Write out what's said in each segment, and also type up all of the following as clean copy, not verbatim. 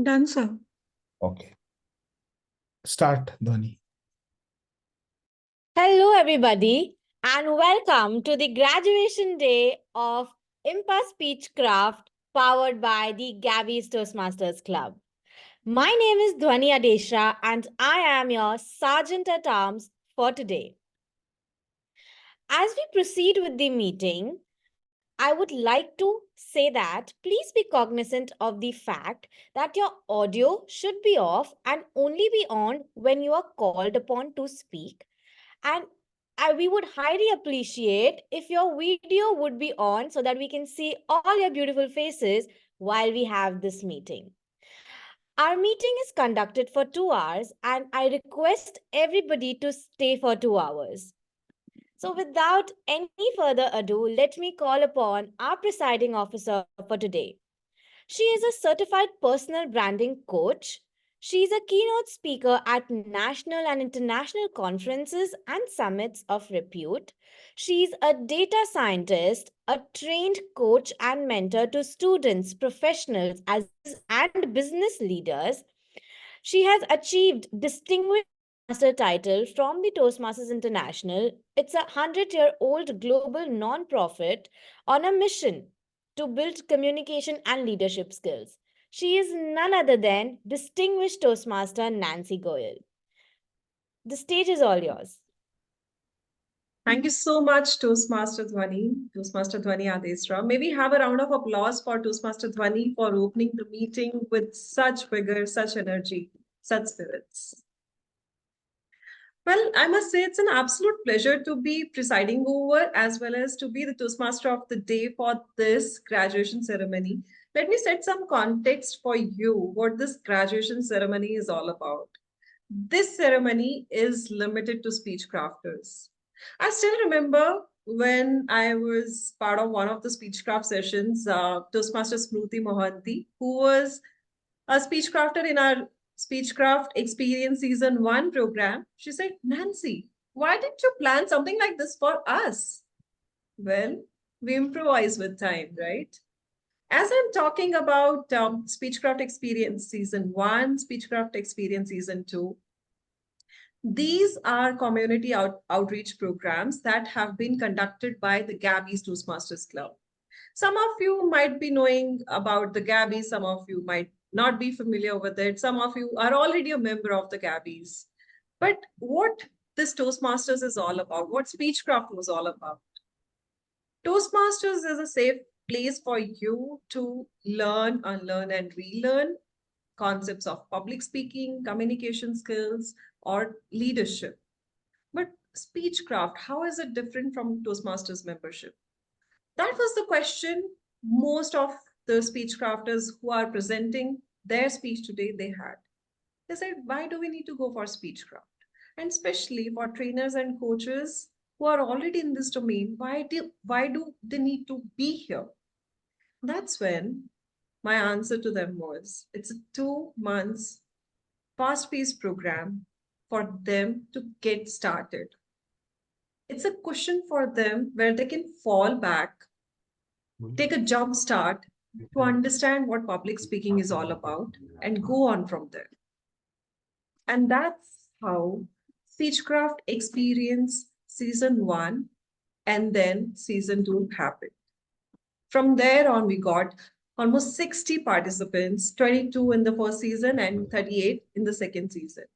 Done, sir. Okay. Start, Dhwani. Hello, everybody, and welcome to the graduation day of IMPA Speechcraft powered by the Gabby's Toastmasters Club. My name is Dhwani Adeshra, and I am your Sergeant at Arms for today. As we proceed with the meeting, I would like to say that please be cognizant of the fact that your audio should be off and only be on when you are called upon to speak. And we would highly appreciate if your video would be on so that we can see all your beautiful faces while we have this meeting. Our meeting is conducted for 2 hours, and I request everybody to stay for 2 hours. So, without any further ado, let me call upon our presiding officer for today. She is a certified personal branding coach. She is a keynote speaker at national and international conferences and summits of repute. She is a data scientist, a trained coach and mentor to students, professionals, and business leaders. She has achieved distinguished master title from the Toastmasters International. It's a 100-year-old global non-profit on a mission to build communication and leadership skills. She is none other than distinguished Toastmaster Nancy Goyal. The stage is all yours. Thank you so much, Toastmaster Dhwani Adesra. May we have a round of applause for Toastmaster Dhwani for opening the meeting with such vigor, such energy, such spirits. Well, I must say it's an absolute pleasure to be presiding over as well as to be the Toastmaster of the day for this graduation ceremony. Let me set some context for you what this graduation ceremony is all about. This ceremony is limited to speech crafters. I still remember when I was part of one of the speechcraft sessions, Toastmaster Smruti Mohanty, who was a speechcrafter in our Speechcraft Experience Season 1 program, she said, Nancy, why didn't you plan something like this for us? Well, we improvise with time, right? As I'm talking about Speechcraft Experience Season 1, Speechcraft Experience Season 2, these are community outreach programs that have been conducted by the Gabby's Toastmasters Club. Some of you might be knowing about the Gabby, some of you might not be familiar with it. Some of you are already a member of the Gabbies. But what this Toastmasters is all about, what Speechcraft was all about. Toastmasters is a safe place for you to learn, unlearn, and relearn concepts of public speaking, communication skills, or leadership. But Speechcraft, how is it different from Toastmasters membership? That was the question most of the speech crafters who are presenting their speech today they had. They said, why do we need to go for speechcraft? And especially for trainers and coaches who are already in this domain, why do they need to be here? That's when my answer to them was, it's a 2 months fast-paced program for them to get started. It's a cushion for them where they can fall back, take a jump start to understand what public speaking is all about and go on from there. And that's how Speechcraft Experience Season 1 and then Season 2 happened. From there on, we got almost 60 participants, 22 in the first season and 38 in the second season.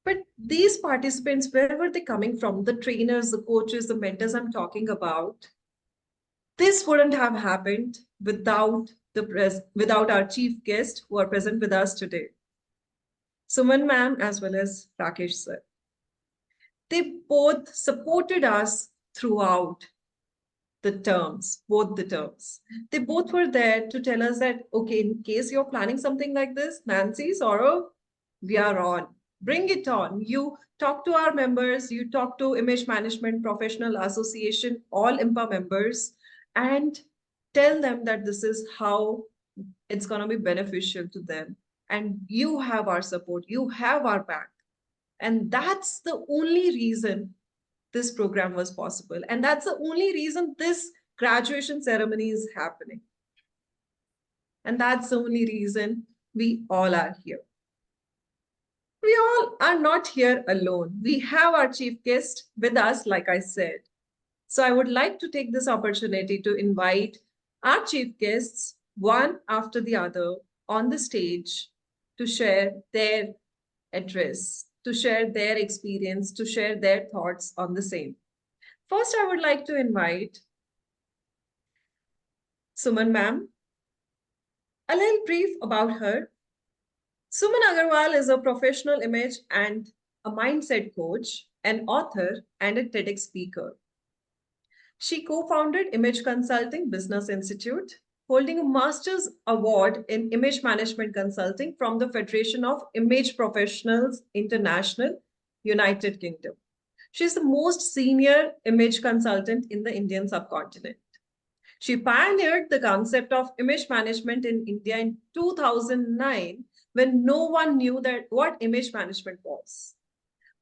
But these participants, where were they coming from? The trainers, the coaches, the mentors I'm talking about, this wouldn't have happened without without our chief guest who are present with us today, Suman ma'am as well as Rakesh sir. They both supported us throughout both the terms. They both were there to tell us that, okay, in case you're planning something like this, Nancy, Saurav, we are on. Bring it on. You talk to our members, you talk to Image Management Professional Association, all IMPA members, and tell them that this is how it's going to be beneficial to them. And you have our support, you have our back. And that's the only reason this program was possible. And that's the only reason this graduation ceremony is happening. And that's the only reason we all are here. We all are not here alone. We have our chief guest with us, like I said. So I would like to take this opportunity to invite our chief guests, one after the other, on the stage to share their address, to share their experience, to share their thoughts on the same. First, I would like to invite Suman ma'am. A little brief about her. Suman Agarwal is a professional image and a mindset coach, an author, and a TEDx speaker. She co-founded Image Consulting Business Institute, holding a master's award in image management consulting from the Federation of Image Professionals International, United Kingdom. She is the most senior image consultant in the Indian subcontinent. She pioneered the concept of image management in India in 2009 when no one knew that what image management was.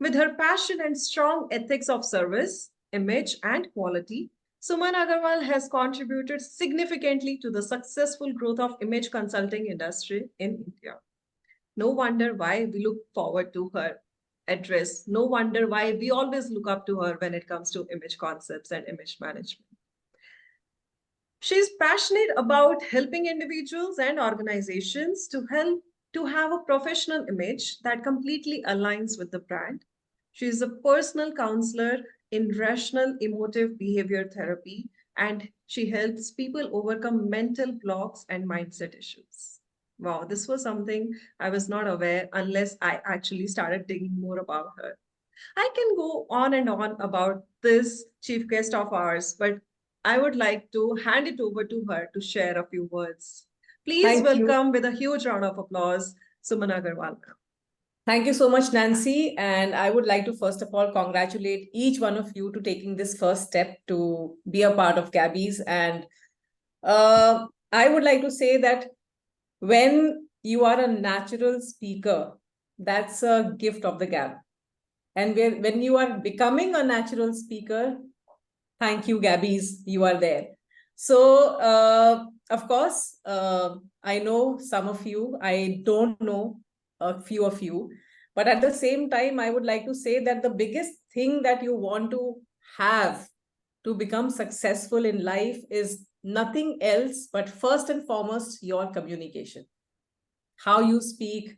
With her passion and strong ethics of service, image, and quality, Suman Agarwal has contributed significantly to the successful growth of image consulting industry in India. No wonder why we look forward to her address. No wonder why we always look up to her when it comes to image concepts and image management. She is passionate about helping individuals and organizations to have a professional image that completely aligns with the brand. She is a personal counselor in rational emotive behavior therapy, and she helps people overcome mental blocks and mindset issues. Wow, this was something I was not aware unless I actually started digging more about her. I can go on and on about this chief guest of ours, but I would like to hand it over to her to share a few words. Please Thank you. welcome with a huge round of applause, Suman Agarwal. Thank you so much, Nancy. And I would like to first of all congratulate each one of you to taking this first step to be a part of Gabby's. And I would like to say that when you are a natural speaker, that's a gift of the Gab. And when you are becoming a natural speaker, thank you, Gabby's, you are there. So, of course, I know some of you, I don't know a few of you, but at the same time, I would like to say that the biggest thing that you want to have to become successful in life is nothing else, but first and foremost, your communication. How you speak,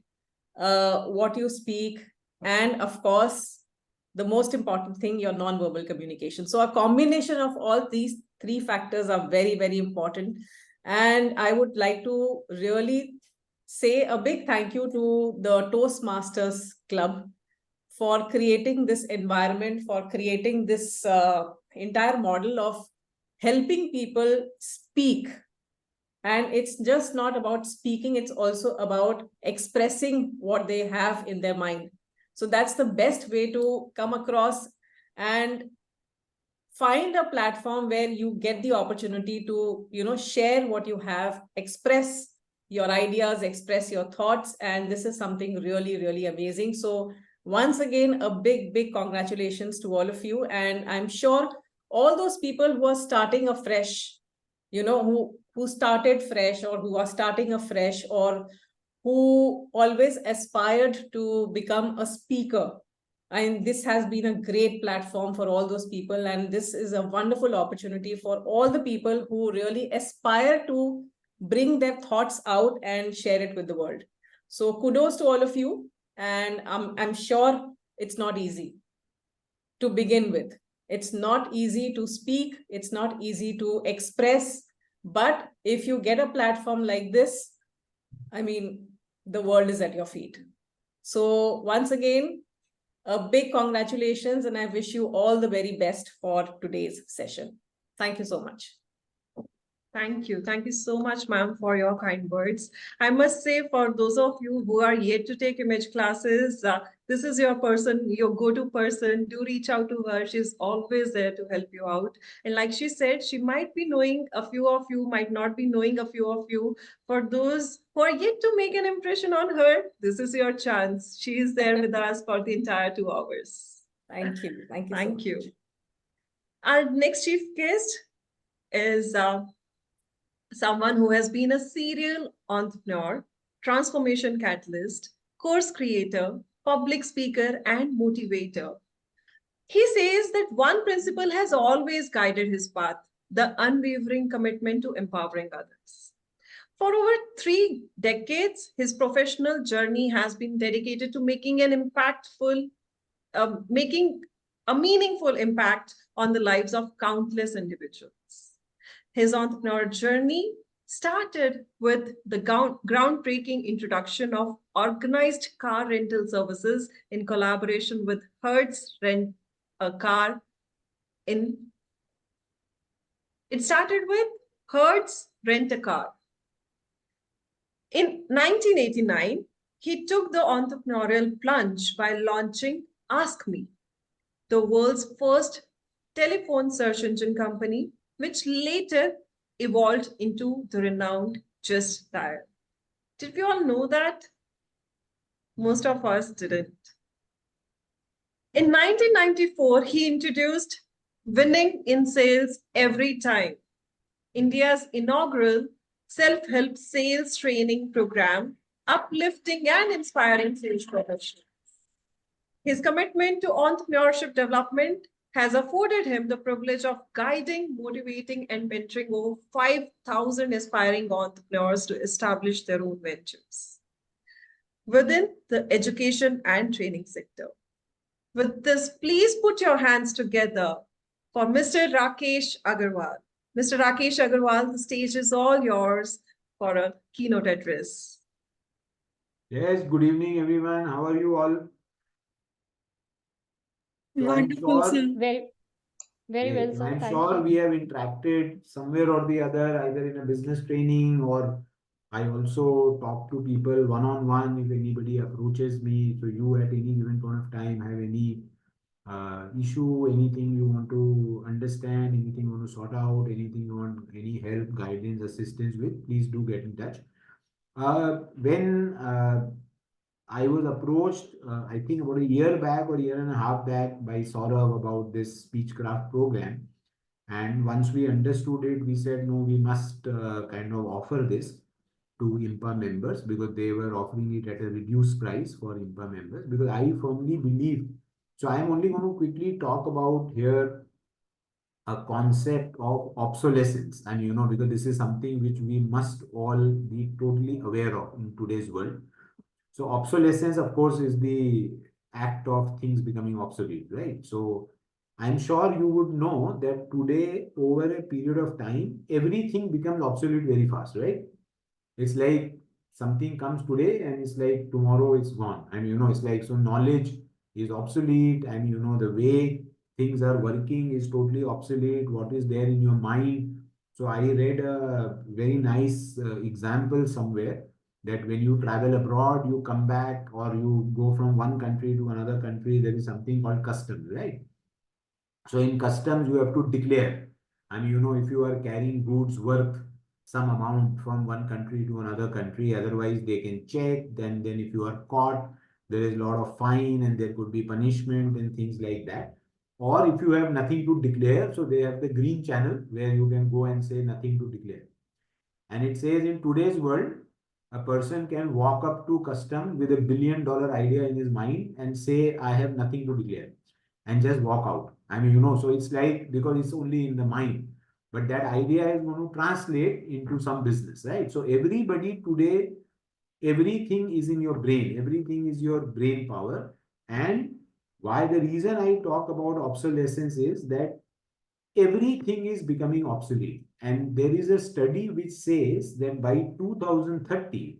what you speak, and of course, the most important thing, your non-verbal communication. So a combination of all these three factors are very, very important. And I would like to really say a big thank you to the Toastmasters Club for creating this environment, for creating this entire model of helping people speak. And it's just not about speaking, it's also about expressing what they have in their mind. So that's the best way to come across and find a platform where you get the opportunity to, share what you have, express your ideas, express your thoughts. And this is something really, really amazing. So once again, a big, big congratulations to all of you. And I'm sure all those people who are starting afresh, who started fresh or who are starting afresh or who always aspired to become a speaker. And this has been a great platform for all those people. And this is a wonderful opportunity for all the people who really aspire to bring their thoughts out and share it with the world. So kudos to all of you. And I'm sure it's not easy to begin with. It's not easy to speak. It's not easy to express. But if you get a platform like this, I mean, the world is at your feet. So once again, a big congratulations, and I wish you all the very best for today's session. Thank you so much. Thank you. Thank you so much, ma'am, for your kind words. I must say, for those of you who are yet to take image classes, this is your person, your go-to person. Do reach out to her. She's always there to help you out. And like she said, she might be knowing a few of you, might not be knowing a few of you. For those who are yet to make an impression on her, this is your chance. She is there with us for the entire 2 hours. Thank you. Thank you. Thank so you. much. Our next chief guest is someone who has been a serial entrepreneur, transformation catalyst, course creator, public speaker, and motivator. He says that one principle has always guided his path: the unwavering commitment to empowering others. For over 3 decades, his professional journey has been dedicated to making making a meaningful impact on the lives of countless individuals. His entrepreneurial journey started with the groundbreaking introduction of organized car rental services in collaboration with Hertz Rent a Car. It started with Hertz Rent a Car. In 1989, he took the entrepreneurial plunge by launching Ask Me, the world's first telephone search engine company, which later evolved into the renowned Just Dial. Did we all know that? Most of us didn't. In 1994, he introduced Winning in Sales Every Time, India's inaugural self-help sales training program, uplifting and inspiring sales professionals. His commitment to entrepreneurship development has afforded him the privilege of guiding, motivating, and mentoring over 5,000 aspiring entrepreneurs to establish their own ventures within the education and training sector. With this, please put your hands together for Mr. Rakesh Agarwal. Mr. Rakesh Agarwal, the stage is all yours for a keynote address. Yes, good evening, everyone. How are you all? So I'm Wonderful, sure- sir. Very well, Yes, sir. I'm Thank sure you. we have interacted somewhere or the other, either in a business training, or I also talk to people one-on-one if anybody approaches me. So you at any given point of time have any issue, anything you want to understand, anything you want to sort out, anything you want, any help, guidance, assistance with, please do get in touch. When I was approached, I think about a year back or year and a half back by Saurabh about this Speechcraft program. And once we understood it, we said, no, we must kind of offer this to IMPA members, because they were offering it at a reduced price for IMPA members, because I firmly believe. So I'm only going to quickly talk about here a concept of obsolescence. And, because this is something which we must all be totally aware of in today's world. So obsolescence, of course, is the act of things becoming obsolete, right? So I'm sure you would know that today, over a period of time, everything becomes obsolete very fast, right? It's like something comes today and it's like tomorrow it's gone. And it's like, so knowledge is obsolete, and the way things are working is totally obsolete. What is there in your mind? So I read a very nice example somewhere, that when you travel abroad, you come back or you go from one country to another country, there is something called customs, right? So in customs, you have to declare. And if you are carrying goods worth some amount from one country to another country, otherwise they can check. Then if you are caught, there is a lot of fine and there could be punishment and things like that. Or if you have nothing to declare, so they have the green channel where you can go and say nothing to declare. And it says in today's world, a person can walk up to custom with $1 billion idea in his mind and say, I have nothing to declare, and just walk out. So it's like, because it's only in the mind, but that idea is going to translate into some business, right? So everybody today, everything is in your brain, everything is your brain power. And why the reason I talk about obsolescence is that everything is becoming obsolete. And there is a study which says that by 2030,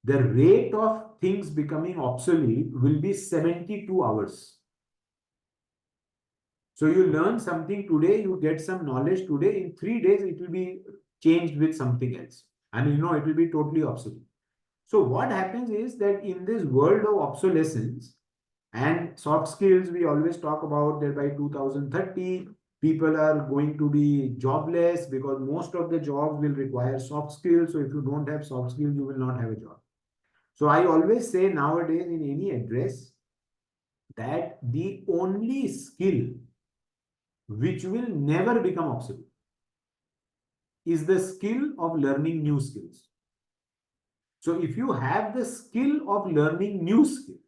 the rate of things becoming obsolete will be 72 hours. So you learn something today, you get some knowledge today, in 3 days, it will be changed with something else. And it will be totally obsolete. So what happens is that in this world of obsolescence and soft skills, we always talk about that by 2030, people are going to be jobless, because most of the jobs will require soft skills. So if you don't have soft skills, you will not have a job. So I always say nowadays in any address that the only skill which will never become obsolete is the skill of learning new skills. So if you have the skill of learning new skills,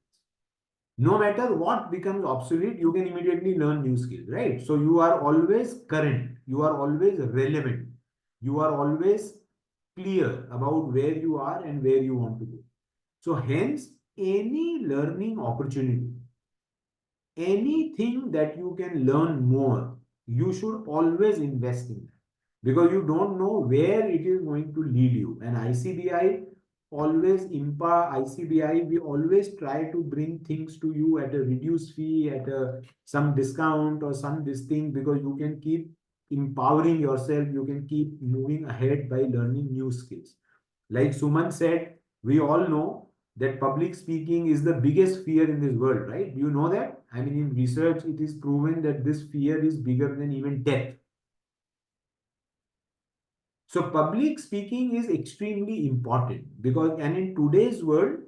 no matter what becomes obsolete, you can immediately learn new skills, right? So you are always current, you are always relevant, you are always clear about where you are and where you want to go. So hence, any learning opportunity, anything that you can learn more, you should always invest in that, because you don't know where it is going to lead you. And ICBI always, IMPA, ICBI, we always try to bring things to you at a reduced fee, at some discount or some this thing, because you can keep empowering yourself, you can keep moving ahead by learning new skills. Like Suman said, we all know that public speaking is the biggest fear in this world, right? Do you know that? I mean, in research, it is proven that this fear is bigger than even death. So public speaking is extremely important, because, and in today's world,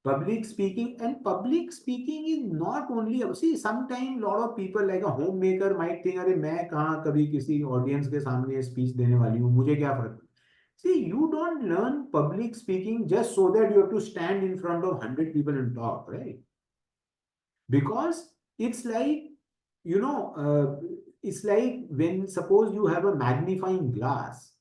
public speaking is not only, see, sometimes a lot of people like a homemaker might think, अरे मैं कहाँ कभी किसी audience के सामने speech देने वाली हूँ, मुझे क्या फर्क? See, you don't learn public speaking just so that you have to stand in front of 100 people and talk, right? Because it's like, it's like when suppose you have a magnifying glass.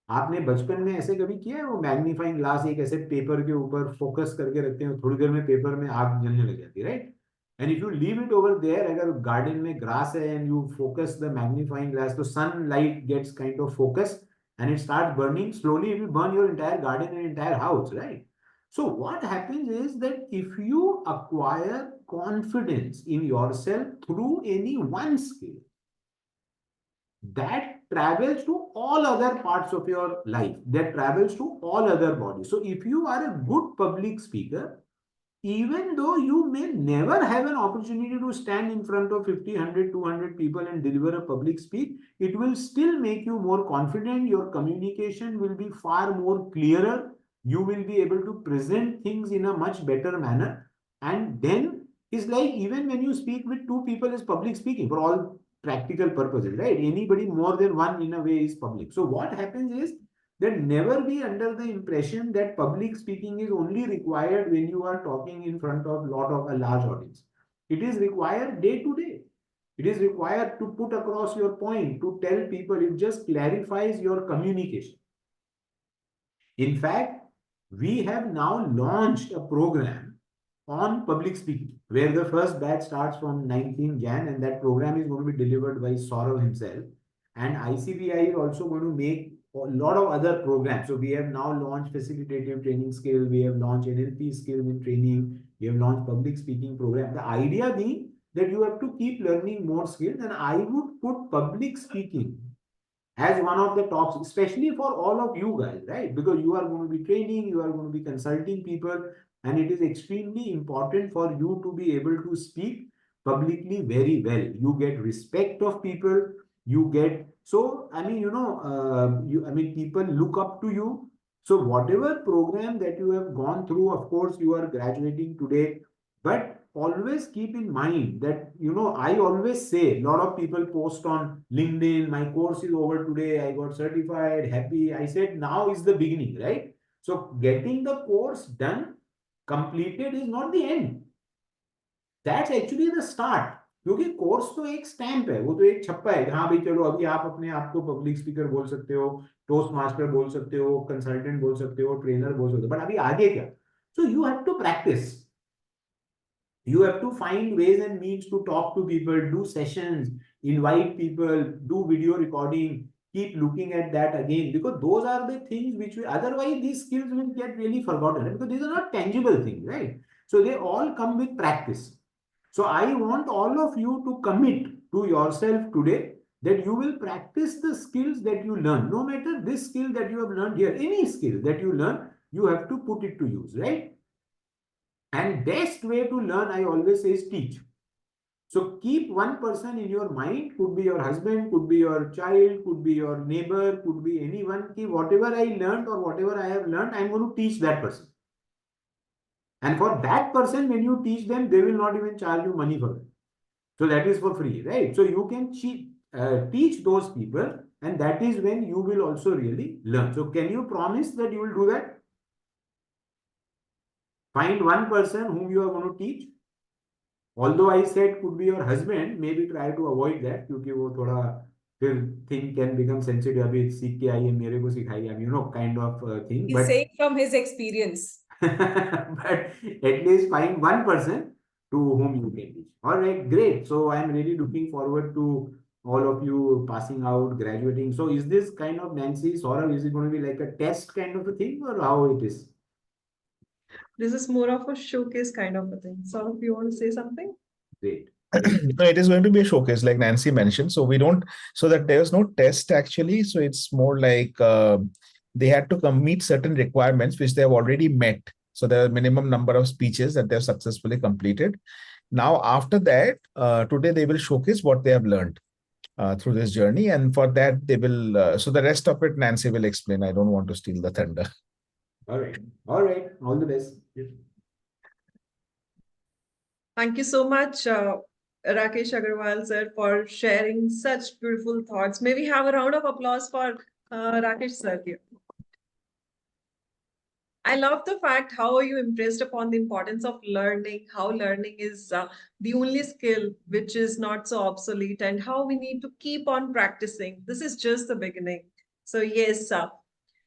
आपने बचपन में ऐसे कभी किया है, वो magnifying glass एक ऐसे पेपर के ऊपर फोकस करके रखते हैं, थोड़ी देर में पेपर में आग जलने लग जाती है, right? And if you leave it over there, अगर गार्डन में ग्रास है and you focus the magnifying glass, तो sunlight gets kind of focus and it starts burning slowly, it will burn your entire garden and entire house, right? So what happens is that if you acquire confidence in yourself through any one skill, that travels to all other parts of your life, that travels to all other bodies. So if you are a good public speaker, even though you may never have an opportunity to stand in front of 50, 100, 200 people and deliver a public speech, it will still make you more confident. Your communication will be far more clearer. You will be able to present things in a much better manner. And then it's like, even when you speak with two people, is public speaking for all practical purposes, right? Anybody more than one in a way is public. So what happens is, then never be under the impression that public speaking is only required when you are talking in front of a large audience. It is required day to day. It is required to put across your point, to tell people. It just clarifies your communication. In fact, we have now launched a program on public speaking, where the first batch starts from 19 Jan, and that program is going to be delivered by Saurav himself. And ICBI is also going to make a lot of other programs. So we have now launched facilitative training skill, we have launched NLP skills in training, we have launched public speaking program. The idea being that you have to keep learning more skills, and I would put public speaking as one of the tops, especially for all of you guys, right? Because you are going to be training, you are going to be consulting people, and it is extremely important for you to be able to speak publicly very well. You get respect of people, you get, so I mean, people look up to you. So whatever program that you have gone through, of course, you are graduating today, but always keep in mind that, I always say, a lot of people post on LinkedIn, my course is over today, I got certified, happy. I said, now is the beginning, right? So getting the course done, completed, is not the end. That's actually the start. क्योंकि course तो एक stamp है, वो तो एक छप्पा है, हाँ भाई चलो अभी आप अपने आप को पब्लिक स्पीकर बोल सकते हो, टोस्ट मास्टर बोल सकते हो, कंसल्टेंट बोल सकते हो, ट्रेनर बोल सकते हो, बट अभी आगे क्या? So you have to practice. You have to find ways and means to talk to people, do sessions, invite people, do video recording, keep looking at that again, because those are the things which otherwise these skills will get really forgotten, because these are not tangible things, right? So they all come with practice. So I want all of you to commit to yourself today that you will practice the skills that you learn. No matter this skill that you have learned here, any skill that you learn, you have to put it to use, right? And best way to learn, I always say, is teach. So keep one person in your mind, could be your husband, could be your child, could be your neighbor, could be anyone. Whatever I learned or whatever I have learned, I'm going to teach that person. And for that person, when you teach them, they will not even charge you money for it. So that is for free, right? So you can teach those people, and that is when you will also really learn. So can you promise that you will do that? Find one person whom you are going to teach. Although I said could be your husband, maybe try to avoid that क्योंकि वो थोड़ा फिर thing can become sensitive. अभी सीख के आई है मेरे को सिखाई, you know, kind of thing. He's But saying from his experience. but at least find one person to whom you can teach. All right, great. So I'm really looking forward to all of you passing out, graduating. So is this kind of, Nancy, Saurav, is it going to be like a test kind of a thing or how it is? This is more of a showcase kind of a thing. So if you want to say something? Great. No, it is going to be a showcase, like Nancy mentioned. So we don't, so that there's no test actually. So it's more like they had to meet certain requirements which they have already met. So there are minimum number of speeches that they have successfully completed. Now, after that, today they will showcase what they have learned through this journey. And for that, they will, so the rest of it, Nancy will explain. I don't want to steal the thunder. All right. All right. All the best. Thank you so much, Rakesh Agarwal sir, for sharing such beautiful thoughts. May we have a round of applause for Rakesh sir here. I love the fact how you impressed upon the importance of learning, how learning is the only skill which is not so obsolete, and how we need to keep on practicing. This is just the beginning. So yes,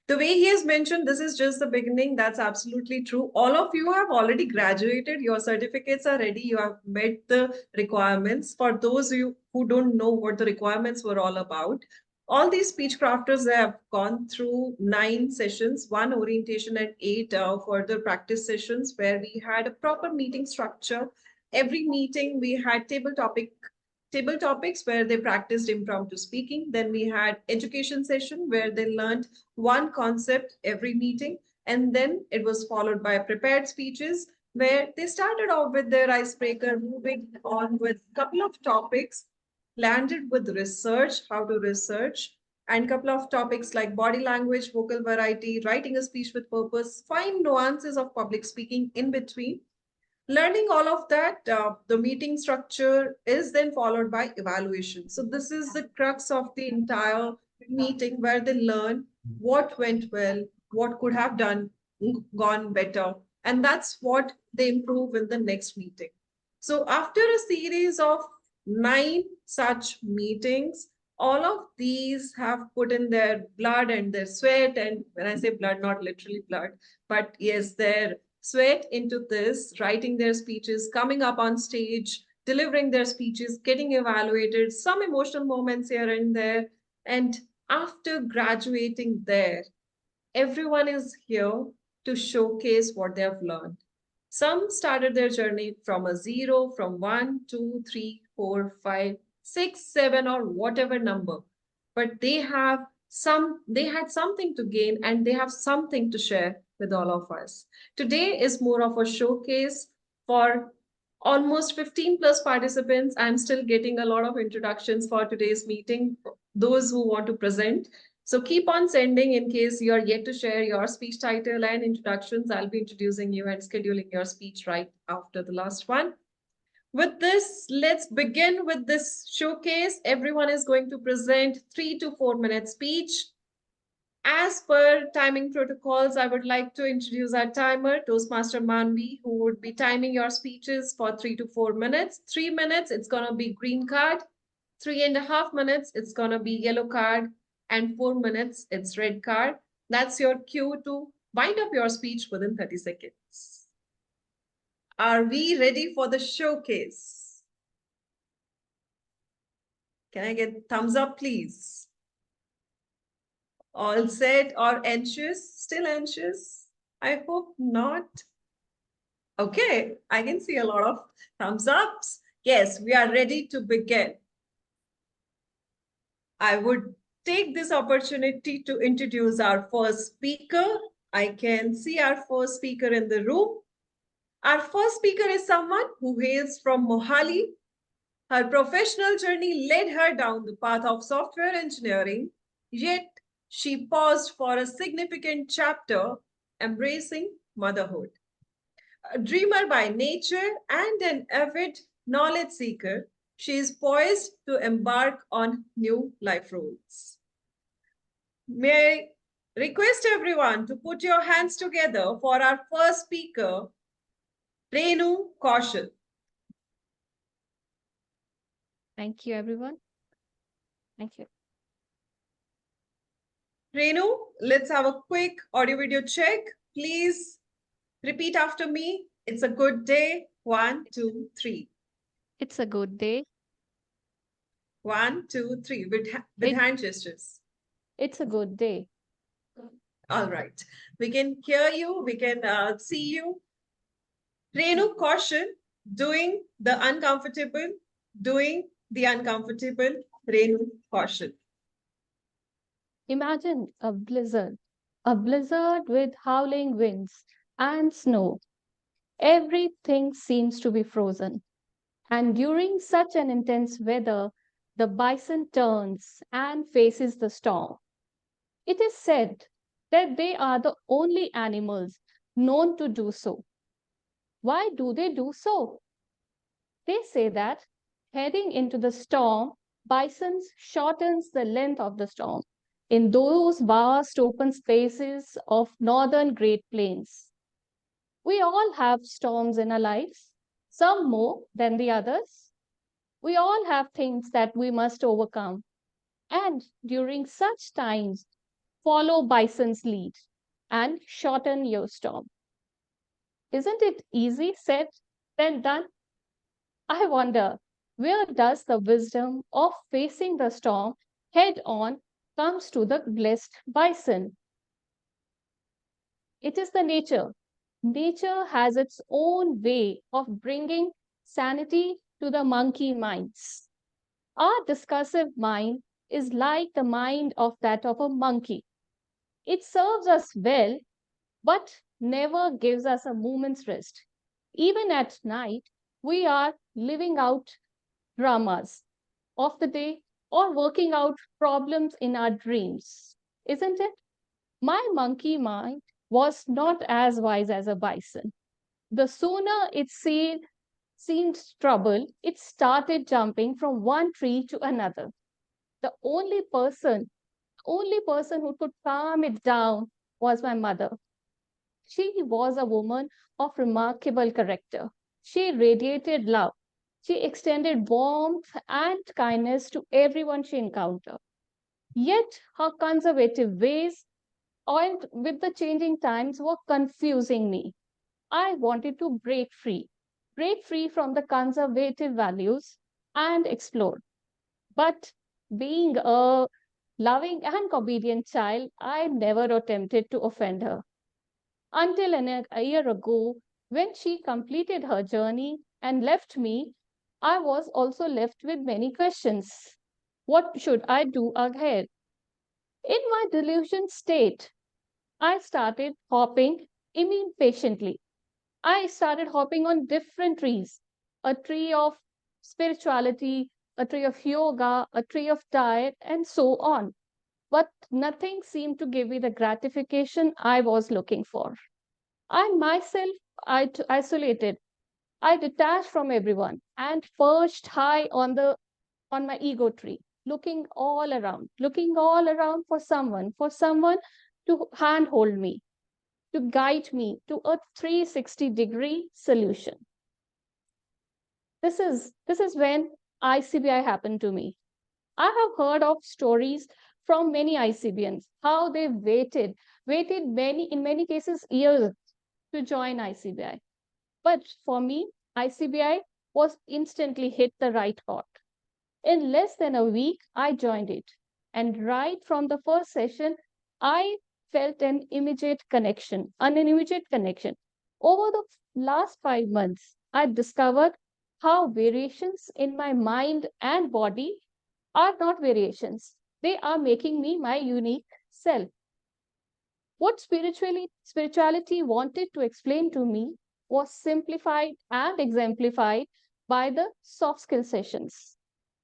the way he has mentioned, this is just the beginning. That's absolutely true. All of you have already graduated. Your certificates are ready. You have met the requirements. For those of you who don't know what the requirements were all about, all these speech crafters have gone through 9 sessions, 1 orientation and 8 further practice sessions where we had a proper meeting structure. Every meeting we had table topics where they practiced impromptu speaking. Then we had education session where they learned one concept every meeting. And then it was followed by prepared speeches where they started off with their icebreaker, moving on with a couple of topics, landed with research, how to research, and a couple of topics like body language, vocal variety, writing a speech with purpose, fine nuances of public speaking in between. Learning all of that, the meeting structure is then followed by evaluation. So this is the crux of the entire meeting where they learn what went well, what could have gone better, and that's what they improve in the next meeting. So after a series of 9 such meetings, all of these have put in their blood and their sweat, and when I say blood, not literally blood, but yes, their sweat into this, writing their speeches, coming up on stage, delivering their speeches, getting evaluated, some emotional moments here and there. And after graduating there, everyone is here to showcase what they have learned. Some started their journey from a 0, from 1, 2, 3, 4, 5, 6, 7, or whatever number. But they had something to gain and they have something to share with all of us. Today is more of a showcase for almost 15 plus participants. I'm still getting a lot of introductions for today's meeting, those who want to present. So keep on sending in case you're yet to share your speech title and introductions. I'll be introducing you and scheduling your speech right after the last one. With this, let's begin with this showcase. Everyone is going to present 3 to 4 minute speech. As per timing protocols, I would like to introduce our timer, Toastmaster Manvi, who would be timing your speeches for 3 to 4 minutes. 3 minutes, it's going to be green card. 3.5 minutes, it's going to be yellow card. And 4 minutes, it's red card. That's your cue to wind up your speech within 30 seconds. Are we ready for the showcase? Can I get thumbs up, please? All set or anxious? Still anxious? I hope not. Okay, I can see a lot of thumbs ups. Yes, we are ready to begin. I would take this opportunity to introduce our first speaker. I can see our first speaker in the room. Our first speaker is someone who hails from Mohali. Her professional journey led her down the path of software engineering, yet she paused for a significant chapter, embracing motherhood. A dreamer by nature and an avid knowledge seeker, she is poised to embark on new life roles. May I request everyone to put your hands together for our first speaker, Renu Kaushal. Thank you, everyone. Thank you. Renu, let's have a quick audio video check. Please repeat after me. It's a good day. 1, 2, 3. It's a good day. 1, 2, 3. With It- hand gestures. It's a good day. All right. We can hear you. We can see you. Renu Kaushal, doing the uncomfortable, doing the uncomfortable. Renu Kaushal. Imagine a blizzard with howling winds and snow. Everything seems to be frozen. And during such an intense weather, the bison turns and faces the storm. It is said that they are the only animals known to do so. Why do they do so? They say that heading into the storm, bison shortens the length of the storm in those vast open spaces of northern Great Plains. We all have storms in our lives, some more than the others. We all have things that we must overcome. And during such times, follow bison's lead and shorten your storm. Isn't it easy said than done? I wonder, where does the wisdom of facing the storm head on comes to the blessed bison? It is the nature. Nature has its own way of bringing sanity to the monkey minds. Our discursive mind is like the mind of that of a monkey. It serves us well, but never gives us a moment's rest. Even at night, we are living out dramas of the day or working out problems in our dreams, isn't it? My monkey mind was not as wise as a bison. The sooner it seemed trouble, it started jumping from one tree to another. The only person who could calm it down was my mother. She was a woman of remarkable character. She radiated love. She extended warmth and kindness to everyone she encountered. Yet her conservative ways and with the changing times were confusing me. I wanted to break free from the conservative values and explore. But being a loving and obedient child, I never attempted to offend her. Until a year ago, when she completed her journey and left me, I was also left with many questions. What should I do ahead? In my delusion state, I started hopping impatiently. I started hopping on different trees, a tree of spirituality, a tree of yoga, a tree of diet, and so on. But nothing seemed to give me the gratification I was looking for. I myself, isolated. I detached from everyone and perched high on my ego tree, looking all around for someone to handhold me, to guide me to a 360-degree solution. This is when ICBI happened to me. I have heard of stories from many ICBNs, how they waited in many cases years to join ICBI. But for me, ICBI was instantly hit the right chord. In less than a week, I joined it. And right from the first session, I felt an immediate connection. Over the last 5 months, I discovered how variations in my mind and body are not variations. They are making me my unique self. What spirituality wanted to explain to me was simplified and exemplified by the soft skill sessions.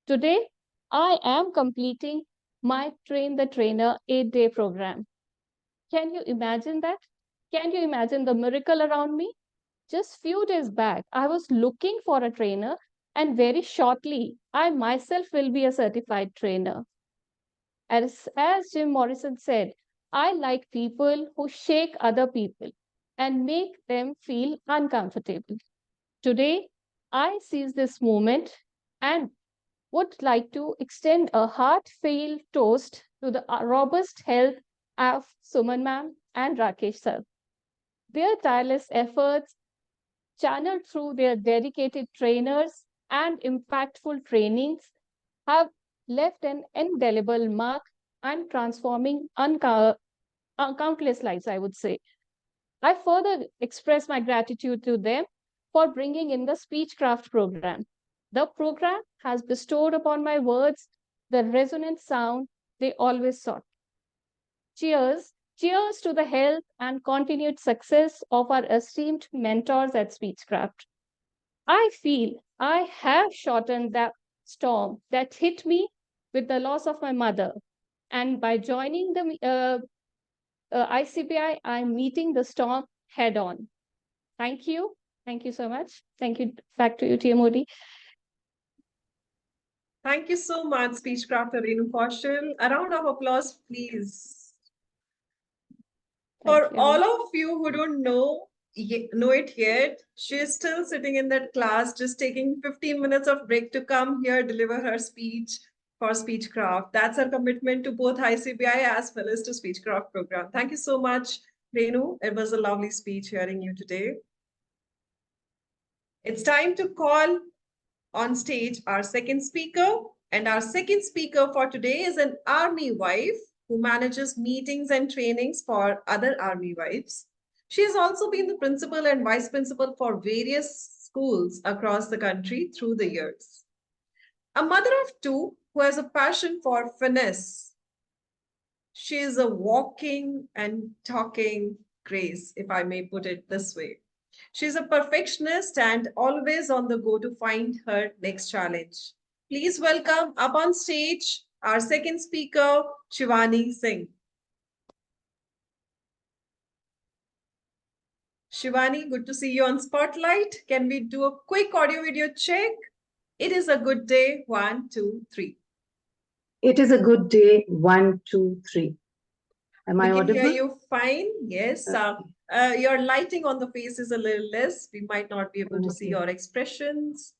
Today, I am completing my Train the Trainer 8-day program. Can you imagine that? Can you imagine the miracle around me? Just few days back, I was looking for a trainer, and very shortly, I myself will be a certified trainer. As Jim Morrison said, I like people who shake other people and make them feel uncomfortable. Today, I seize this moment and would like to extend a heartfelt toast to the robust health of Suman ma'am and Rakesh sir. Their tireless efforts, channeled through their dedicated trainers and impactful trainings, have left an indelible mark and transforming countless lives, I would say. I further express my gratitude to them for bringing in the Speechcraft program. The program has bestowed upon my words the resonant sound they always sought. Cheers. Cheers to the health and continued success of our esteemed mentors at Speechcraft. I feel I have shortened the storm that hit me with the loss of my mother. And by joining the ICPI, I'm meeting the storm head on. Thank you. Thank you so much. Thank you. Back to you, Tia Modi. Thank you so much, Speechcraft Renu Kaushal. A round of applause, please. For Thank you. all of you who don't know it yet, she is still sitting in that class, just taking 15 minutes of break to come here, deliver her speech for Speechcraft. That's her commitment to both ICBI as well as to Speechcraft program. Thank you so much, Renu. It was a lovely speech hearing you today. It's time to call on stage our second speaker. And our second speaker for today is an army wife who manages meetings and trainings for other army wives. She has also been the principal and vice principal for various schools across the country through the years. A mother of two who has a passion for finesse. She is a walking and talking grace, if I may put it this way. She's a perfectionist and always on the go to find her next challenge. Please welcome up on stage our second speaker, Shivani Singh. Shivani, good to see you on Spotlight. Can we do a quick audio video check? It is a good day. 1, 2, 3. It is a good day. 1, 2, 3. Am I We can audible? hear you fine. Yes. Your lighting on the face is a little less. We might not be able to see Okay. your expressions.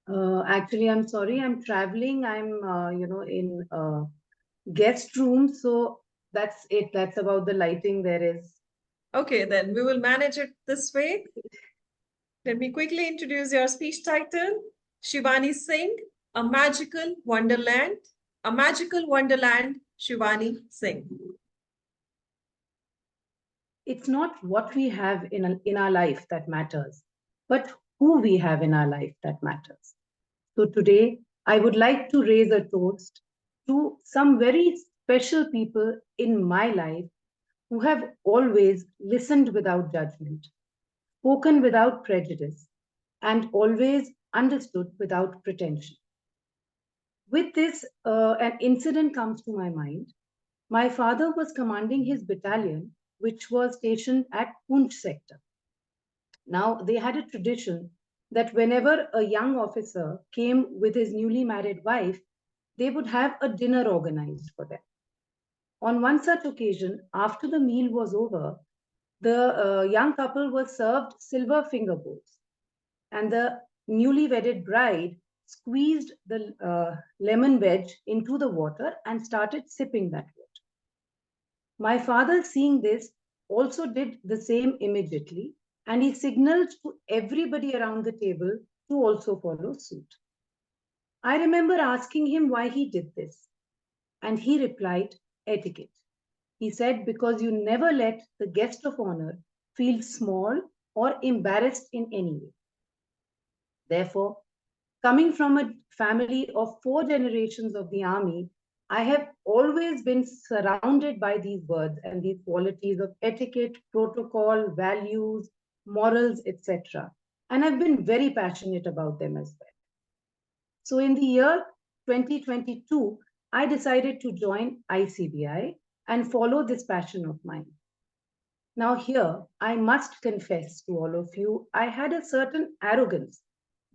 Actually, I'm sorry. I'm traveling. I'm, in guest room. So that's it. That's about the lighting there is. Okay, then we will manage it this way. Let me quickly introduce your speech title. Shivani Singh, A Magical Wonderland. A Magical Wonderland, Shivani Singh. It's not what we have in our life that matters, but who we have in our life that matters. So today, I would like to raise a toast to some very special people in my life who have always listened without judgment, spoken without prejudice, and always understood without pretension. With this, an incident comes to my mind. My father was commanding his battalion, which was stationed at Poonch sector. Now, they had a tradition that whenever a young officer came with his newly married wife, they would have a dinner organized for them. On one such occasion, after the meal was over, the young couple was served silver finger bowls, and the newly wedded bride squeezed the lemon wedge into the water and started sipping that water. My father, seeing this, also did the same immediately, and he signaled to everybody around the table to also follow suit. I remember asking him why he did this, and he replied, etiquette. He said, because you never let the guest of honor feel small or embarrassed in any way. Therefore, coming from a family of 4 generations of the army, I have always been surrounded by these words and these qualities of etiquette, protocol, values, morals, etc. And I've been very passionate about them as well. So in the year 2022, I decided to join ICBI and follow this passion of mine. Now here, I must confess to all of you, I had a certain arrogance,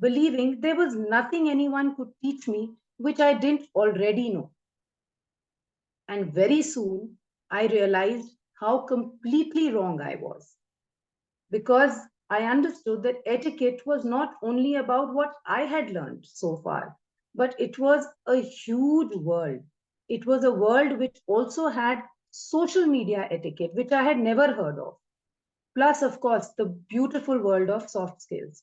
believing there was nothing anyone could teach me which I didn't already know. And very soon, I realized how completely wrong I was. Because I understood that etiquette was not only about what I had learned so far, but it was a huge world. It was a world which also had social media etiquette, which I had never heard of. Plus, of course, the beautiful world of soft skills.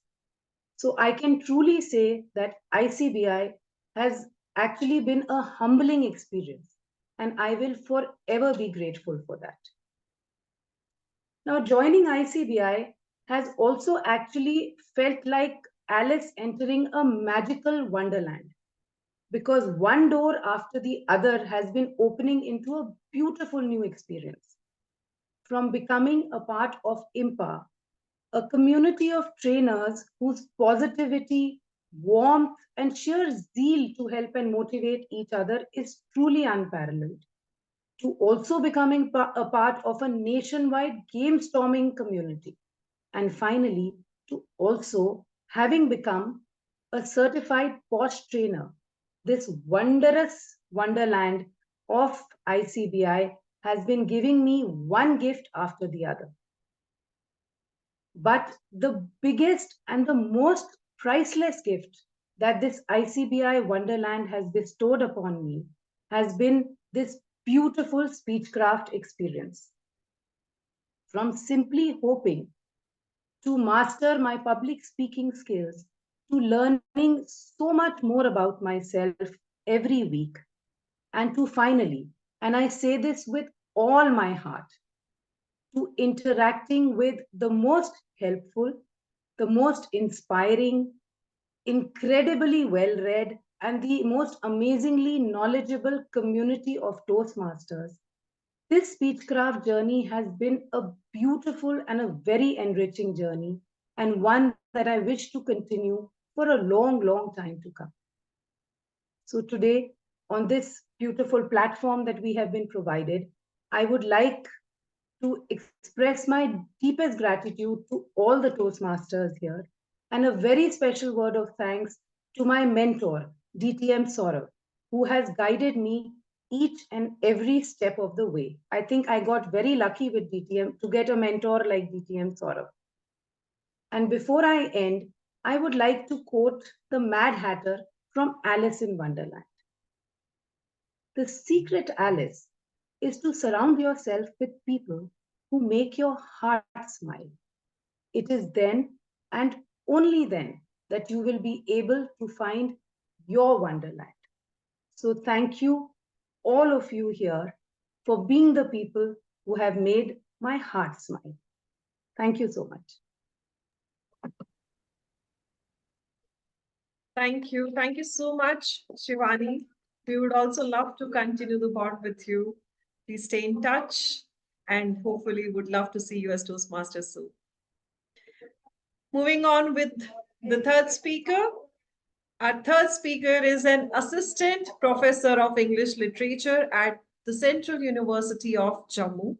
So I can truly say that ICBI has actually been a humbling experience, and I will forever be grateful for that. Now, joining ICBI has also actually felt like Alice entering a magical wonderland, because one door after the other has been opening into a beautiful new experience. From becoming a part of IMPA, a community of trainers whose positivity, warmth, and sheer zeal to help and motivate each other is truly unparalleled, to also becoming a part of a nationwide game storming community, and finally, to also having become a certified POSH trainer. This wondrous wonderland of ICBI has been giving me one gift after the other. But the biggest and the most priceless gift that this ICBI Wonderland has bestowed upon me has been this beautiful speechcraft experience. From simply hoping to master my public speaking skills, to learning so much more about myself every week, and to finally, and I say this with all my heart, to interacting with the most helpful, the most inspiring, incredibly well read, and the most amazingly knowledgeable community of Toastmasters. This speechcraft journey has been a beautiful and a very enriching journey, and one that I wish to continue for a long, long time to come. So, today, on this beautiful platform that we have been provided, I would like to express my deepest gratitude to all the Toastmasters here, and a very special word of thanks to my mentor, DTM Saurav, who has guided me each and every step of the way. I think I got very lucky with DTM to get a mentor like DTM Saurav. And before I end, I would like to quote the Mad Hatter from Alice in Wonderland. The secret, Alice, is to surround yourself with people who make your heart smile. It is then and only then that you will be able to find your wonderland. So thank you, all of you here, for being the people who have made my heart smile. Thank you so much. Thank you. Thank you so much, Shivani. We would also love to continue the bond with you. Please stay in touch and hopefully would love to see you as Toastmasters soon. Moving on with the third speaker. Our third speaker is an assistant professor of English literature at the Central University of Jammu.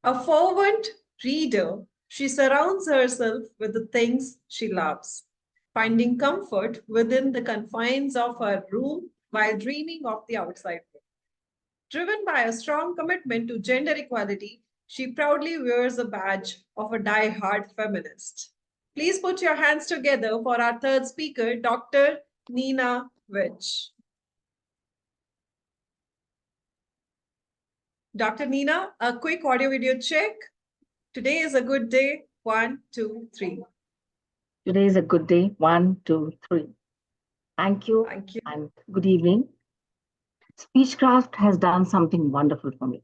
A fervent reader, she surrounds herself with the things she loves, finding comfort within the confines of her room while dreaming of the outside world. Driven by a strong commitment to gender equality, she proudly wears a badge of a die-hard feminist. Please put your hands together for our third speaker, Dr. Nina Witch. Dr. Nina, a quick audio video check. Today is a good day. 1, 2, 3. Today is a good day. 1, 2, 3. Thank you. Thank you. And good evening. Speechcraft has done something wonderful for me.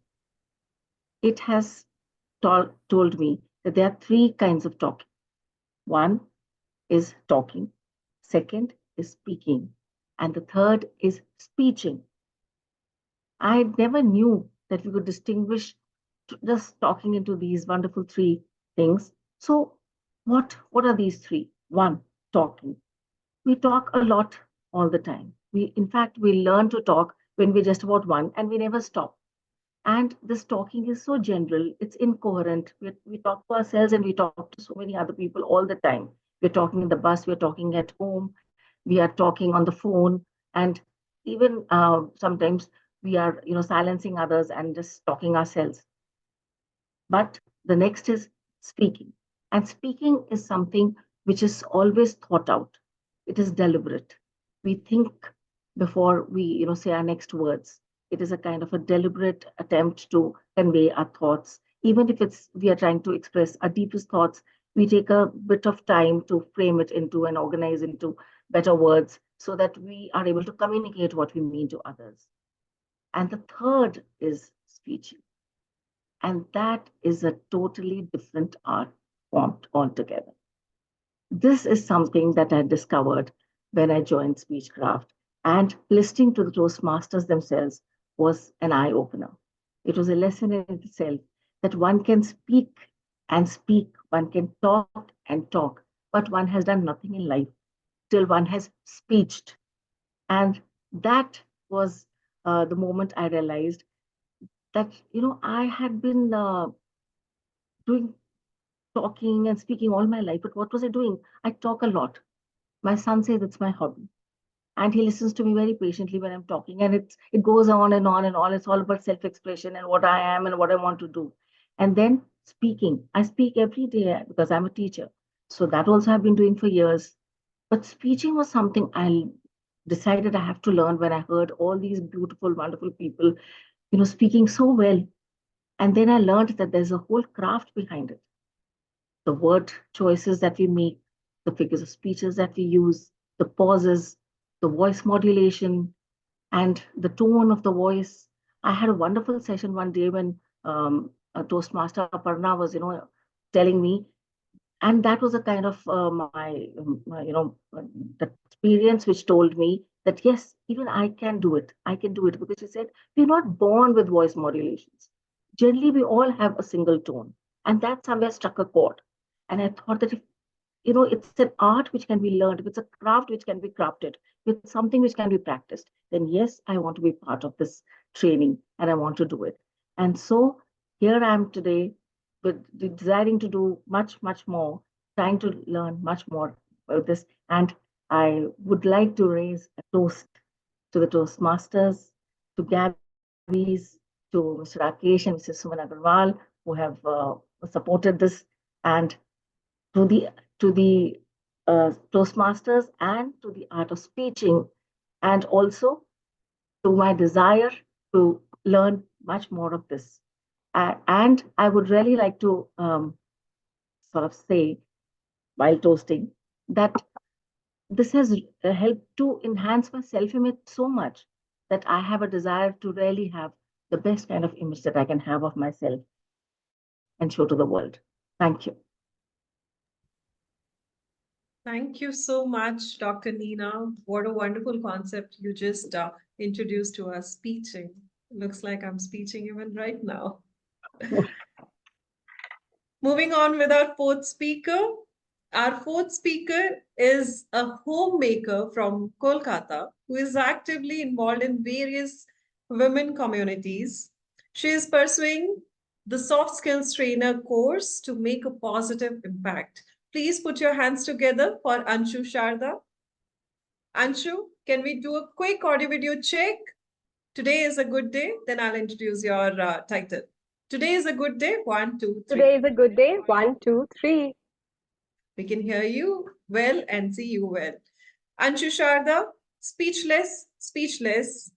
It has told me that there are 3 kinds of talking. One is talking, second is speaking, and the third is speeching. I never knew that we could distinguish just talking into these wonderful 3 things. So what are these 3? 1, talking. We talk a lot all the time. In fact, we learn to talk when we're just about 1 and we never stop. And this talking is so general, it's incoherent. We talk to ourselves and we talk to so many other people all the time. We're talking in the bus, we're talking at home, we are talking on the phone, and even sometimes we are silencing others and just talking ourselves. But the next is speaking. And speaking is something which is always thought out. It is deliberate. We think before we, say our next words. It is a kind of a deliberate attempt to convey our thoughts. Even if we are trying to express our deepest thoughts, we take a bit of time to frame it into and organize into better words so that we are able to communicate what we mean to others. And the third is speech. And that is a totally different art form altogether. This is something that I discovered when I joined Speechcraft, and listening to the Toastmasters themselves was an eye opener. It was a lesson in itself that one can speak and speak, one can talk and talk, but one has done nothing in life till one has speeched. And that was the moment I realized that, I had been doing talking and speaking all my life, but what was I doing? I talk a lot. My son says it's my hobby. And he listens to me very patiently when I'm talking. And it goes on and on and on. It's all about self-expression and what I am and what I want to do. And then speaking. I speak every day because I'm a teacher. So that also I've been doing for years. But speaking was something I decided I have to learn when I heard all these beautiful, wonderful people, speaking so well. And then I learned that there's a whole craft behind it. The word choices that we make, the figures of speeches that we use, the pauses, the voice modulation, and the tone of the voice. I had a wonderful session one day when a Toastmaster Aparna was, telling me, and that was a kind of the experience which told me that yes, even I can do it. I can do it because she said we're not born with voice modulations. Generally, we all have a single tone, and that somewhere struck a chord. And I thought that if it's an art which can be learned, if it's a craft which can be crafted, if it's something which can be practiced, then yes, I want to be part of this training and I want to do it. And so here I am today with desiring to do much, much more, trying to learn much more about this. And I would like to raise a toast to the Toastmasters, to Gabby's, to Mr. Rakesh and Mrs. Suman Agarwal, who have supported this, and to the Toastmasters and to the art of speeching, and also to my desire to learn much more of this. And I would really like to sort of say, while toasting, that this has helped to enhance my self-image so much that I have a desire to really have the best kind of image that I can have of myself and show to the world. Thank you. Thank you so much, Dr. Neena. What a wonderful concept you just introduced to us, speeching. Looks like I'm speeching even right now. Moving on with our fourth speaker. Our fourth speaker is a homemaker from Kolkata who is actively involved in various women communities. She is pursuing the soft skills trainer course to make a positive impact. Please put your hands together for Anshu Sharda. Anshu, can we do a quick audio video check? Today is a good day. Then I'll introduce your title. Today is a good day. 1, 2, 3. Today is a good day. 1, 2, 3. We can hear you well and see you well. Anshu Sharda, speechless, speechless,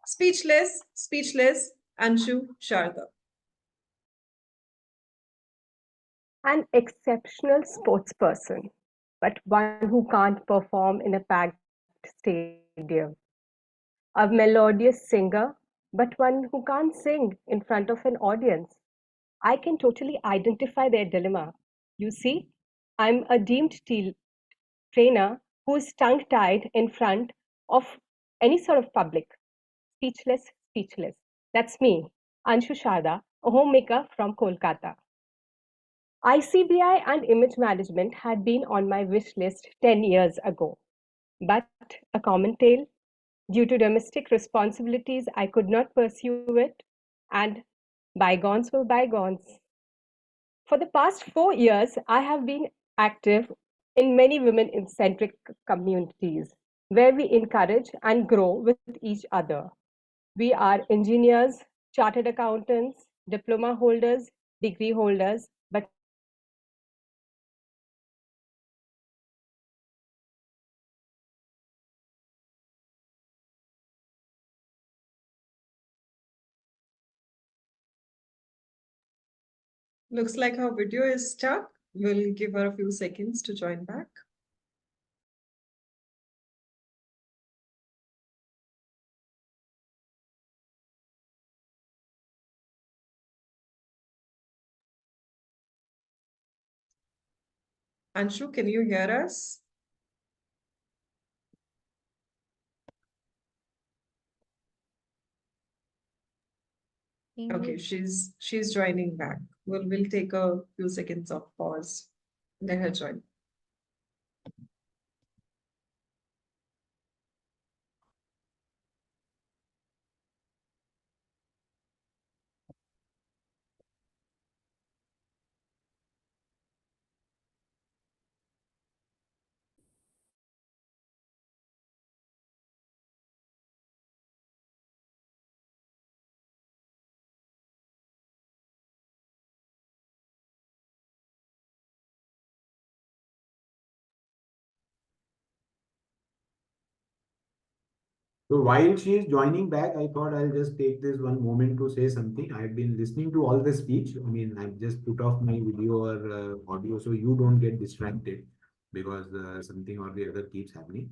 speechless, speechless, Anshu Sharda. An exceptional sportsperson, but one who can't perform in a packed stadium. A melodious singer, but one who can't sing in front of an audience. I can totally identify their dilemma. You see, I'm a deemed trainer who is tongue-tied in front of any sort of public. Speechless, speechless. That's me, Anshu Sharda, a homemaker from Kolkata. ICBI and image management had been on my wish list 10 years ago. But a common tale, due to domestic responsibilities, I could not pursue it, and bygones were bygones. For the past 4 years, I have been active in many women-centric communities where we encourage and grow with each other. We are engineers, chartered accountants, diploma holders, degree holders, but Looks like her video is stuck. We'll give her a few seconds to join back. Anshu, can you hear us? Okay, she's joining back. We'll take a few seconds of pause. Let her join. So while she is joining back, I thought I'll just take this one moment to say something. I've been listening to all the speech. I mean, I've just put off my video or audio so you don't get distracted because something or the other keeps happening.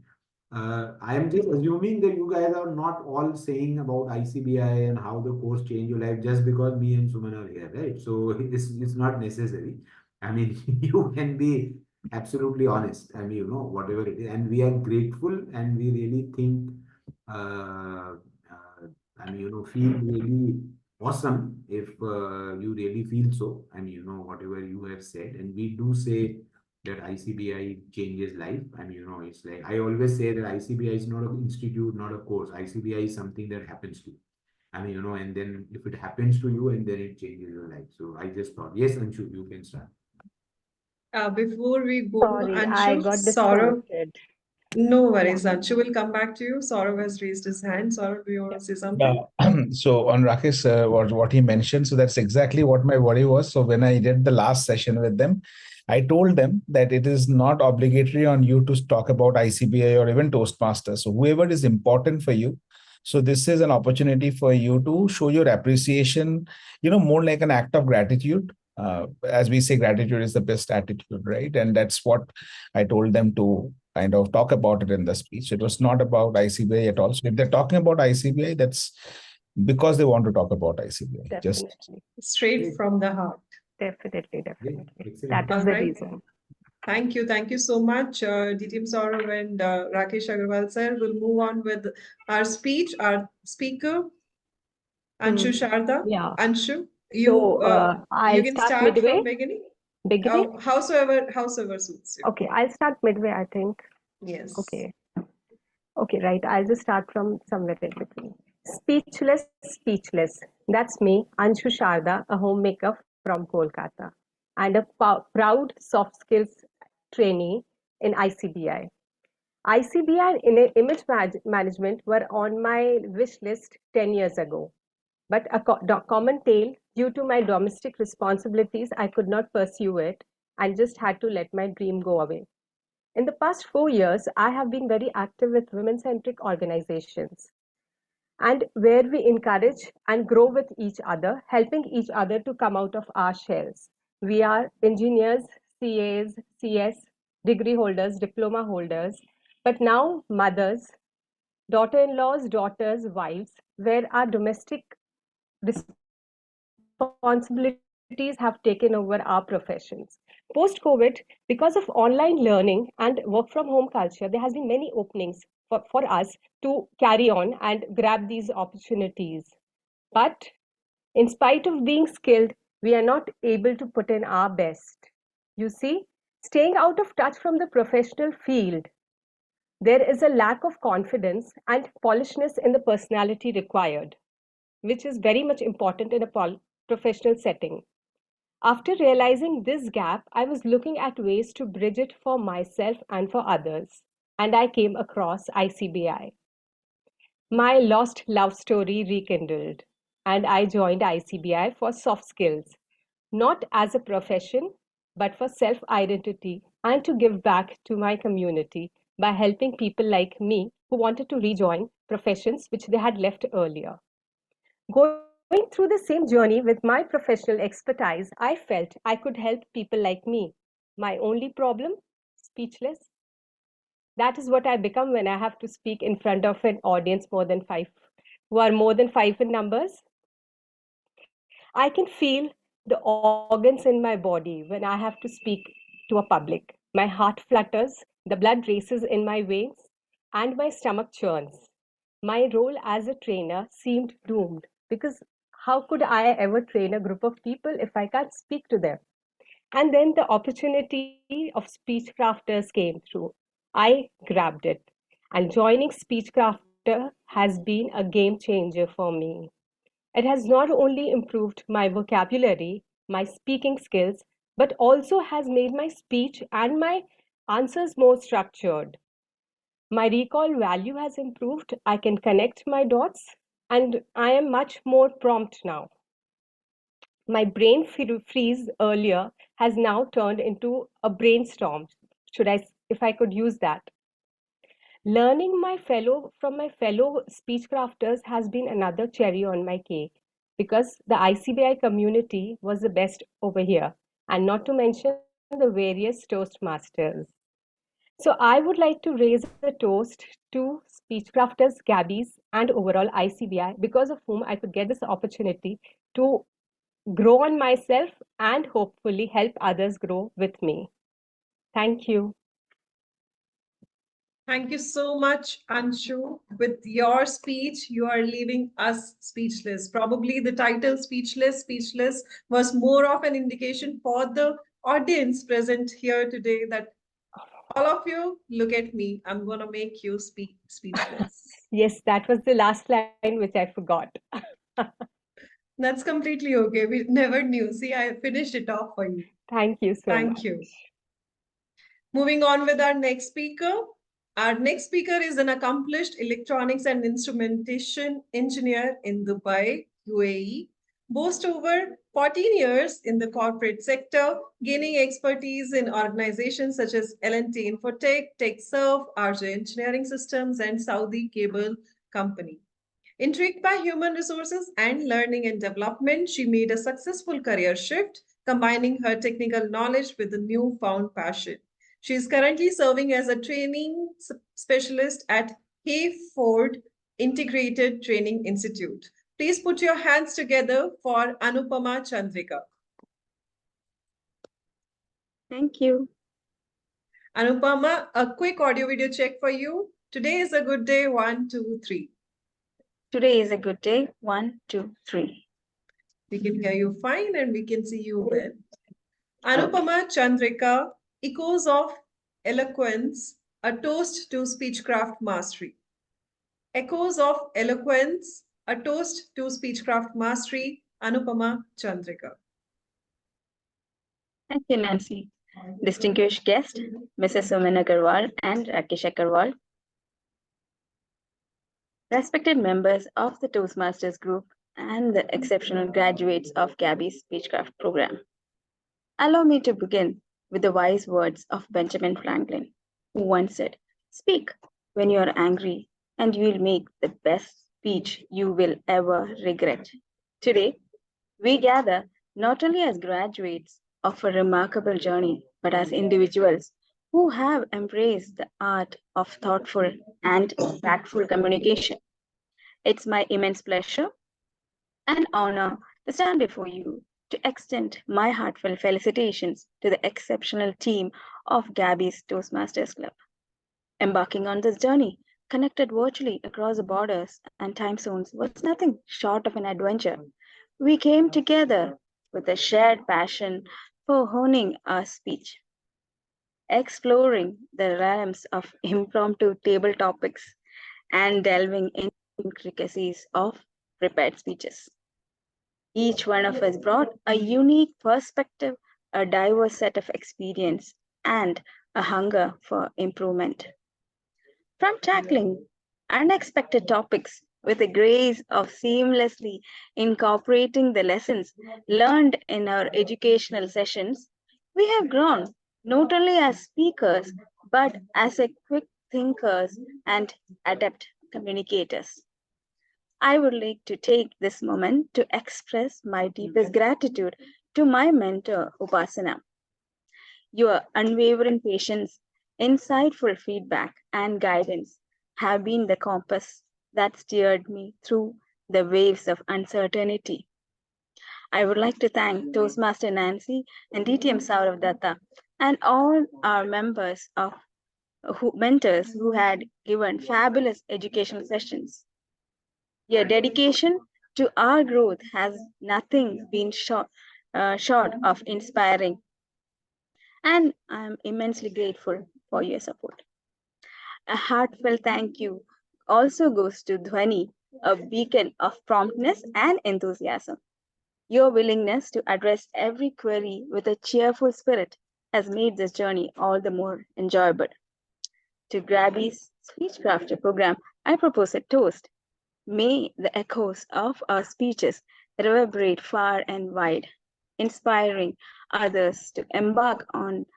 I am just assuming that you guys are not all saying about ICBI and how the course changed your life just because me and Suman are here, right? So it's not necessary. I mean, you can be absolutely honest. I mean, whatever it is. And we are grateful and we really think I mean, feel really awesome if you really feel so. I mean, whatever you have said, and we do say that ICBI changes life. I mean, it's like I always say that ICBI is not an institute, not a course. ICBI is something that happens to you. I mean, and then if it happens to you, and then it changes your life. So I just thought, yes, Anshu, you can start. Before we go, Sorry, I Anshu, got Saurav. disconnected. No worries, Anshu will come back to you. Saurav has raised his hand. Saurav, do you want to say something? So on Rakesh, what he mentioned, so that's exactly what my worry was. So when I did the last session with them, I told them that it is not obligatory on you to talk about ICBI or even Toastmasters. So whoever is important for you. So this is an opportunity for you to show your appreciation, more like an act of gratitude. As we say, gratitude is the best attitude, right? And that's what I told them to kind of talk about it in the speech. It was not about ICBI at all. So if they're talking about ICBI, that's because they want to talk about ICBI. Just Definitely, Straight from the heart. definitely. Excellent. That is All the right. reason. Thank you. Thank you so much, DTM Saurav and Rakesh Agarwal sir. We'll move on with our speech, our speaker, Anshu Sharda. Yeah. Anshu, So I'll you can start start midway. from beginning. Beginning. Howsoever suits you. Okay, I'll start midway, I think. Yes. Okay. Okay, right. I'll just start from somewhere in between. Speechless, speechless. That's me, Anshu Sharda, a homemaker from Kolkata, and a proud soft skills trainee in ICBI. ICBI and image management were on my wish list 10 years ago. But a common tale, due to my domestic responsibilities, I could not pursue it and just had to let my dream go away. In the past 4 years, I have been very active with women-centric organizations and where we encourage and grow with each other, helping each other to come out of our shells. We are engineers, CAs, CS, degree holders, diploma holders, but now mothers, daughter-in-laws, daughters, wives, where our domestic responsibilities have taken over our professions. Post-COVID, because of online learning and work from home culture, there has been many openings for us to carry on and grab these opportunities. But in spite of being skilled, we are not able to put in our best. You see, staying out of touch from the professional field, there is a lack of confidence and polishness in the personality required, which is very much important in a professional setting. After realizing this gap, I was looking at ways to bridge it for myself and for others, and I came across ICBI. My lost love story rekindled, and I joined ICBI for soft skills, not as a profession, but for self-identity and to give back to my community by helping people like me who wanted to rejoin professions which they had left earlier. Going through the same journey with my professional expertise, I felt I could help people like me. My only problem? Speechless. That is what I become when I have to speak in front of an audience who are more than five in numbers. I can feel the organs in my body when I have to speak to a public. My heart flutters, the blood races in my veins, and my stomach churns. My role as a trainer seemed doomed because how could I ever train a group of people if I can't speak to them? And then the opportunity of Speech Crafters came through. I grabbed it. And joining Speech Crafter has been a game changer for me. It has not only improved my vocabulary, my speaking skills, but also has made my speech and my answers more structured. My recall value has improved. I can connect my dots, and I am much more prompt now. My brain freeze earlier has now turned into a brainstorm. If I could use that. Learning from my fellow speech crafters has been another cherry on my cake because the ICBI community was the best over here, and not to mention the various Toastmasters. So I would like to raise a toast to speech crafters, Gabbies, and overall ICBI, because of whom I could get this opportunity to grow on myself and hopefully help others grow with me. Thank you. Thank you so much, Anshu. With your speech, you are leaving us speechless. Probably the title Speechless was more of an indication for the audience present here today that all of you, look at me. I'm going to make you speechless. Yes, that was the last line which I forgot. That's completely okay. We never knew. See, I finished it off for you. Thank you so much. Thank you. Moving on with our next speaker. Our next speaker is an accomplished electronics and instrumentation engineer in Dubai, UAE. Boasts over 14 years in the corporate sector, gaining expertise in organizations such as L&T Infotech, TechServe, RJ Engineering Systems, and Saudi Cable Company. Intrigued by human resources and learning and development, she made a successful career shift, combining her technical knowledge with a newfound passion. She is currently serving as a training specialist at Hayford Integrated Training Institute. Please put your hands together for Anupama Chandrika. Thank you. Anupama, a quick audio video check for you. Today is a good day. 1, 2, 3. Today is a good day. 1, 2, 3. We can hear you fine and we can see you well. Anupama Chandrika, Echoes of Eloquence, a toast to speechcraft mastery. Echoes of Eloquence, a toast to speechcraft mastery, Anupama Chandrika. Thank you, Nancy. Distinguished guest, Mrs. Suman Agarwal and Rakesh Agarwal. Respected members of the Toastmasters group and the exceptional graduates of Gabby's Speechcraft program. Allow me to begin with the wise words of Benjamin Franklin, who once said, "Speak when you are angry and you will make the best speech you will ever regret." Today, we gather not only as graduates of a remarkable journey, but as individuals who have embraced the art of thoughtful and tactful communication. It's my immense pleasure and honor to stand before you to extend my heartfelt felicitations to the exceptional team of Gabby's Toastmasters Club. Embarking on this journey, connected virtually across the borders and time zones, was nothing short of an adventure. We came together with a shared passion for honing our speech, exploring the realms of impromptu table topics, and delving into intricacies of prepared speeches. Each one of us brought a unique perspective, a diverse set of experience, and a hunger for improvement. From tackling unexpected topics with a grace of seamlessly incorporating the lessons learned in our educational sessions, we have grown not only as speakers, but as a quick thinkers and adept communicators. I would like to take this moment to express my deepest gratitude to my mentor, Upasana. Your unwavering patience, insightful feedback, and guidance have been the compass that steered me through the waves of uncertainty. I would like to thank Toastmaster Nancy and DTM Saurav Datta and all our mentors who had given fabulous educational sessions. Your dedication to our growth has nothing been short of inspiring, and I'm immensely grateful for your support. A heartfelt thank you also goes to Dhwani, a beacon of promptness and enthusiasm. Your willingness to address every query with a cheerful spirit has made this journey all the more enjoyable. To Grabby's Speechcraft program, I propose a toast. May the echoes of our speeches reverberate far and wide, inspiring others to embark on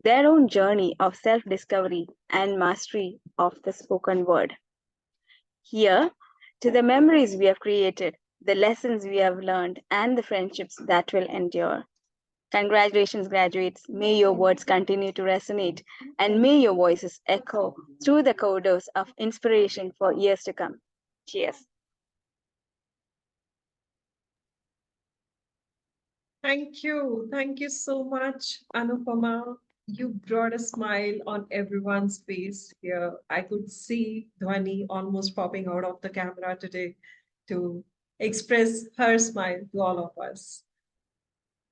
their own journey of self-discovery and mastery of the spoken word. Here, to the memories we have created, the lessons we have learned, and the friendships that will endure. Congratulations, graduates. May your words continue to resonate, and may your voices echo through the corridors of inspiration for years to come. Cheers. Thank you. Thank you so much, Anupama. You brought a smile on everyone's face here. I could see Dhwani almost popping out of the camera today to express her smile to all of us.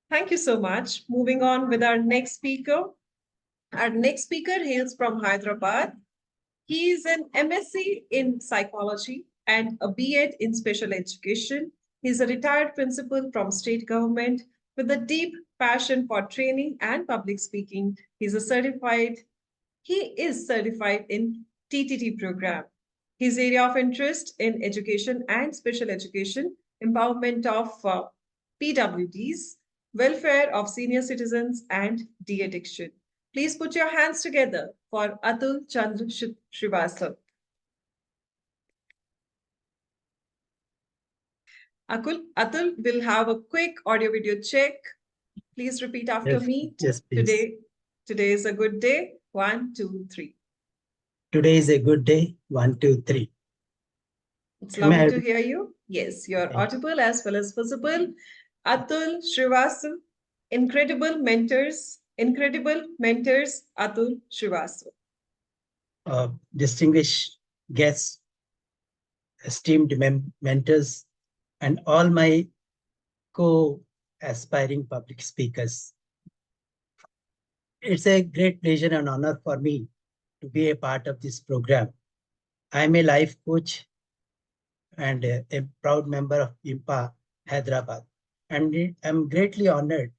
Thank you so much. Moving on with our next speaker. Our next speaker hails from Hyderabad. He is an MSc in psychology and a B.Ed in special education. He's a retired principal from state government with a deep passion for training and public speaking. He is certified in TTT program. His area of interest in education and special education, empowerment of PWDs, welfare of senior citizens, and de-addiction. Please put your hands together for Atul Chandra Srivastava. Atul will have a quick audio video check. Please repeat after me. Yes, please. Today is a good day. 1, 2, 3. Today is a good day. 1, 2, 3. It's lovely to hear you. Yes, you're audible as well as visible. Atul Srivastava, incredible mentors, Atul Srivastava. Distinguished guests, esteemed mentors, and all my co-aspiring public speakers. It's a great pleasure and honor for me to be a part of this program. I'm a life coach and a proud member of IMPA Hyderabad, and I'm greatly honored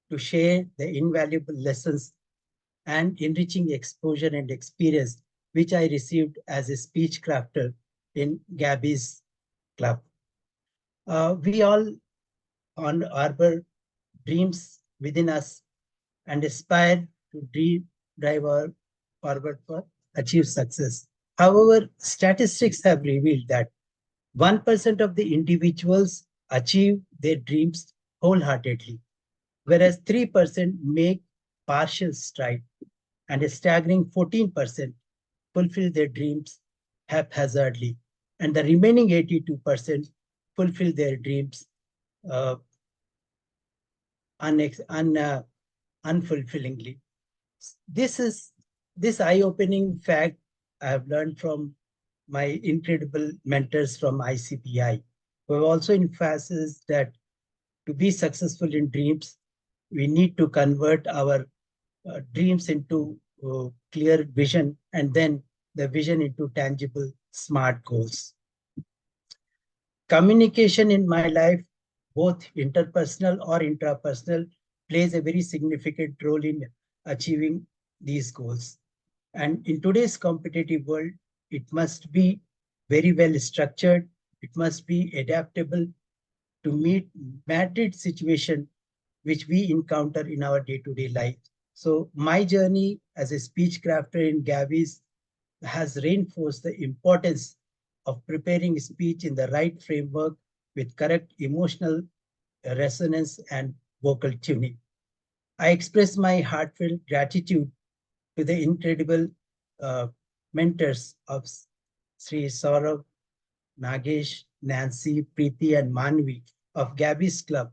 to share the invaluable lessons and enriching exposure and experience which I received as a speech crafter in Gabby's club. We all harbor dreams within us and aspire to drive our forward for achieve success. However, statistics have revealed that 1% of the individuals achieve their dreams wholeheartedly, whereas 3% make partial stride, and a staggering 14% fulfill their dreams haphazardly, and the remaining 82% fulfill their dreams unfulfillingly. This eye-opening fact I have learned from my incredible mentors from ICPI, who have also emphasized that to be successful in dreams, we need to convert our dreams into clear vision, and then the vision into tangible, smart goals. Communication in my life, both interpersonal or intrapersonal, plays a very significant role in achieving these goals. And in today's competitive world, it must be very well structured. It must be adaptable to meet matched situation which we encounter in our day-to-day life. So my journey as a speech crafter in Gabby's has reinforced the importance of preparing speech in the right framework with correct emotional resonance and vocal tuning. I express my heartfelt gratitude to the incredible mentors of Sri Saurabh, Nagesh, Nancy, Preeti, and Manvi of Gabby's Club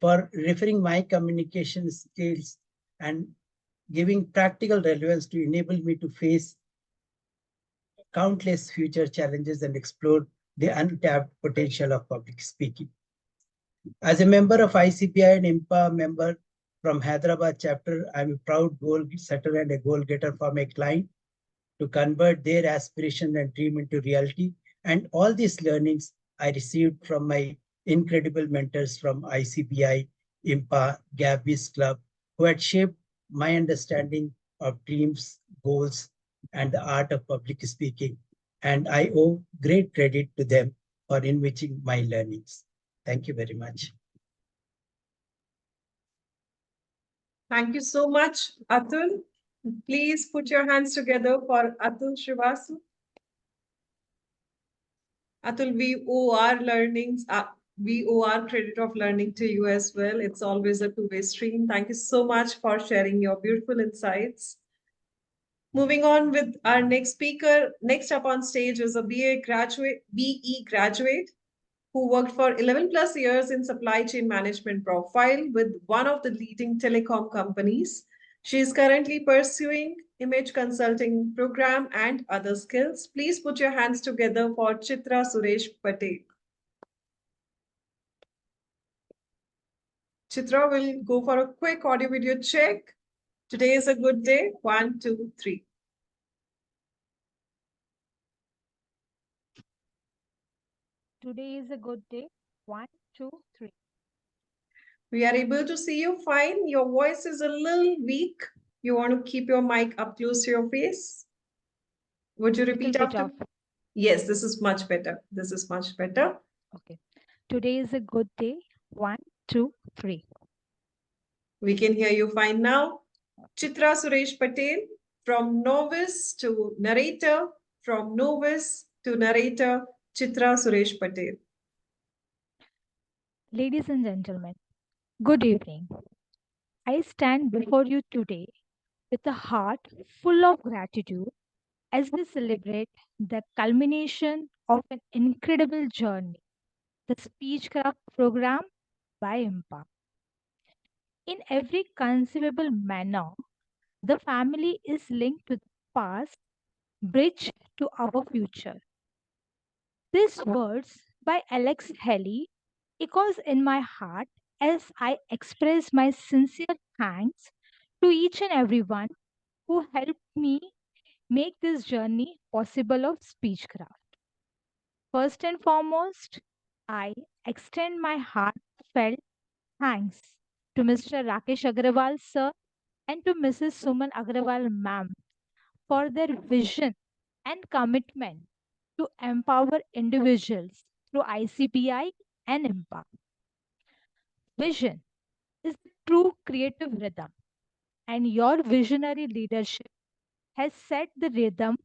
for referring my communication skills and giving practical relevance to enable me to face countless future challenges and explore the untapped potential of public speaking. As a member of ICPI and IMPA member from Hyderabad chapter, I'm a proud goal setter and a goal getter for my client to convert their aspiration and dream into reality. And all these learnings I received from my incredible mentors from ICPI, IMPA, Gabby's Club, who had shaped my understanding of dreams, goals, and the art of public speaking. And I owe great credit to them for enriching my learnings. Thank you very much. Thank you so much, Atul. Please put your hands together for Atul Srivasu. Atul, we owe our learnings, we owe our credit of learning to you as well. It's always a two-way stream. Thank you so much for sharing your beautiful insights. Moving on with our next speaker. Next up on stage is a BE graduate who worked for 11 plus years in supply chain management profile with one of the leading telecom companies. She is currently pursuing image consulting program and other skills. Please put your hands together for Chitra Suresh Patel. Chitra will go for a quick audio video check. Today is a good day. 1, 2, 3. Today is a good day. 1, 2, 3. We are able to see you fine. Your voice is a little weak. You want to keep your mic up close to your face? Would you repeat after? Yes, this is much better. This is much better. Okay. Today is a good day. 1, 2, 3. We can hear you fine now. Chitra Suresh Patel, from novice to narrator, from novice to narrator, Chitra Suresh Patel. Ladies and gentlemen, good evening. I stand before you today with a heart full of gratitude as we celebrate the culmination of an incredible journey, the Speechcraft program by IMPA. In every conceivable manner, the family is linked to the past, bridge to our future. These words by Alex Haley echoes in my heart as I express my sincere thanks to each and everyone who helped me make this journey possible of Speechcraft. First and foremost, I extend my heartfelt thanks to Mr. Rakesh Agrawal sir and to Mrs. Suman Agrawal ma'am for their vision and commitment to empower individuals through ICPI and IMPA. Vision is the true creative rhythm, and your visionary leadership has set the rhythm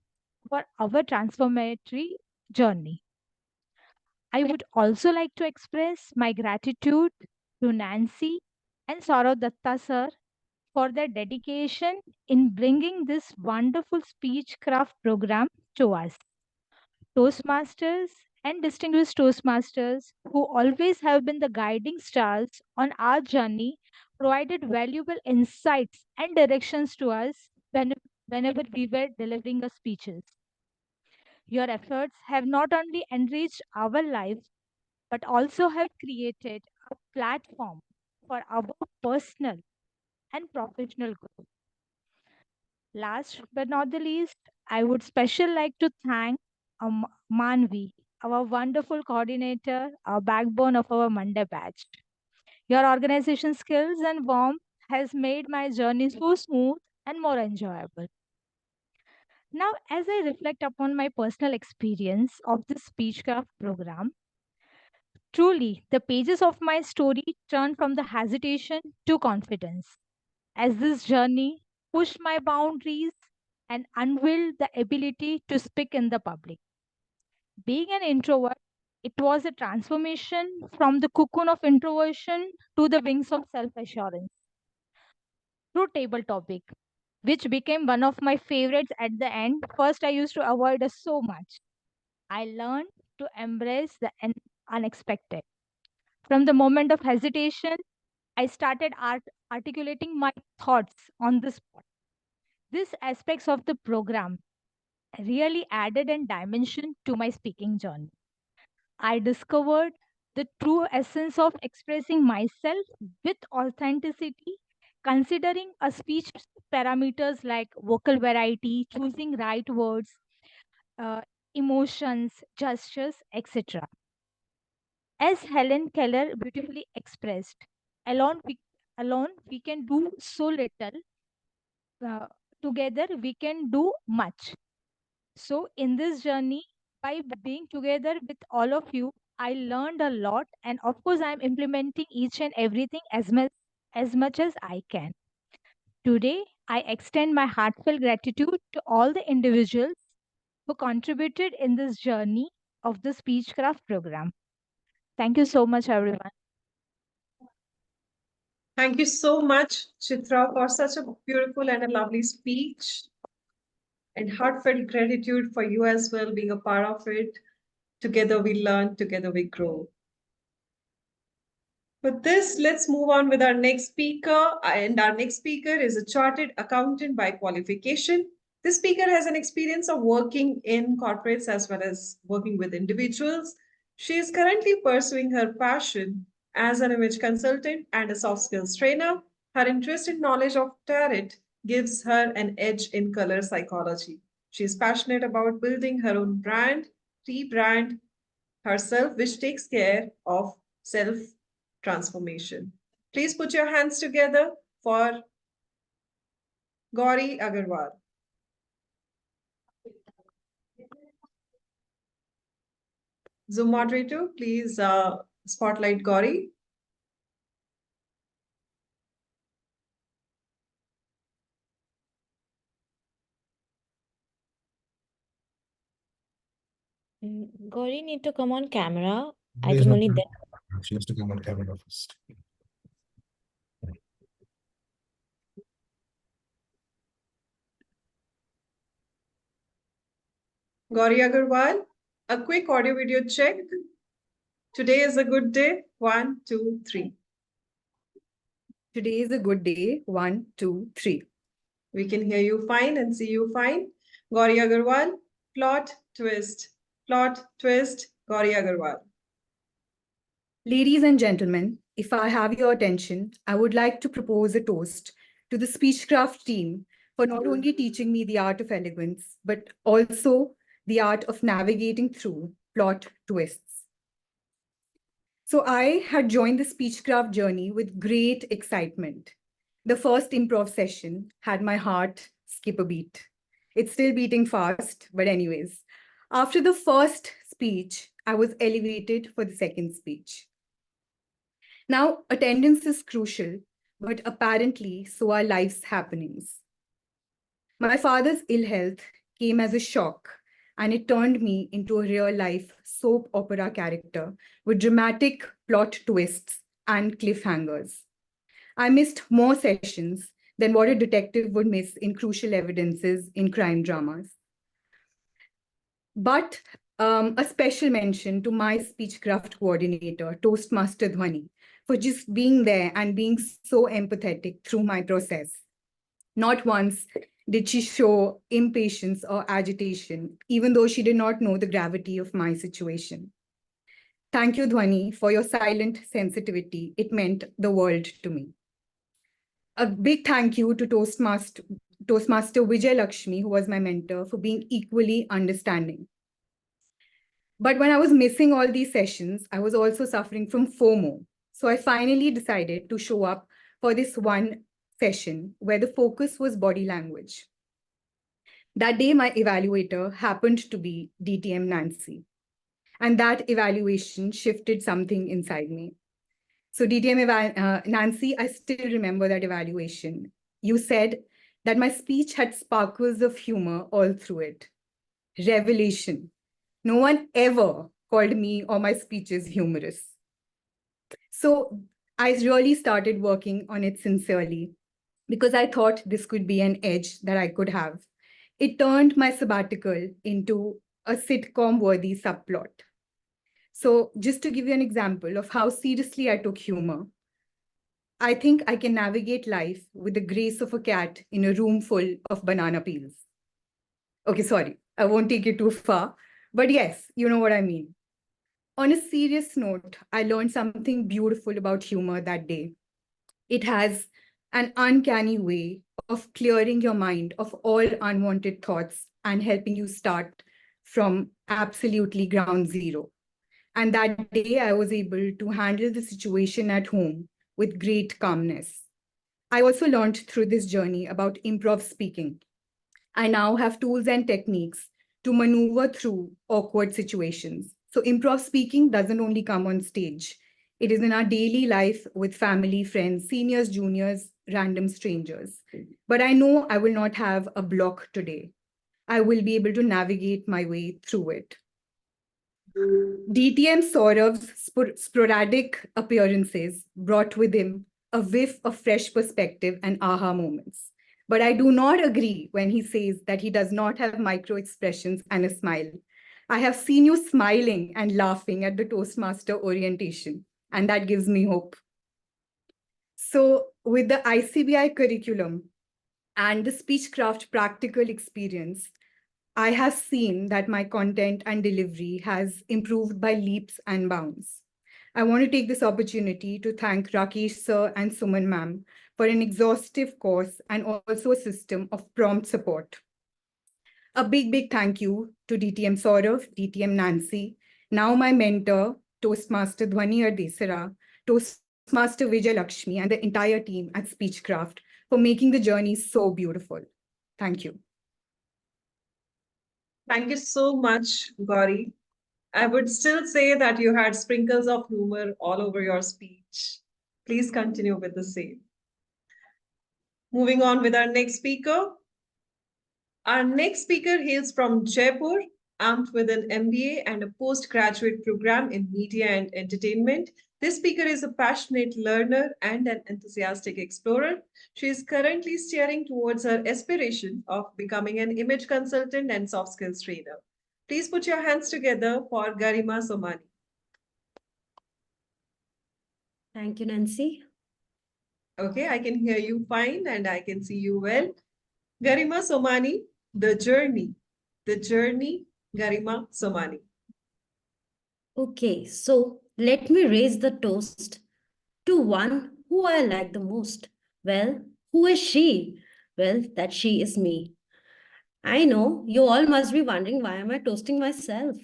for our transformatory journey. I would also like to express my gratitude to Nancy and Saurav Datta sir for their dedication in bringing this wonderful Speechcraft program to us. Toastmasters and distinguished Toastmasters, who always have been the guiding stars on our journey, provided valuable insights and directions to us whenever we were delivering our speeches. Your efforts have not only enriched our lives, but also have created a platform for our personal and professional growth. Last but not the least, I would specially like to thank Manvi, our wonderful coordinator, our backbone of our Monday batch. Your organization skills and warmth has made my journey so smooth and more enjoyable. Now, as I reflect upon my personal experience of the Speechcraft program, truly the pages of my story turn from the hesitation to confidence. As this journey pushed my boundaries and unveiled the ability to speak in the public. Being an introvert, it was a transformation from the cocoon of introversion to the wings of self assurance through table topic, which became one of my favorites at the end. First, I used to avoid it so much. I learned to embrace the unexpected. From the moment of hesitation, I started articulating my thoughts on the spot. These aspects of the program really added a dimension to my speaking journey. I discovered the true essence of expressing myself with authenticity, considering a speech parameters like vocal variety, choosing right words, uh, emotions, gestures, etc. As Helen Keller beautifully expressed, alone we can do so little. Uh, Together we can do much. So in this journey, by being together with all of you, I learned a lot, and of course, I'm implementing each and everything as much as I can. Today, I extend my heartfelt gratitude to all the individuals who contributed in this journey of the Speechcraft program. Thank you so much, everyone. Thank you so much, Chitra, for such a beautiful and a lovely speech. And heartfelt gratitude for you as well, being a part of it. Together we learn, together we grow. With this, let's move on with our next speaker. And our next speaker is a chartered accountant by qualification. This speaker has an experience of working in corporates as well as working with individuals. She is currently pursuing her passion as an image consultant and a soft skills trainer. Her interest in knowledge of tarot gives her an edge in color psychology. She is passionate about building her own brand, rebrand herself, which takes care of self transformation. Please put your hands together for Gauri Agarwal. Zoom moderator, please spotlight Gauri. Gauri need to come on camera. I Please think no- only then. She has to come on camera first. Gauri Agarwal, a quick audio video check. Today is a good day. 1, 2, 3. Today is a good day. 1, 2, 3. We can hear you fine and see you fine. Gauri Agarwal, plot, twist, Gauri Agarwal. Ladies and gentlemen, if I have your attention, I would like to propose a toast to the Speechcraft team for not only teaching me the art of elegance, but also the art of navigating through plot twists. So I had joined the Speechcraft journey with great excitement. The first improv session had my heart skip a beat. It's still beating fast, but anyways, after the first speech, I was elevated for the second speech. Now, attendance is crucial, but apparently so are life's happenings. My father's ill health came as a shock, and it turned me into a real-life soap opera character with dramatic plot twists and cliffhangers. I missed more sessions than what a detective would miss in crucial evidences in crime dramas. But a special mention to my Speechcraft coordinator, Toastmaster Dhwani, for just being there and being so empathetic through my process. Not once did she show impatience or agitation, even though she did not know the gravity of my situation. Thank you, Dhwani, for your silent sensitivity. It meant the world to me. A big thank you to Toastmaster Vijay Lakshmi, who was my mentor, for being equally understanding. But when I was missing all these sessions, I was also suffering from FOMO. So I finally decided to show up for this one session where the focus was body language. That day, my evaluator happened to be DTM Nancy. And that evaluation shifted something inside me. So DTM Nancy, I still remember that evaluation. You said that my speech had sparkles of humor all through it. Revelation. No one ever called me or my speeches humorous. So I really started working on it sincerely because I thought this could be an edge that I could have. It turned my sabbatical into a sitcom-worthy subplot. So just to give you an example of how seriously I took humor, I think I can navigate life with the grace of a cat in a room full of banana peels. Okay, sorry, I won't take it too far, but yes, you know what I mean. On a serious note, I learned something beautiful about humor that day. It has an uncanny way of clearing your mind of all unwanted thoughts and helping you start from absolutely ground zero. And that day, I was able to handle the situation at home with great calmness. I also learned through this journey about improv speaking. I now have tools and techniques to maneuver through awkward situations. So improv speaking doesn't only come on stage. It is in our daily life with family, friends, seniors, juniors, random strangers. But I know I will not have a block today. I will be able to navigate my way through it. DTM Saurav's sporadic appearances brought with him a whiff of fresh perspective and aha moments. But I do not agree when he says that he does not have micro expressions and a smile. I have seen you smiling and laughing at the Toastmaster orientation, and that gives me hope. So with the ICBI curriculum and the Speechcraft practical experience, I have seen that my content and delivery has improved by leaps and bounds. I want to take this opportunity to thank Rakesh sir and Suman ma'am for an exhaustive course and also a system of prompt support. A big thank you to DTM Saurav, DTM Nancy, now my mentor, Toastmaster Dhwani Ardesara, Toastmaster Vijay Lakshmi, and the entire team at Speechcraft for making the journey so beautiful. Thank you. Thank you so much, Gauri. I would still say that you had sprinkles of humor all over your speech. Please continue with the same. Moving on with our next speaker. Our next speaker hails from Jaipur, armed with an MBA and a postgraduate program in media and entertainment. This speaker is a passionate learner and an enthusiastic explorer. She is currently steering towards her aspiration of becoming an image consultant and soft skills trainer. Please put your hands together for Garima Somani. Thank you, Nancy. Okay, I can hear you fine and I can see you well. Garima Somani, the journey, Garima Somani. Okay, so let me raise the toast to one who I like the most. Well, who is she? Well, that she is me. I know you all must be wondering, why am I toasting myself?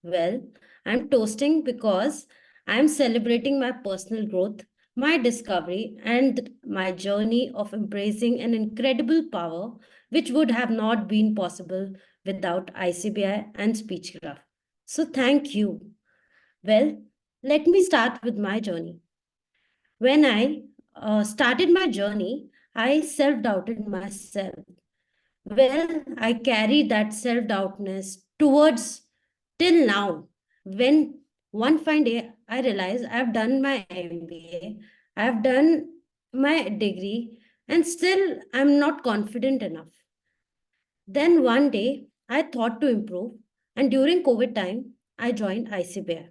Well, I'm toasting because I'm celebrating my personal growth, my discovery, and my journey of embracing an incredible power which would have not been possible without ICBI and Speechcraft. So thank you. Well, let me start with my journey. When I started my journey, I self-doubted myself. Well, I carry that self-doubtness towards till now. When one fine day I realized I've done my MBA, I've done my degree, and still I'm not confident enough. Then one day I thought to improve, and during COVID time, I joined ICBI.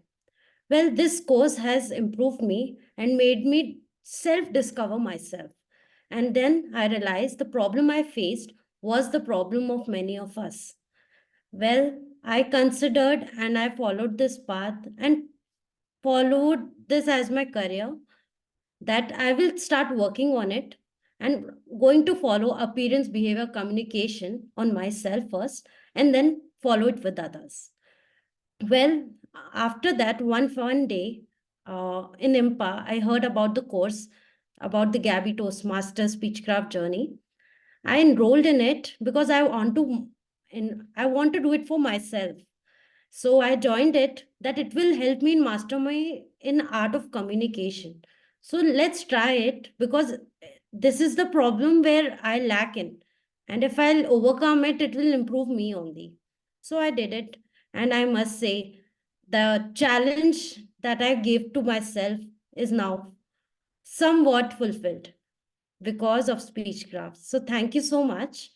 Well, this course has improved me and made me self-discover myself. And then I realized the problem I faced was the problem of many of us. Well, I considered and I followed this path and followed this as my career, that I will start working on it and going to follow appearance behavior communication on myself first and then follow it with others. Well, after that, one day in IMPA, I heard about the course about the Gabby Toastmaster Speechcraft journey. I enrolled in it because I want to do it for myself. So I joined it, that it will help me in master my in art of communication. So let's try it, because this is the problem where I lack in. And if I'll overcome it, it will improve me only. So I did it. And I must say, the challenge that I gave to myself is now somewhat fulfilled because of Speechcraft. So thank you so much.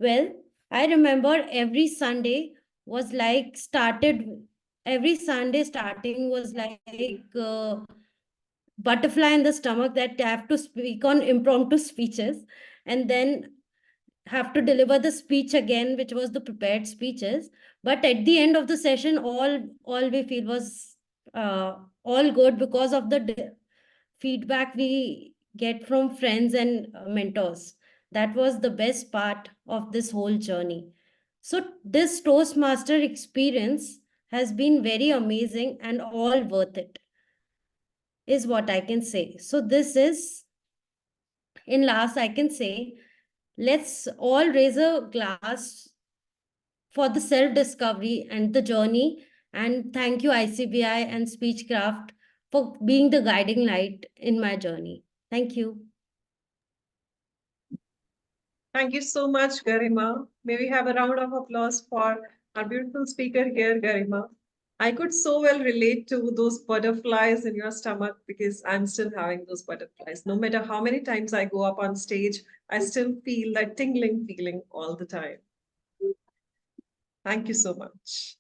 Well, I remember every Sunday starting was like butterfly in the stomach, that I have to speak on impromptu speeches and then have to deliver the speech again, which was the prepared speeches. But at the end of the session, all we feel was all good because of the feedback we get from friends and mentors. That was the best part of this whole journey. So this Toastmaster experience has been very amazing and all worth it, is what I can say. So this is, in last, I can say, let's all raise a glass for the self-discovery and the journey. And thank you, ICBI and Speechcraft, for being the guiding light in my journey. Thank you. Thank you so much, Garima. May we have a round of applause for our beautiful speaker here, Garima. I could so well relate to those butterflies in your stomach because I'm still having those butterflies. No matter how many times I go up on stage, I still feel that tingling feeling all the time. Thank you so much.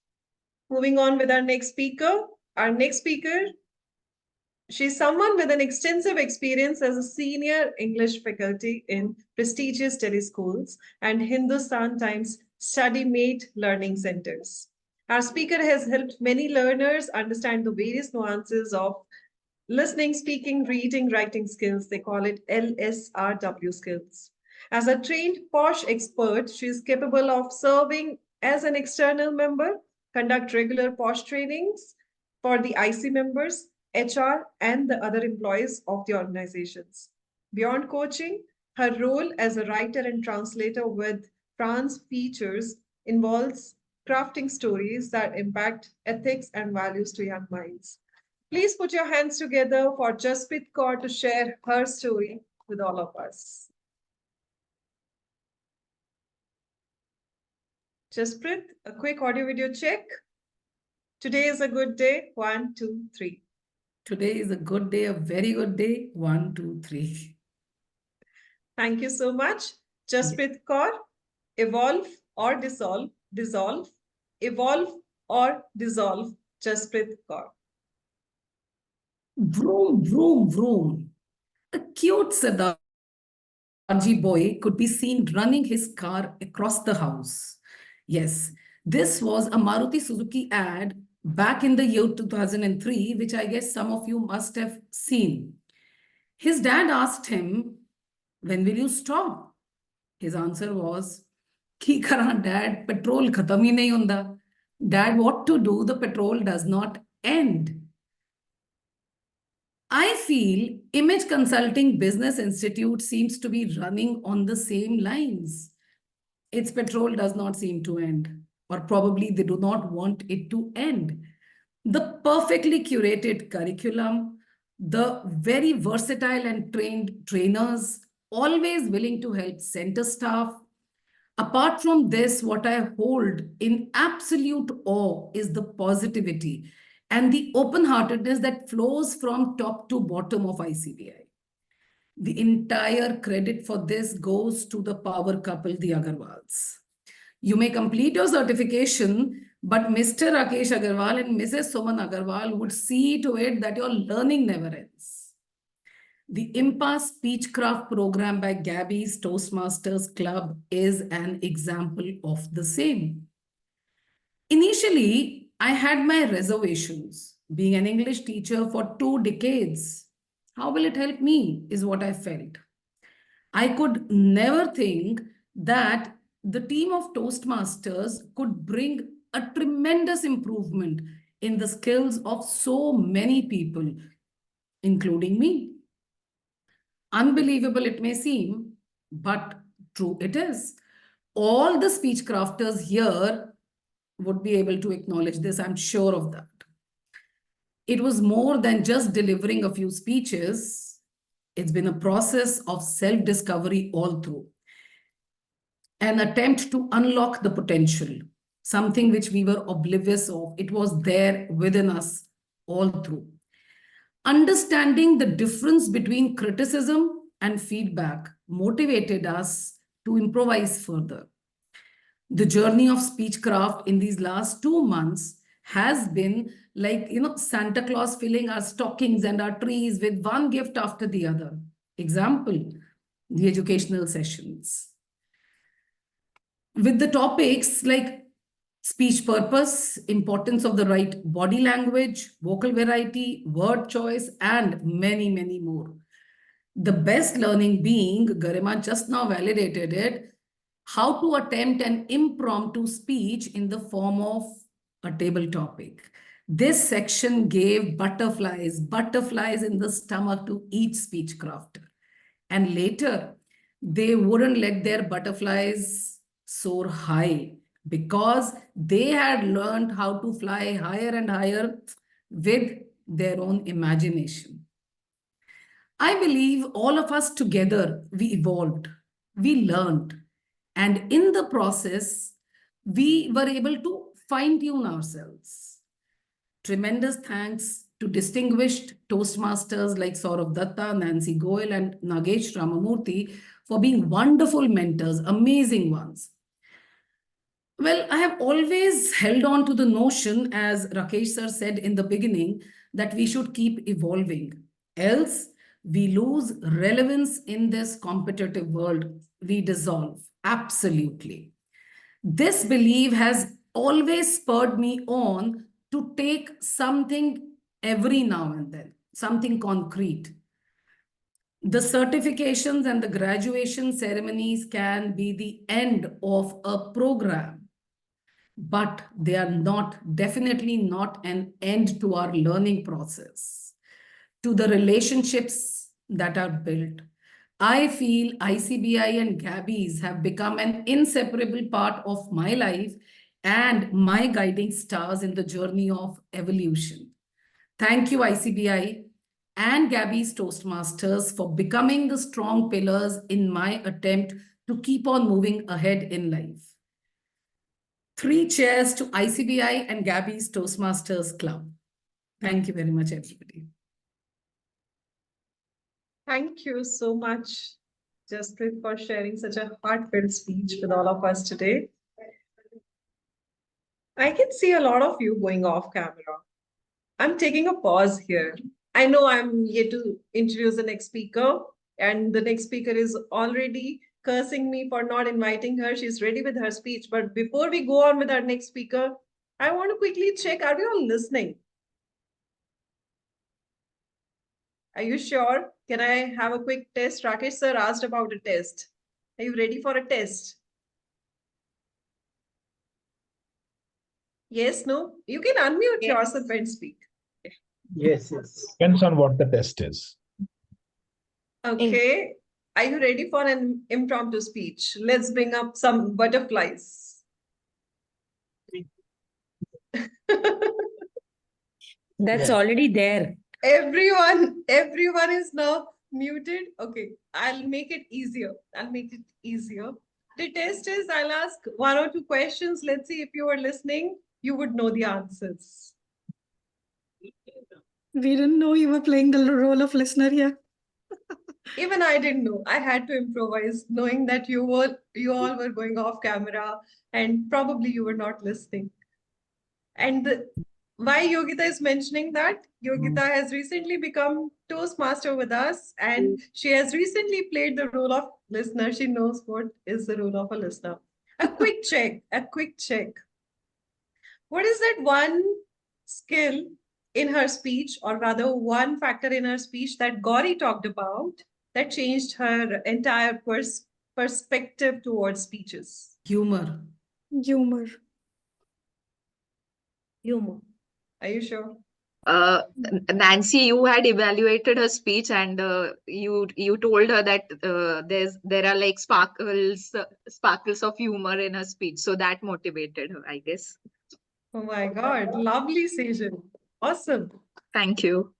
Moving on with our next speaker. Our next speaker, she's someone with an extensive experience as a senior English faculty in prestigious Delhi schools and Hindustan Times study-mate learning centers. Our speaker has helped many learners understand the various nuances of listening, speaking, reading, writing skills. They call it LSRW skills. As a trained POSH expert, she is capable of serving as an external member, conduct regular POSH trainings for the IC members, HR, and the other employees of the organizations. Beyond coaching, her role as a writer and translator with France Features involves crafting stories that impact ethics and values to young minds. Please put your hands together for Jasprit Kaur to share her story with all of us. Jasprit, a quick audio video check. Today is a good day. 1, 2, 3. Today is a good day, a very good day. 1, 2, 3. Thank you so much. Jasprit Kaur, evolve or dissolve, dissolve, evolve or dissolve, Jasprit Kaur. Vroom, vroom, vroom. A cute Sardarji boy could be seen running his car across the house. Yes, this was a Maruti Suzuki ad back in the year 2003, which I guess some of you must have seen. His dad asked him, "When will you stop?" His answer was, "Ki karan dad, petrol khatam hi nahi hunda. Dad, what to do? The petrol does not end." I feel Image Consulting Business Institute seems to be running on the same lines. Its petrol does not seem to end, or probably they do not want it to end. The perfectly curated curriculum, the very versatile and trained trainers, always willing to help center staff. Apart from this, what I hold in absolute awe is the positivity and the open-heartedness that flows from top to bottom of ICBI. The entire credit for this goes to the power couple, the Agarwals. You may complete your certification, but Mr. Rakesh Agarwal and Mrs. Suman Agarwal would see to it that your learning never ends. The IMPA Speechcraft program by Gabby's Toastmasters Club is an example of the same. Initially, I had my reservations. Being an English teacher for 2 decades, how will it help me is what I felt. I could never think that the team of Toastmasters could bring a tremendous improvement in the skills of so many people, including me. Unbelievable it may seem, but true it is. All the speech crafters here would be able to acknowledge this, I'm sure of that. It was more than just delivering a few speeches. It's been a process of self-discovery all through. An attempt to unlock the potential, something which we were oblivious of. It was there within us all through. Understanding the difference between criticism and feedback motivated us to improvise further. The journey of speechcraft in these last 2 months has been like, Santa Claus filling our stockings and our trees with one gift after the other. Example, the educational sessions. With the topics like speech purpose, importance of the right body language, vocal variety, word choice, and many, many more. The best learning being, Garima just now validated it, how to attempt an impromptu speech in the form of a table topic. This section gave butterflies in the stomach to each speech crafter. And later, they wouldn't let their butterflies soar high because they had learned how to fly higher and higher with their own imagination. I believe all of us together, we evolved, we learned, and in the process, we were able to fine-tune ourselves. Tremendous thanks to distinguished Toastmasters like Saurabh Datta, Nancy Goyal, and Nagesh Ramamurthy for being wonderful mentors, amazing ones. Well, I have always held on to the notion, as Rakesh sir said in the beginning, that we should keep evolving. Else, we lose relevance in this competitive world. We dissolve. Absolutely. This belief has always spurred me on to take something every now and then, something concrete. The certifications and the graduation ceremonies can be the end of a program, but they are definitely not an end to our learning process, to the relationships that are built. I feel ICBI and Gabbies have become an inseparable part of my life and my guiding stars in the journey of evolution. Thank you, ICBI and Gabbies Toastmasters, for becoming the strong pillars in my attempt to keep on moving ahead in life. 3 cheers to ICBI and Gabbies Toastmasters Club. Thank you very much, everybody. Thank you so much, Jasprit, for sharing such a heartfelt speech with all of us today. I can see a lot of you going off camera. I'm taking a pause here. I know I'm yet to introduce the next speaker, and the next speaker is already cursing me for not inviting her. She's ready with her speech. But before we go on with our next speaker, I want to quickly check, are we all listening? Are you sure? Can I have a quick test? Rakesh sir asked about a test. Are you ready for a test? Yes, no? You can unmute yourself and speak. Yes. Depends on what the test is. Okay. Are you ready for an impromptu speech? Let's bring up some butterflies. That's already there. Everyone is now muted. Okay, I'll make it easier. The test is I'll ask 1 or 2 questions. Let's see if you are listening, you would know the answers. We didn't know you were playing the role of listener here. Even I didn't know. I had to improvise, knowing that you all were going off camera and probably you were not listening. And why Yogita is mentioning that? Yogita has recently become Toastmaster with us, and she has recently played the role of listener. She knows what is the role of a listener. A quick check. What is that one skill in her speech, or rather one factor in her speech that Gauri talked about that changed her entire perspective towards speeches? Humor. Are you sure? Nancy, you had evaluated her speech, and you told her that there are like sparkles of humor in her speech, so that motivated her, I guess. Oh my God, lovely, Sejal. Awesome. Thank you.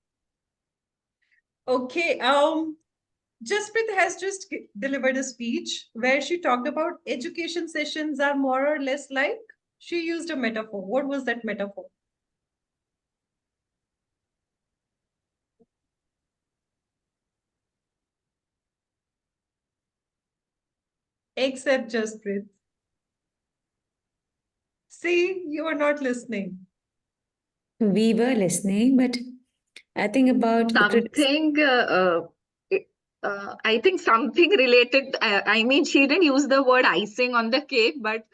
Okay, Jasprit has just delivered a speech where she talked about education sessions are more or less like She used a metaphor. What was that metaphor? Except Jasprit. See, you are not listening. We were listening, but I think about Something, I think something related. I mean, she didn't use the word icing on the cake, but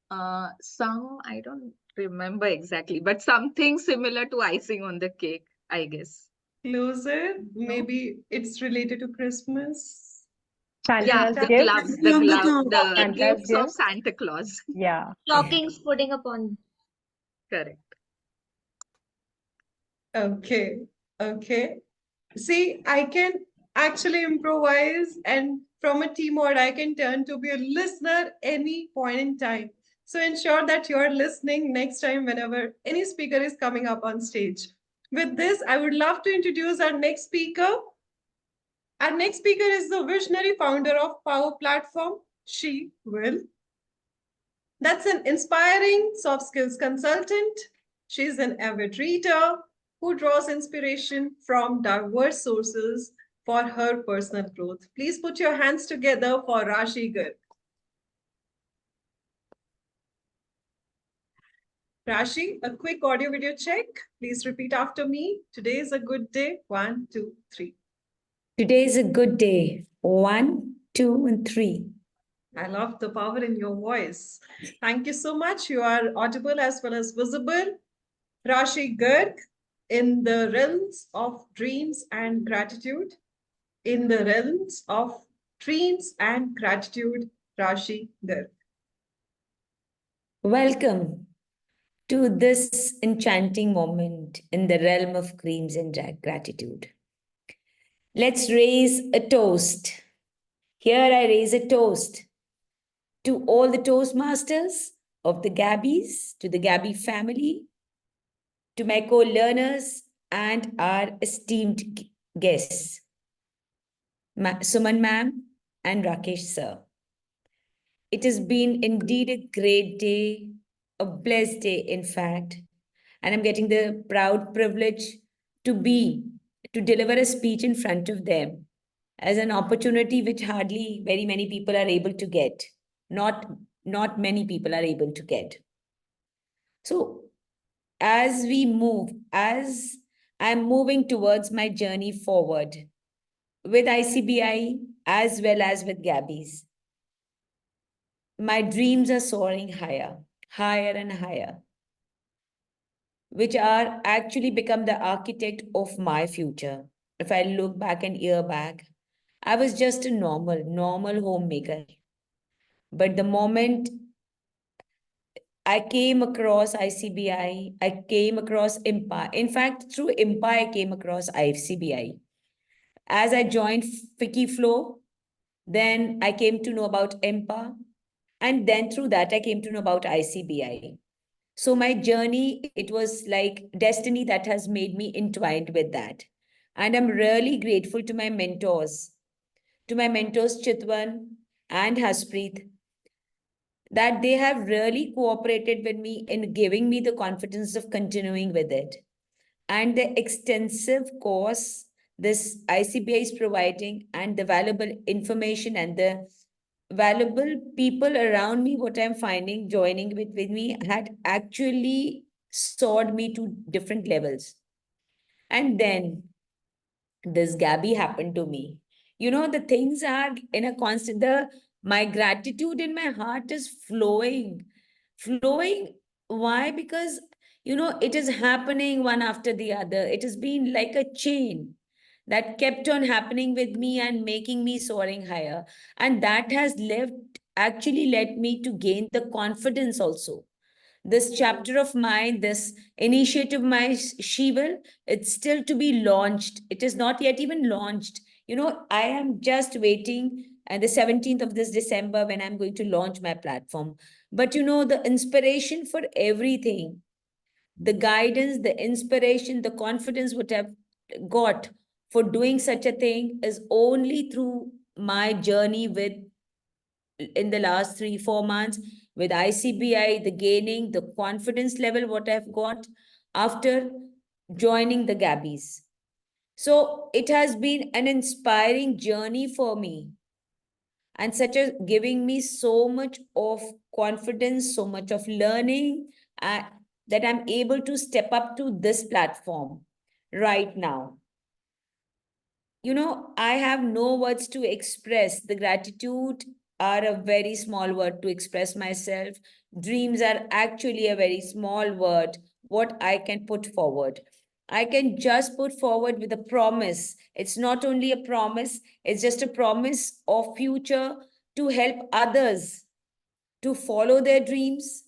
I don't remember exactly, but something similar to icing on the cake, I guess. Closer, maybe it's related to Christmas. Yeah, Santa's the gift. gloves, the glove, the Santa's gifts of gift. Santa Claus. Yeah. Stockings putting upon. Correct. Okay, okay. See, I can actually improvise, and from a team mode, I can turn to be a listener any point in time. So ensure that you're listening next time whenever any speaker is coming up on stage. With this, I would love to introduce our next speaker. Our next speaker is the visionary founder of Power Platform. She will. That's an inspiring soft skills consultant. She's an avid reader who draws inspiration from diverse sources for her personal growth. Please put your hands together for Rashi Garg. Rashi, a quick audio video check. Please repeat after me. Today is a good day. 1, 2, 3. today is a good day. 1, 2, and 3. I love the power in your voice. Thank you so much. You are audible as well as visible. Rashi Garg, in the realms of dreams and gratitude. In the realms of dreams and gratitude, Rashi Garg. Welcome to this enchanting moment in the realm of dreams and gratitude. Let's raise a toast. Here I raise a toast to all the Toastmasters of the Gabbies, to the Gabby family, to my co-learners and our esteemed guests, Suman ma'am and Rakesh sir. It has been indeed a great day, a blessed day, in fact, and I'm getting the proud privilege to deliver a speech in front of them as an opportunity which hardly very many people are able to get. Not many people are able to get. So as I'm moving towards my journey forward with ICBI as well as with Gabby's, my dreams are soaring higher, higher and higher, which are actually become the architect of my future. If I look back an year back, I was just a normal homemaker. But the moment I came across ICBI, I came across IMPA. In fact, through IMPA, I came across ICBI. As I joined Wikiflow, then I came to know about IMPA. And then through that, I came to know about ICBI. So my journey, it was like destiny that has made me entwined with that. And I'm really grateful to my mentors Chitwan and Haspreet, that they have really cooperated with me in giving me the confidence of continuing with it. And the extensive course this ICBI is providing, and the valuable information and the valuable people around me, what I'm finding joining with me had actually soared me to different levels. And then this Gabby happened to me. You know, the things are in a constant, my gratitude in my heart is flowing. Why? Because, you know, it is happening one after the other. It has been like a chain that kept on happening with me and making me soaring higher. And that has actually led me to gain the confidence also. This chapter of mine, this initiative, my Shival, it's still to be launched. It is not yet even launched. You know, I am just waiting and the 17th of this December when I'm going to launch my platform. But you know, the inspiration for everything, the guidance, the inspiration, the confidence what I've got for doing such a thing is only through my journey with in the last 3-4 months with ICBI, the gaining, the confidence level, what I've got after joining the Gabbies. So it has been an inspiring journey for me, and such a giving me so much of confidence, so much of learning, that I'm able to step up to this platform right now. You know, I have no words to express. The gratitude are a very small word to express myself. Dreams are actually a very small word, what I can put forward. I can just put forward with a promise. It's not only a promise, it's just a promise of future to help others to follow their dreams,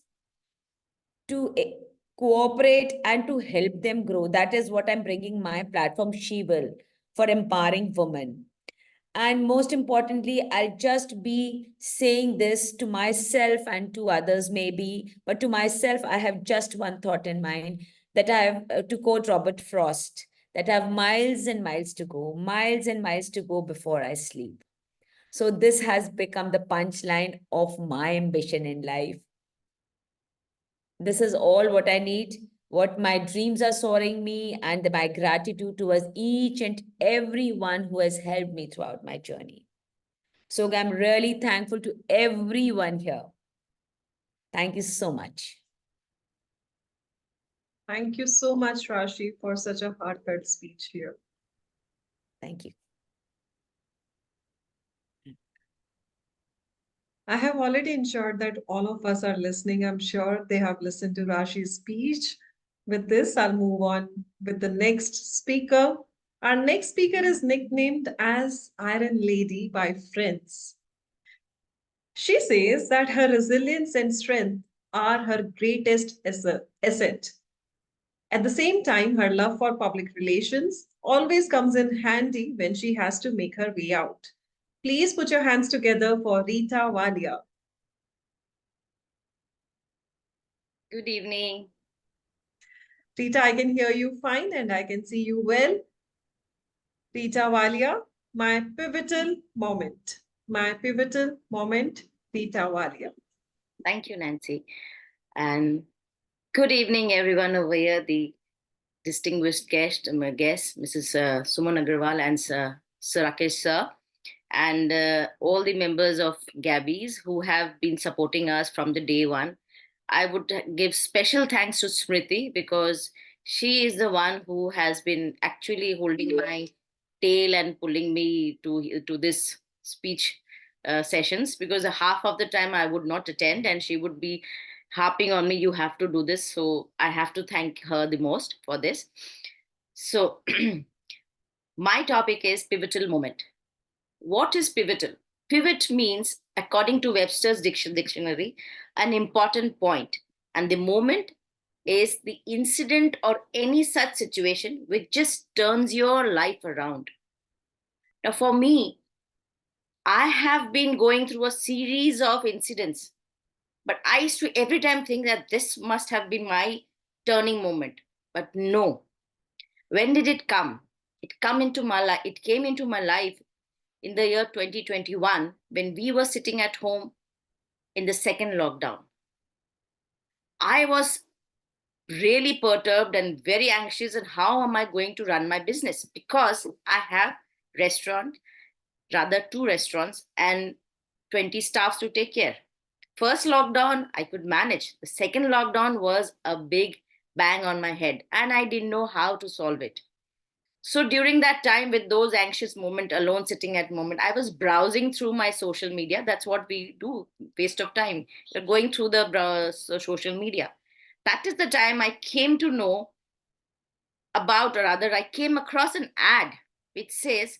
to cooperate and to help them grow. That is what I'm bringing my platform, She Will, for empowering women. And most importantly, I'll just be saying this to myself and to others maybe, but to myself, I have just one thought in mind, that I have, to quote Robert Frost, that I have miles and miles to go, miles and miles to go before I sleep. So this has become the punchline of my ambition in life. This is all what I need, what my dreams are soaring me, and my gratitude towards each and everyone who has helped me throughout my journey. So I'm really thankful to everyone here. Thank you so much. Thank you so much, Rashi, for such a heartfelt speech here. Thank you. I have already ensured that all of us are listening. I'm sure they have listened to Rashi's speech. With this, I'll move on with the next speaker. Our next speaker is nicknamed as Iron Lady by friends. She says that her resilience and strength are her greatest asset. At the same time, her love for public relations always comes in handy when she has to make her way out. Please put your hands together for Rita Walia. Good evening. Rita, I can hear you fine and I can see you well. Rita Walia, my pivotal moment. My pivotal moment, Rita Walia. Thank you, Nancy. And good evening, everyone over here, the distinguished guest, Mrs. Suman Agarwal and Sir Rakesh sir, and all the members of Gabbies who have been supporting us from the day one. I would give special thanks to Smriti because she is the one who has been actually holding my tail and pulling me to this speech sessions, because half of the time I would not attend and she would be harping on me, you have to do this. So I have to thank her the most for this. So my topic is pivotal moment. What is pivotal? Pivot means, according to Webster's dictionary, an important point, and the moment is the incident or any such situation which just turns your life around. Now, for me, I have been going through a series of incidents, but I used to every time think that this must have been my turning moment. But no. When did it come? It came into my life in the year 2021 when we were sitting at home in the second lockdown. I was really perturbed and very anxious, and how am I going to run my business? Because I have two restaurants and 20 staffs to take care. First lockdown, I could manage. The second lockdown was a big bang on my head and I didn't know how to solve it. So during that time, with those anxious moments, alone sitting at moment, I was browsing through my social media. That's what we do, waste of time. We're going through the social media. That is the time I came to know about, or rather, I came across an ad which says,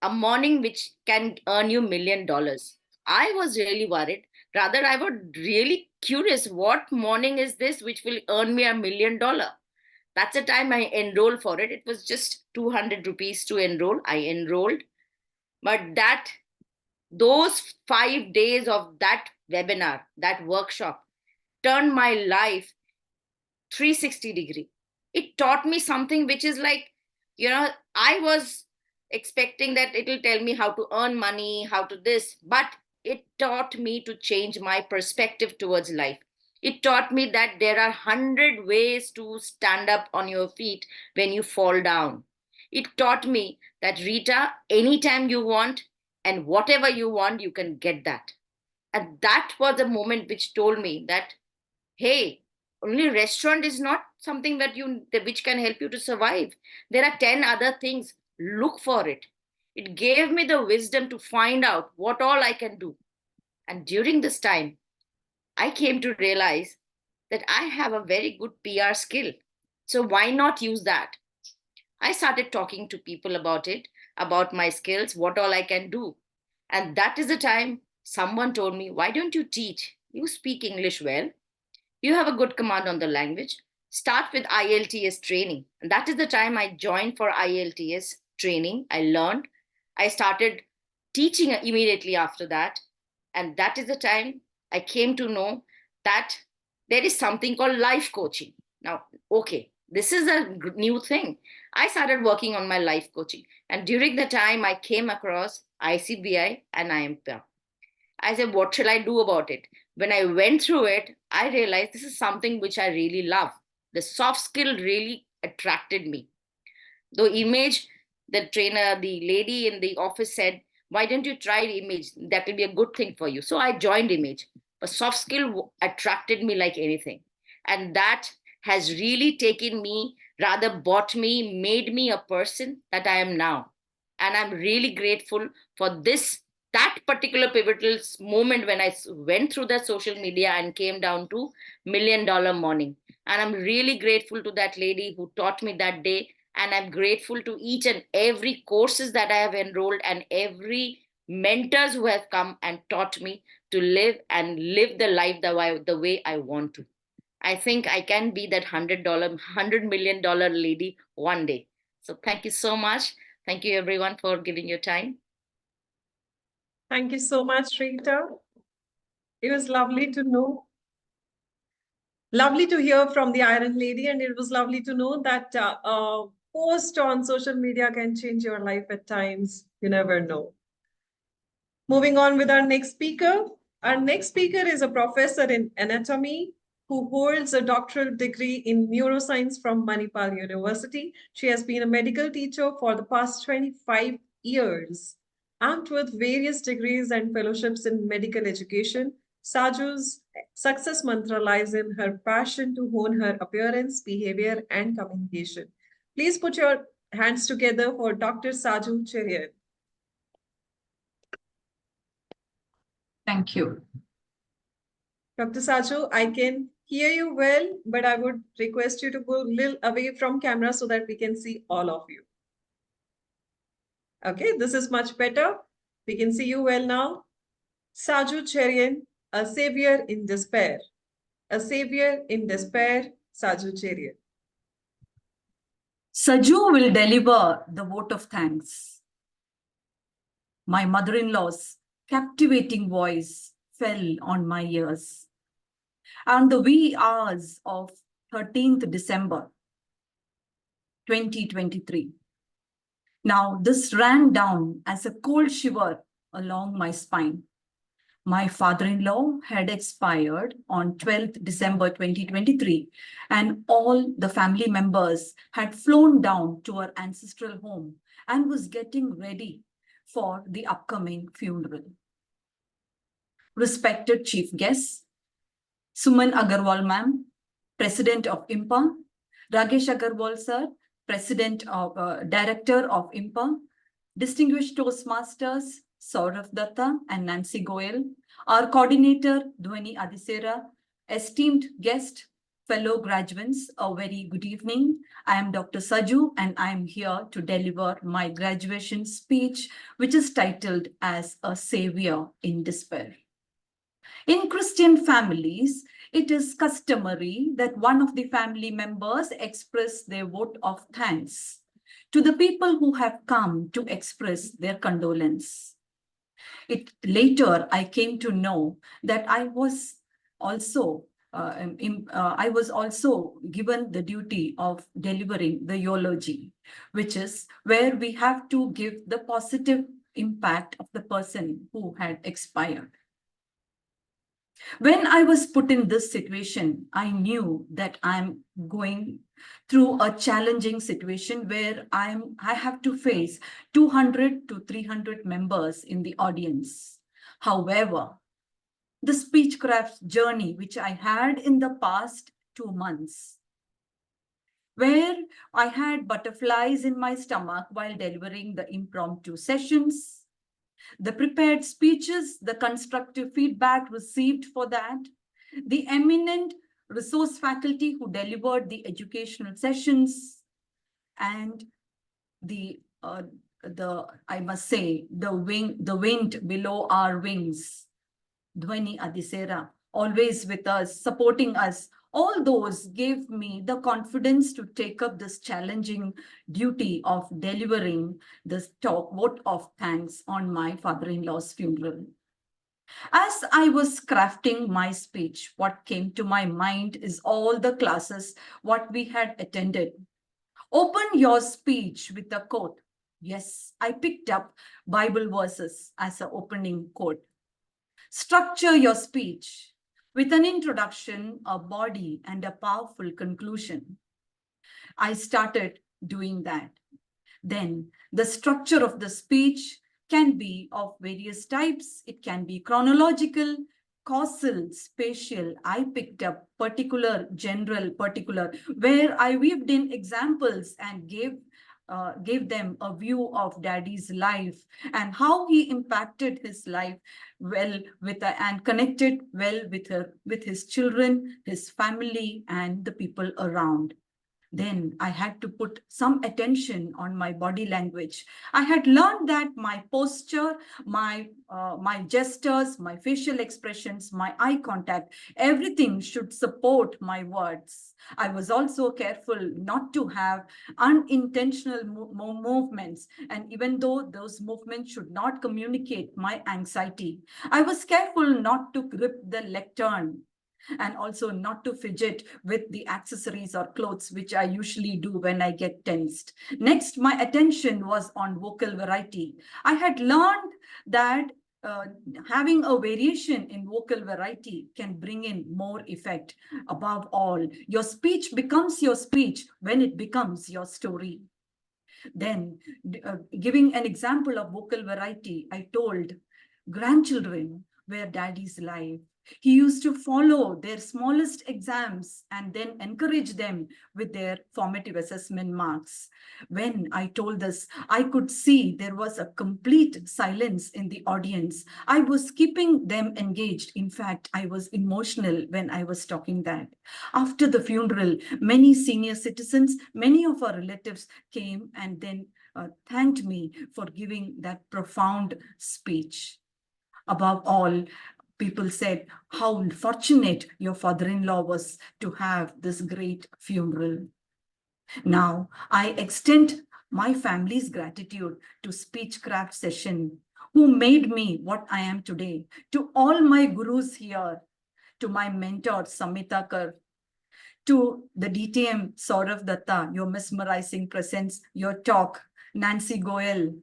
a morning which can earn you $1 million. I was really worried. Rather, I was really curious, what morning is this which will earn me $1 million? That's the time I enrolled for it. It was just 200 rupees to enroll. I enrolled. But those 5 days of that webinar, that workshop, turned my life 360 degree. It taught me something which is like, I was expecting that it will tell me how to earn money, how to this, but It taught me to change my perspective towards life. It taught me that there are 100 ways to stand up on your feet when you fall down. It taught me that, Rita, anytime you want and whatever you want, you can get that. And that was a moment which told me that, hey, only restaurant is not something which can help you to survive. There are 10 other things. Look for it. It gave me the wisdom to find out what all I can do. And during this time, I came to realize that I have a very good PR skill. So why not use that? I started talking to people about it, about my skills, what all I can do. And that is the time someone told me, why don't you teach? You speak English well. You have a good command on the language. Start with IELTS training. And that is the time I joined for IELTS training. I learned. I started teaching immediately after that. And that is the time I came to know that there is something called life coaching. Now, okay, this is a new thing. I started working on my life coaching. And during the time I came across ICBI and IMPA. I said, what shall I do about it? When I went through it, I realized this is something which I really love. The soft skill really attracted me. The image, the trainer, the lady in the office said, why don't you try image? That will be a good thing for you. So I joined image. But soft skill attracted me like anything. And that has really taken me, rather bought me, made me a person that I am now. And I'm really grateful for that particular pivotal moment when I went through the social media and came down to $1 Million Morning. And I'm really grateful to that lady who taught me that day. And I'm grateful to each and every courses that I have enrolled and every mentors who have come and taught me to live the life the way I want to. I think I can be that $100 million lady one day. So thank you so much. Thank you everyone for giving your time. Thank you so much, Rita. It was lovely to know. Lovely to hear from the Iron Lady, and it was lovely to know that post on social media can change your life at times. You never know. Moving on with our next speaker. Our next speaker is a professor in anatomy who holds a doctoral degree in neuroscience from Manipal University. She has been a medical teacher for the past 25 years. Armed with various degrees and fellowships in medical education, Saju's success mantra lies in her passion to hone her appearance, behavior, and communication. Please put your hands together for Dr. Saju Cherian. Thank you. Dr. Saju, I can hear you well, but I would request you to go a little away from camera so that we can see all of you. Okay, this is much better. We can see you well now. Saju Cherian, a savior in despair. A savior in despair, Saju Cherian. Saju will deliver the vote of thanks. My mother-in-law's captivating voice fell on my ears. And the wee hours of 13th December, 2023. Now, this ran down as a cold shiver along my spine. My father-in-law had expired on 12th December 2023, and all the family members had flown down to our ancestral home and was getting ready for the upcoming funeral. Respected chief guests, Suman Agarwal ma'am, President of IMPA, Rakesh Agarwal sir, Director of IMPA, distinguished Toastmasters, Saurav Datta and Nancy Goyal, our coordinator, Dhwani Adisera, esteemed guest, fellow graduates, a very good evening. I am Dr. Saju and I am here to deliver my graduation speech, which is titled as A Savior in Despair. In Christian families, it is customary that one of the family members express their vote of thanks to the people who have come to express their condolence. Later, I came to know that I was also given the duty of delivering the eulogy, which is where we have to give the positive impact of the person who had expired. When I was put in this situation, I knew that I'm going through a challenging situation where I have to face 200 to 300 members in the audience. However, the Speechcraft journey, which I had in the past 2 months, where I had butterflies in my stomach while delivering the impromptu sessions, the prepared speeches, the constructive feedback received for that, the eminent resource faculty who delivered the educational sessions, and I must say, the wind below our wings, Dhwani Adisera, always with us, supporting us. All those gave me the confidence to take up this challenging duty of delivering this vote of thanks on my father-in-law's funeral. As I was crafting my speech, what came to my mind is all the classes, what we had attended. Open your speech with a quote. Yes, I picked up Bible verses as an opening quote. Structure your speech with an introduction, a body, and a powerful conclusion. I started doing that. Then the structure of the speech can be of various types. It can be chronological, causal, spatial. I picked up particular, general, particular, where I weaved in examples and gave them a view of Daddy's life and how he impacted his life well and connected well with his children, his family, and the people around. Then I had to put some attention on my body language. I had learned that my posture, my gestures, my facial expressions, my eye contact, everything should support my words. I was also careful not to have unintentional movements. And even though those movements should not communicate my anxiety, I was careful not to grip the lectern, and also not to fidget with the accessories or clothes, which I usually do when I get tensed. Next, my attention was on vocal variety. I had learned that having a variation in vocal variety can bring in more effect. Above all, your speech becomes your speech when it becomes your story. Then, giving an example of vocal variety, I told grandchildren were Daddy's life. He used to follow their smallest exams and then encourage them with their formative assessment marks. When I told this, I could see there was a complete silence in the audience. I was keeping them engaged. In fact, I was emotional when I was talking that. After the funeral, many senior citizens, many of our relatives came and then thanked me for giving that profound speech. Above all, people said how fortunate your father-in-law was to have this great funeral. Now, I extend my family's gratitude to Speechcraft session, who made me what I am today, to all my gurus here, to my mentor, Samita Kar, to the DTM, Saurav Datta, your mesmerizing presence, your talk, Nancy Goel,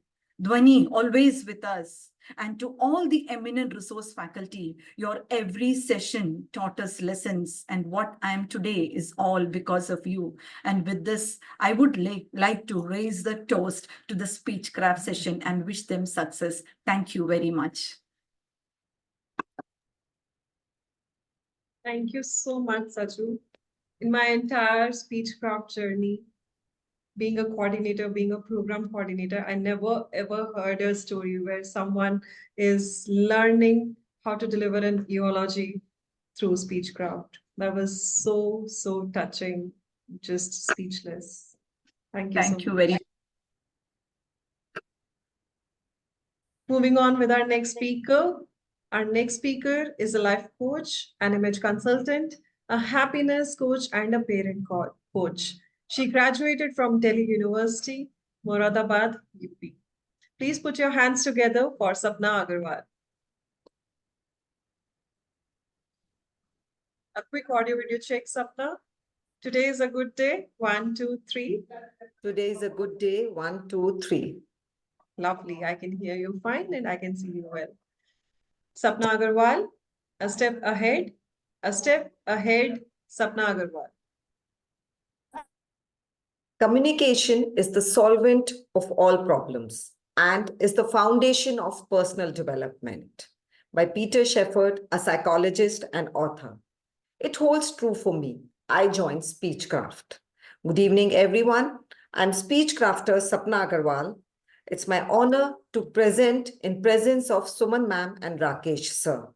Dhwani, always with us. And to all the eminent resource faculty, your every session taught us lessons, and what I am today is all because of you. And with this, I would like to raise the toast to the Speechcraft session and wish them success. Thank you very much. Thank you so much, Saju. In my entire Speechcraft journey, being a coordinator, being a program coordinator, I never ever heard a story where someone is learning how to deliver an eology through Speechcraft. That was so, so touching, just speechless. Thank you so much. Thank you very much. Moving on with our next speaker. Our next speaker is a life coach, an image consultant, a happiness coach, and a parent coach. She graduated from Delhi University, Moradabad, UP. Please put your hands together for Sapna Agarwal. A quick audio video check, Sapna. Today is a good day. 1, 2, 3. Today is a good day. 1, 2, 3. Lovely. I can hear you fine and I can see you well. Sapna Agarwal, a step ahead. A step ahead, Sapna Agarwal. Communication is the solvent of all problems and is the foundation of personal development. By Peter Shefford, a psychologist and author. It holds true for me. I joined Speechcraft. Good evening, everyone. I'm Speechcrafter Sapna Agarwal. It's my honor to present in presence of Suman ma'am and Rakesh sir.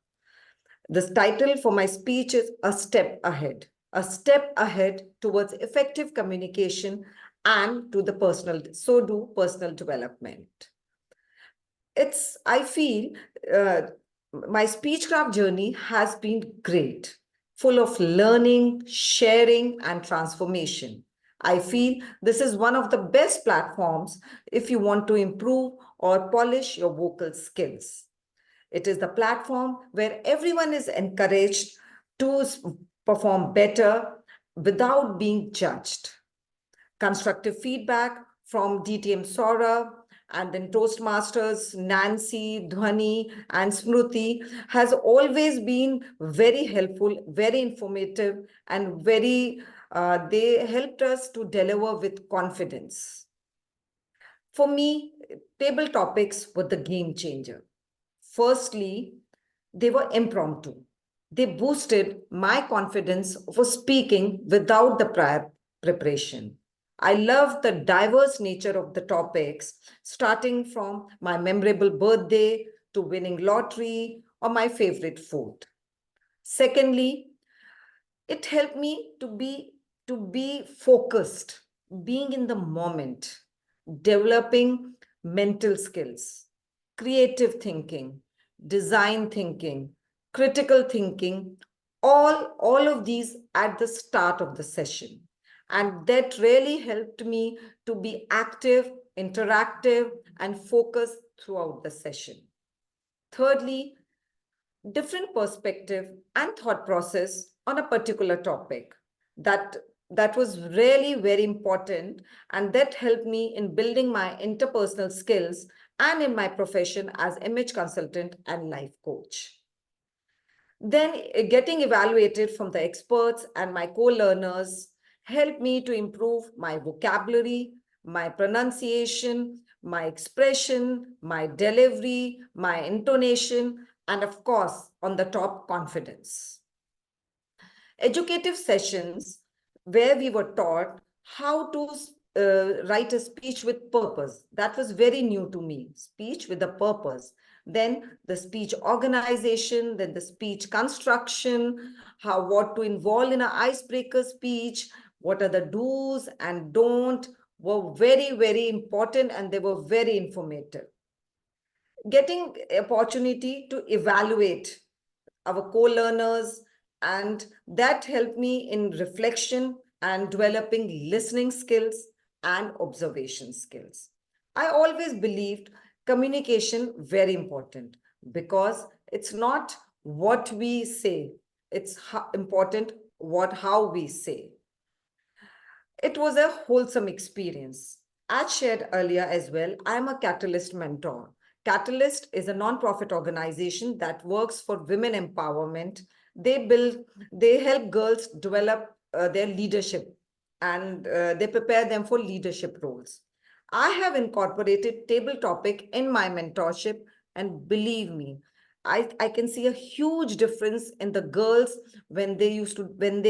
The title for my speech is A Step Ahead. A step ahead towards effective communication and to the personal development. I feel my Speechcraft journey has been great, full of learning, sharing, and transformation. I feel this is one of the best platforms if you want to improve or polish your vocal skills. It is the platform where everyone is encouraged to perform better without being judged. Constructive feedback from DTM Saurabh and then Toastmasters Nancy, Dhwani, and Smruti has always been very helpful, very informative, and they helped us to deliver with confidence. For me, table topics were the game changer. Firstly, they were impromptu. They boosted my confidence for speaking without the prior preparation. I love the diverse nature of the topics, starting from my memorable birthday to winning lottery or my favorite food. Secondly, it helped me to be focused, being in the moment, developing mental skills, creative thinking, design thinking, critical thinking, all of these at the start of the session. And that really helped me to be active, interactive, and focused throughout the session. Thirdly, different perspective and thought process on a particular topic. That was really very important, and that helped me in building my interpersonal skills and in my profession as image consultant and life coach. Then getting evaluated from the experts and my co-learners helped me to improve my vocabulary, my pronunciation, my expression, my delivery, my intonation, and of course, on the top, confidence. Educative sessions where we were taught how to write a speech with purpose. That was very new to me, speech with a purpose. Then the speech organization, then the speech construction, what to involve in an icebreaker speech, what are the do's and don't, were very, very important, and they were very informative. Getting opportunity to evaluate our co-learners, and that helped me in reflection and developing listening skills and observation skills. I always believed communication very important, because it's not what we say, it's important how we say. It was a wholesome experience. As shared earlier as well, I'm a Catalyst mentor. Catalyst is a non-profit organization that works for women empowerment. They help girls develop their leadership, and they prepare them for leadership roles. I have incorporated table topic in my mentorship, and believe me, I can see a huge difference in the girls when they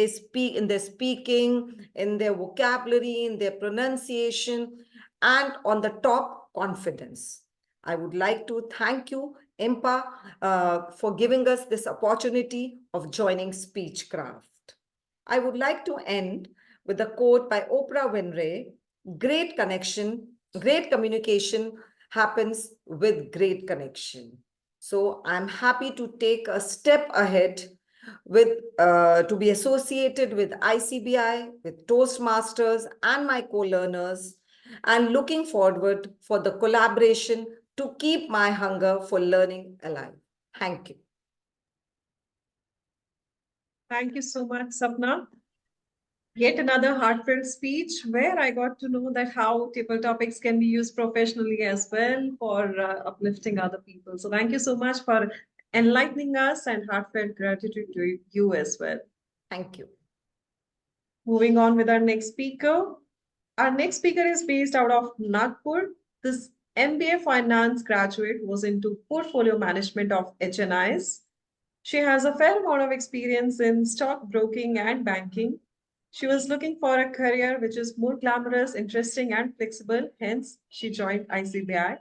speak, in their speaking, in their vocabulary, in their pronunciation, and on the top, confidence. I would like to thank you, IMPA, for giving us this opportunity of joining Speechcraft. I would like to end with a quote by Oprah Winfrey: great communication happens with great connection. So I'm happy to take a step ahead to be associated with ICBI, with Toastmasters and my co-learners, and looking forward for the collaboration to keep my hunger for learning alive. Thank you. Thank you so much, Sapna. Yet another heartfelt speech where I got to know that how table topics can be used professionally as well for uplifting other people. So thank you so much for enlightening us, and heartfelt gratitude to you as well. Thank you. Moving on with our next speaker. Our next speaker is based out of Nagpur. This MBA finance graduate was into portfolio management of HNIs. She has a fair amount of experience in stock broking and banking. She was looking for a career which is more glamorous, interesting, and flexible. Hence, she joined ICBI.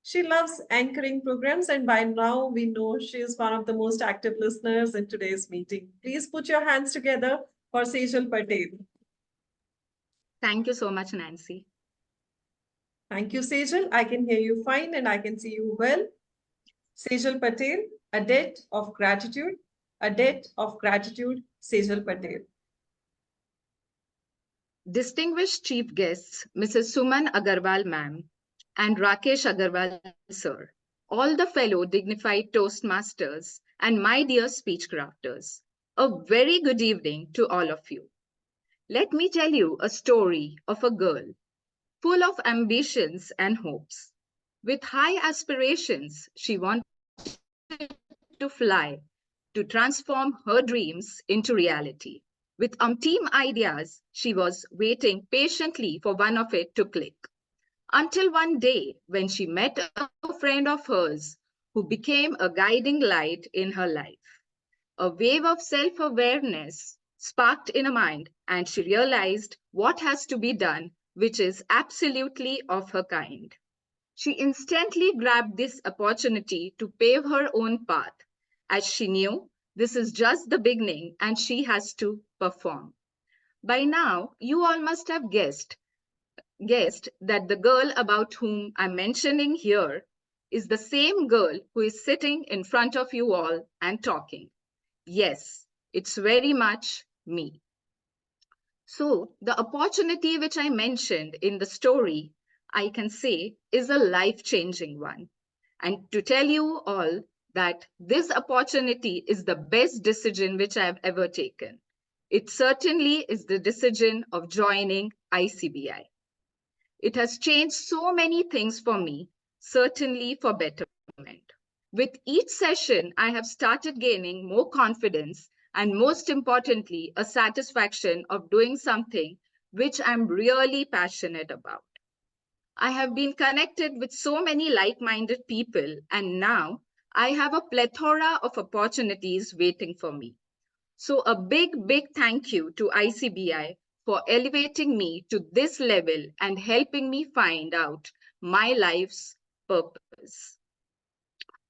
She loves anchoring programs, and by now we know she is one of the most active listeners in today's meeting. Please put your hands together for Sejal Patel. Thank you so much, Nancy. Thank you, Sejal. I can hear you fine and I can see you well. Sejal Patel, a debt of gratitude, a debt of gratitude, Sejal Patel. Distinguished chief guests, Mrs. Suman Agarwal ma'am and Rakesh Agarwal sir, all the fellow dignified Toastmasters and my dear speech crafters, a very good evening to all of you. Let me tell you a story of a girl full of ambitions and hopes. With high aspirations, she wanted to fly, to transform her dreams into reality. With umpteen ideas, she was waiting patiently for one of it to click. Until one day, when she met a friend of hers who became a guiding light in her life. A wave of self-awareness sparked in her mind, and she realized what has to be done, which is absolutely of her kind. She instantly grabbed this opportunity to pave her own path, as she knew this is just the beginning and she has to perform. By now, you all must have guessed that the girl about whom I'm mentioning here is the same girl who is sitting in front of you all and talking. Yes, it's very much me. So the opportunity which I mentioned in the story, I can say, is a life-changing one. And to tell you all that this opportunity is the best decision which I've ever taken. It certainly is the decision of joining ICBI. It has changed so many things for me, certainly for betterment. With each session, I have started gaining more confidence and, most importantly, a satisfaction of doing something which I'm really passionate about. I have been connected with so many like-minded people, and now I have a plethora of opportunities waiting for me. So a big thank you to ICBI for elevating me to this level and helping me find out my life's purpose.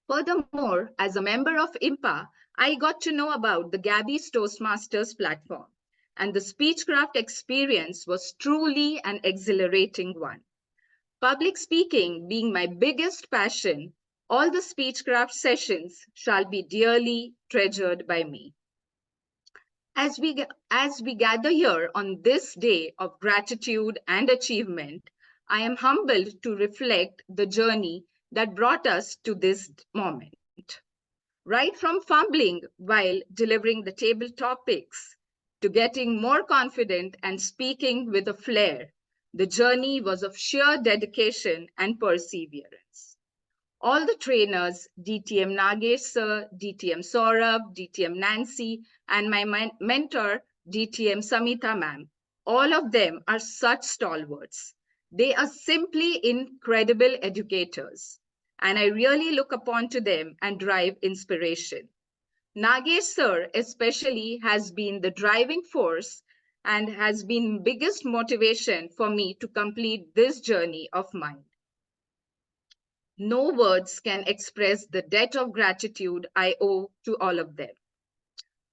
Furthermore, as a member of IMPA, I got to know about the Gabby's Toastmasters platform, and the Speechcraft experience was truly an exhilarating one. Public speaking being my biggest passion, all the Speechcraft sessions shall be dearly treasured by me. As we gather here on this day of gratitude and achievement, I am humbled to reflect the journey that brought us to this moment. Right from fumbling while delivering the table topics to getting more confident and speaking with a flair, the journey was of sheer dedication and perseverance. All the trainers, DTM Nagesh sir, DTM Saurabh, DTM Nancy, and my mentor, DTM Samita ma'am, all of them are such stalwarts. They are simply incredible educators, and I really look upon to them and derive inspiration. Nagesh sir especially has been the driving force and has been biggest motivation for me to complete this journey of mine. No words can express the debt of gratitude I owe to all of them.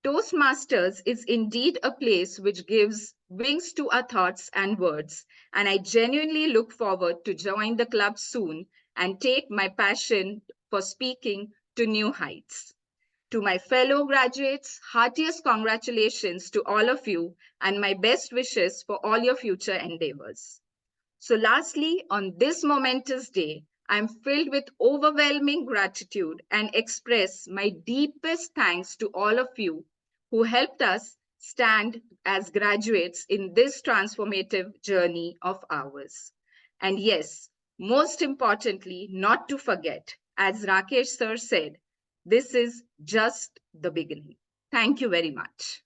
Toastmasters is indeed a place which gives wings to our thoughts and words, and I genuinely look forward to join the club soon and take my passion for speaking to new heights. To my fellow graduates, heartiest congratulations to all of you and my best wishes for all your future endeavors. So lastly, on this momentous day, I'm filled with overwhelming gratitude and express my deepest thanks to all of you who helped us stand as graduates in this transformative journey of ours. And yes, most importantly, not to forget, as Rakesh sir said, this is just the beginning. Thank you very much.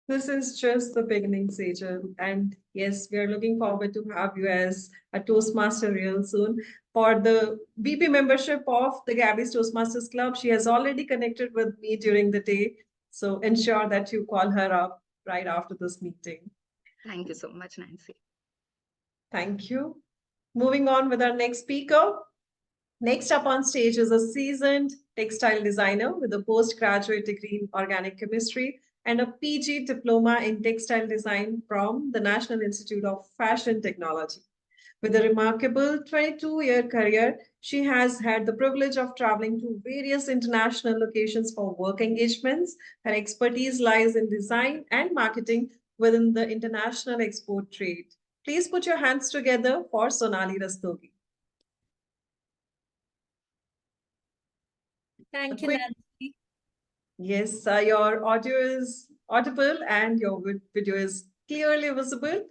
This is just the beginning, Sejal. And yes, we are looking forward to have you as a Toastmaster real soon. For the VP membership of the Gabby's Toastmasters Club, she has already connected with me during the day. So ensure that you call her up right after this meeting. Thank you so much, Nancy. Thank you. Moving on with our next speaker. Next up on stage is a seasoned textile designer with a postgraduate degree in organic chemistry and a PG diploma in textile design from the National Institute of Fashion Technology. With a remarkable 22-year career, she has had the privilege of traveling to various international locations for work engagements. Her expertise lies in design and marketing within the international export trade. Please put your hands together for Sonali Rastogi. Thank you, Quick- Nancy. Yes, your audio is audible and your video is clearly visible.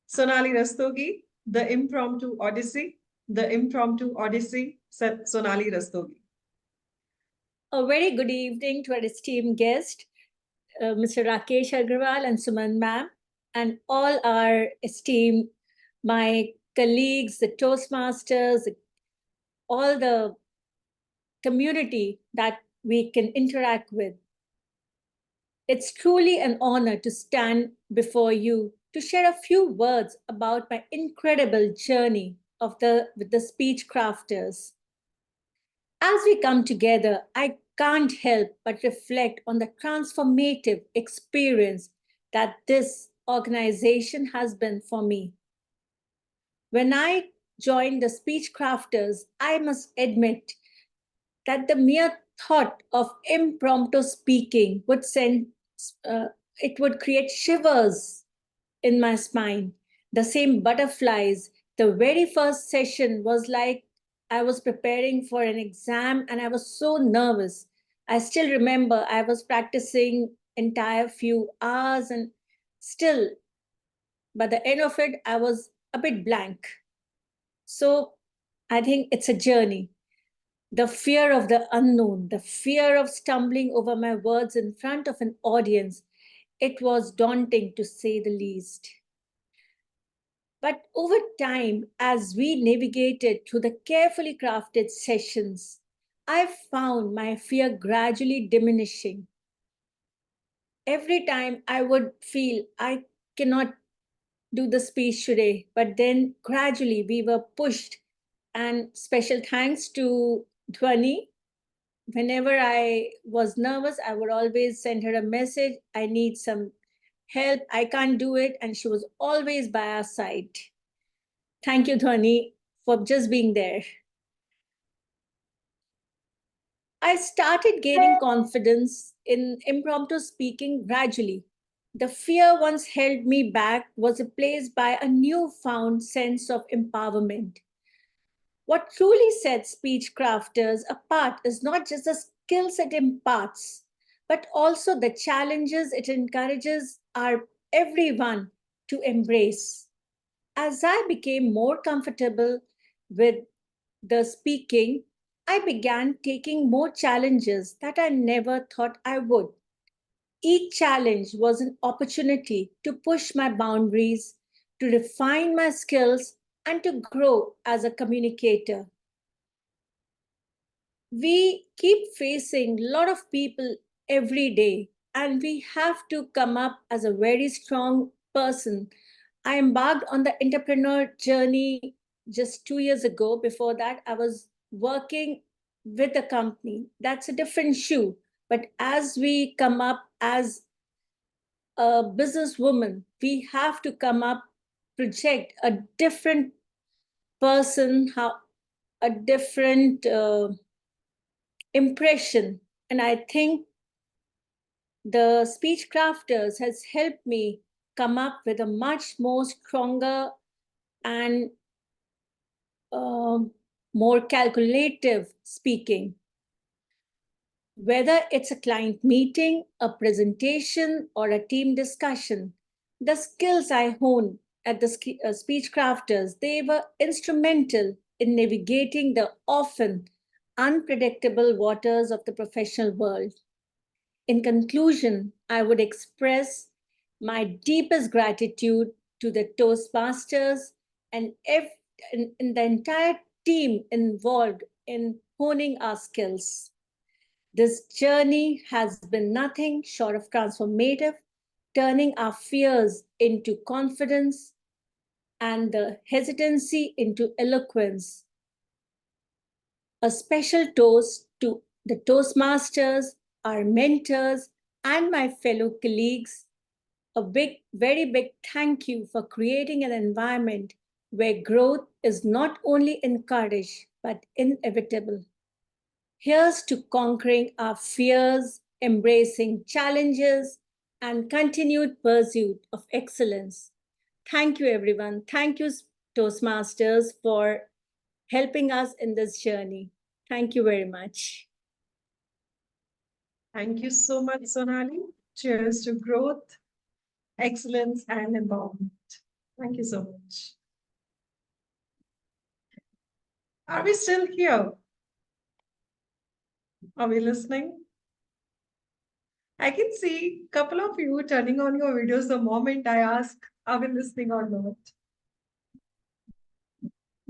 Sonali Rastogi, the Impromptu Odyssey, Sonali Rastogi. A very good evening to our esteemed guest, Mr. Rakesh Agarwal and Suman ma'am, and all our esteemed, my colleagues, the Toastmasters, all the community that we can interact with. It's truly an honor to stand before you to share a few words about my incredible journey with the speech crafters. As we come together, I can't help but reflect on the transformative experience that this organization has been for me. When I joined the speech crafters, I must admit that the mere thought of impromptu speaking would it would create shivers in my spine. The same butterflies. The very first session was like I was preparing for an exam and I was so nervous. I still remember I was practicing entire few hours and still, by the end of it, I was a bit blank. So I think it's a journey. The fear of the unknown, the fear of stumbling over my words in front of an audience, it was daunting to say the least. But over time, as we navigated through the carefully crafted sessions, I found my fear gradually diminishing. Every time I would feel I cannot do the speech today, but then gradually we were pushed. And special thanks to Dhwani. Whenever I was nervous, I would always send her a message. I need some help. I can't do it. And she was always by our side. Thank you, Dhwani, for just being there. I started gaining confidence in impromptu speaking gradually. The fear once held me back was replaced by a newfound sense of empowerment. What truly sets speech crafters apart is not just the skills it imparts, but also the challenges it encourages everyone to embrace. As I became more comfortable with the speaking, I began taking more challenges that I never thought I would. Each challenge was an opportunity to push my boundaries, to refine my skills, and to grow as a communicator. We keep facing a lot of people every day, and we have to come up as a very strong person. I embarked on the entrepreneur journey just 2 years ago. Before that, I was working with a company. That's a different shoe. But as we come up as a businesswoman, we have to come up, project a different person, a different impression. And I think the speech crafters has helped me come up with a much more stronger and more calculative speaking. Whether it's a client meeting, a presentation, or a team discussion, the skills I honed at the Speech Crafters, they were instrumental in navigating the often unpredictable waters of the professional world. In conclusion, I would express my deepest gratitude to the Toastmasters and the entire team involved in honing our skills. This journey has been nothing short of transformative, turning our fears into confidence and the hesitancy into eloquence. A special toast to the Toastmasters, our mentors, and my fellow colleagues. A very big thank you for creating an environment where growth is not only encouraged, but inevitable. Here's to conquering our fears, embracing challenges, and continued pursuit of excellence. Thank you, everyone. Thank you, Toastmasters, for helping us in this journey. Thank you very much. Thank you so much, Sonali. Cheers to growth, excellence, and empowerment. Thank you so much. Are we still here? Are we listening? I can see a couple of you turning on your videos the moment I ask, are we listening or not?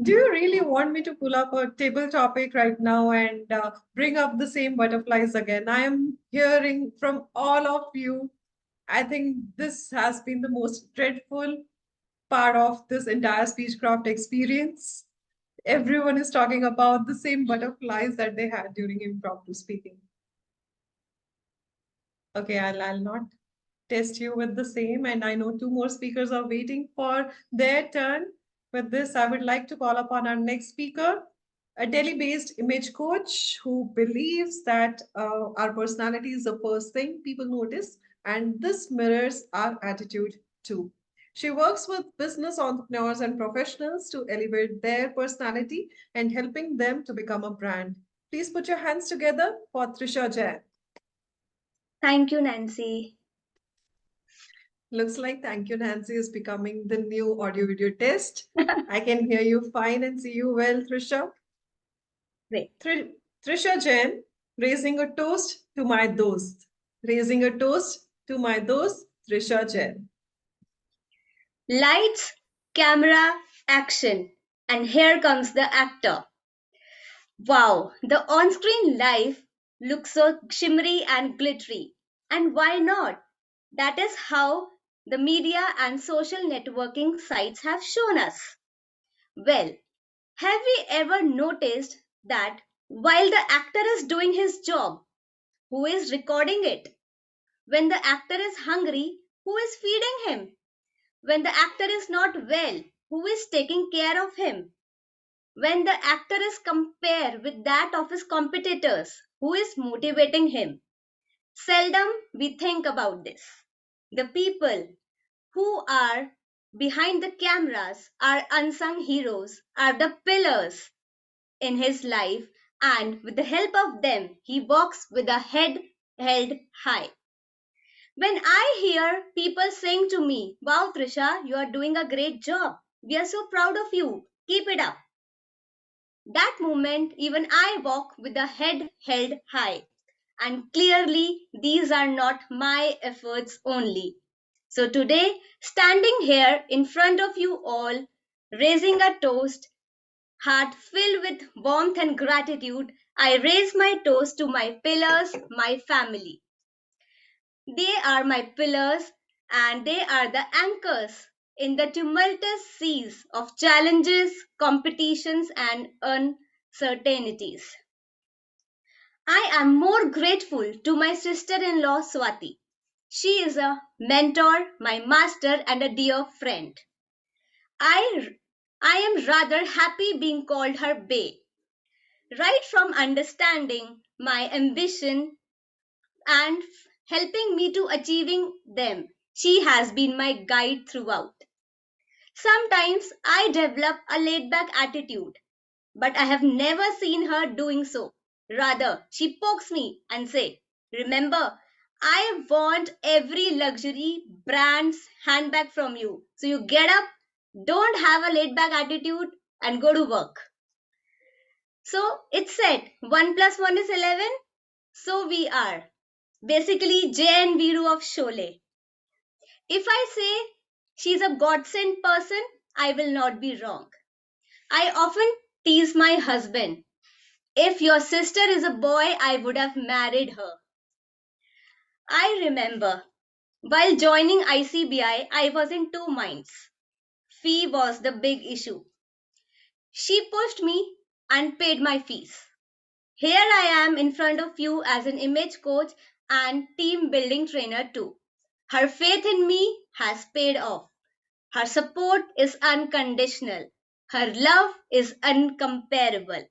Do you really want me to pull up a table topic right now and bring up the same butterflies again? I am hearing from all of you. I think this has been the most dreadful part of this entire Speechcraft experience. Everyone is talking about the same butterflies that they had during impromptu speaking. Okay, I'll not test you with the same. And I know two more speakers are waiting for their turn. With this, I would like to call upon our next speaker, a Delhi-based image coach who believes that our personality is the first thing people notice, and this mirrors our attitude too. She works with business entrepreneurs and professionals to elevate their personality and helping them to become a brand. Please put your hands together for Trisha Jain. Thank you, Nancy. Looks like thank you, Nancy is becoming the new audio video test. I can hear you fine and see you well, Trisha. Great. Trisha Jain, raising a toast to my dost. Raising a toast to my dost, Trisha Jain. Lights, camera, action. And here comes the actor. Wow, the on-screen life looks so shimmery and glittery. And why not? That is how the media and social networking sites have shown us. Well, have we ever noticed that while the actor is doing his job, who is recording it? When the actor is hungry, who is feeding him? When the actor is not well, who is taking care of him? When the actor is compared with that of his competitors, who is motivating him? Seldom we think about this. The people who are behind the cameras, are unsung heroes, are the pillars in his life, and with the help of them, he walks with a head held high. When I hear people saying to me, "Wow, Trisha, you are doing a great job. We are so proud of you. Keep it up." That moment, even I walk with a head held high. And clearly, these are not my efforts only. So today, standing here in front of you all, raising a toast, heart filled with warmth and gratitude, I raise my toast to my pillars, my family. They are my pillars and they are the anchors in the tumultuous seas of challenges, competitions, and uncertainties. I am more grateful to my sister-in-law Swati. She is a mentor, my master, and a dear friend. I am rather happy being called her Bae. Right from understanding my ambition and helping me to achieving them, she has been my guide throughout. Sometimes I develop a laid-back attitude, but I have never seen her doing so. Rather, she pokes me and say, remember, I want every luxury brand's handbag from you. So you get up, don't have a laid back attitude, and go to work. So it's said 1 plus 1 is 11. So we are. Basically, Jay and Viru of Sholay. If I say she's a God-sent person, I will not be wrong. I often tease my husband. If your sister is a boy, I would have married her. I remember while joining ICBI, I was in two minds. Fee was the big issue. She pushed me and paid my fees. Here I am in front of you as an image coach and team building trainer too. Her faith in me has paid off. Her support is unconditional. Her love is incomparable.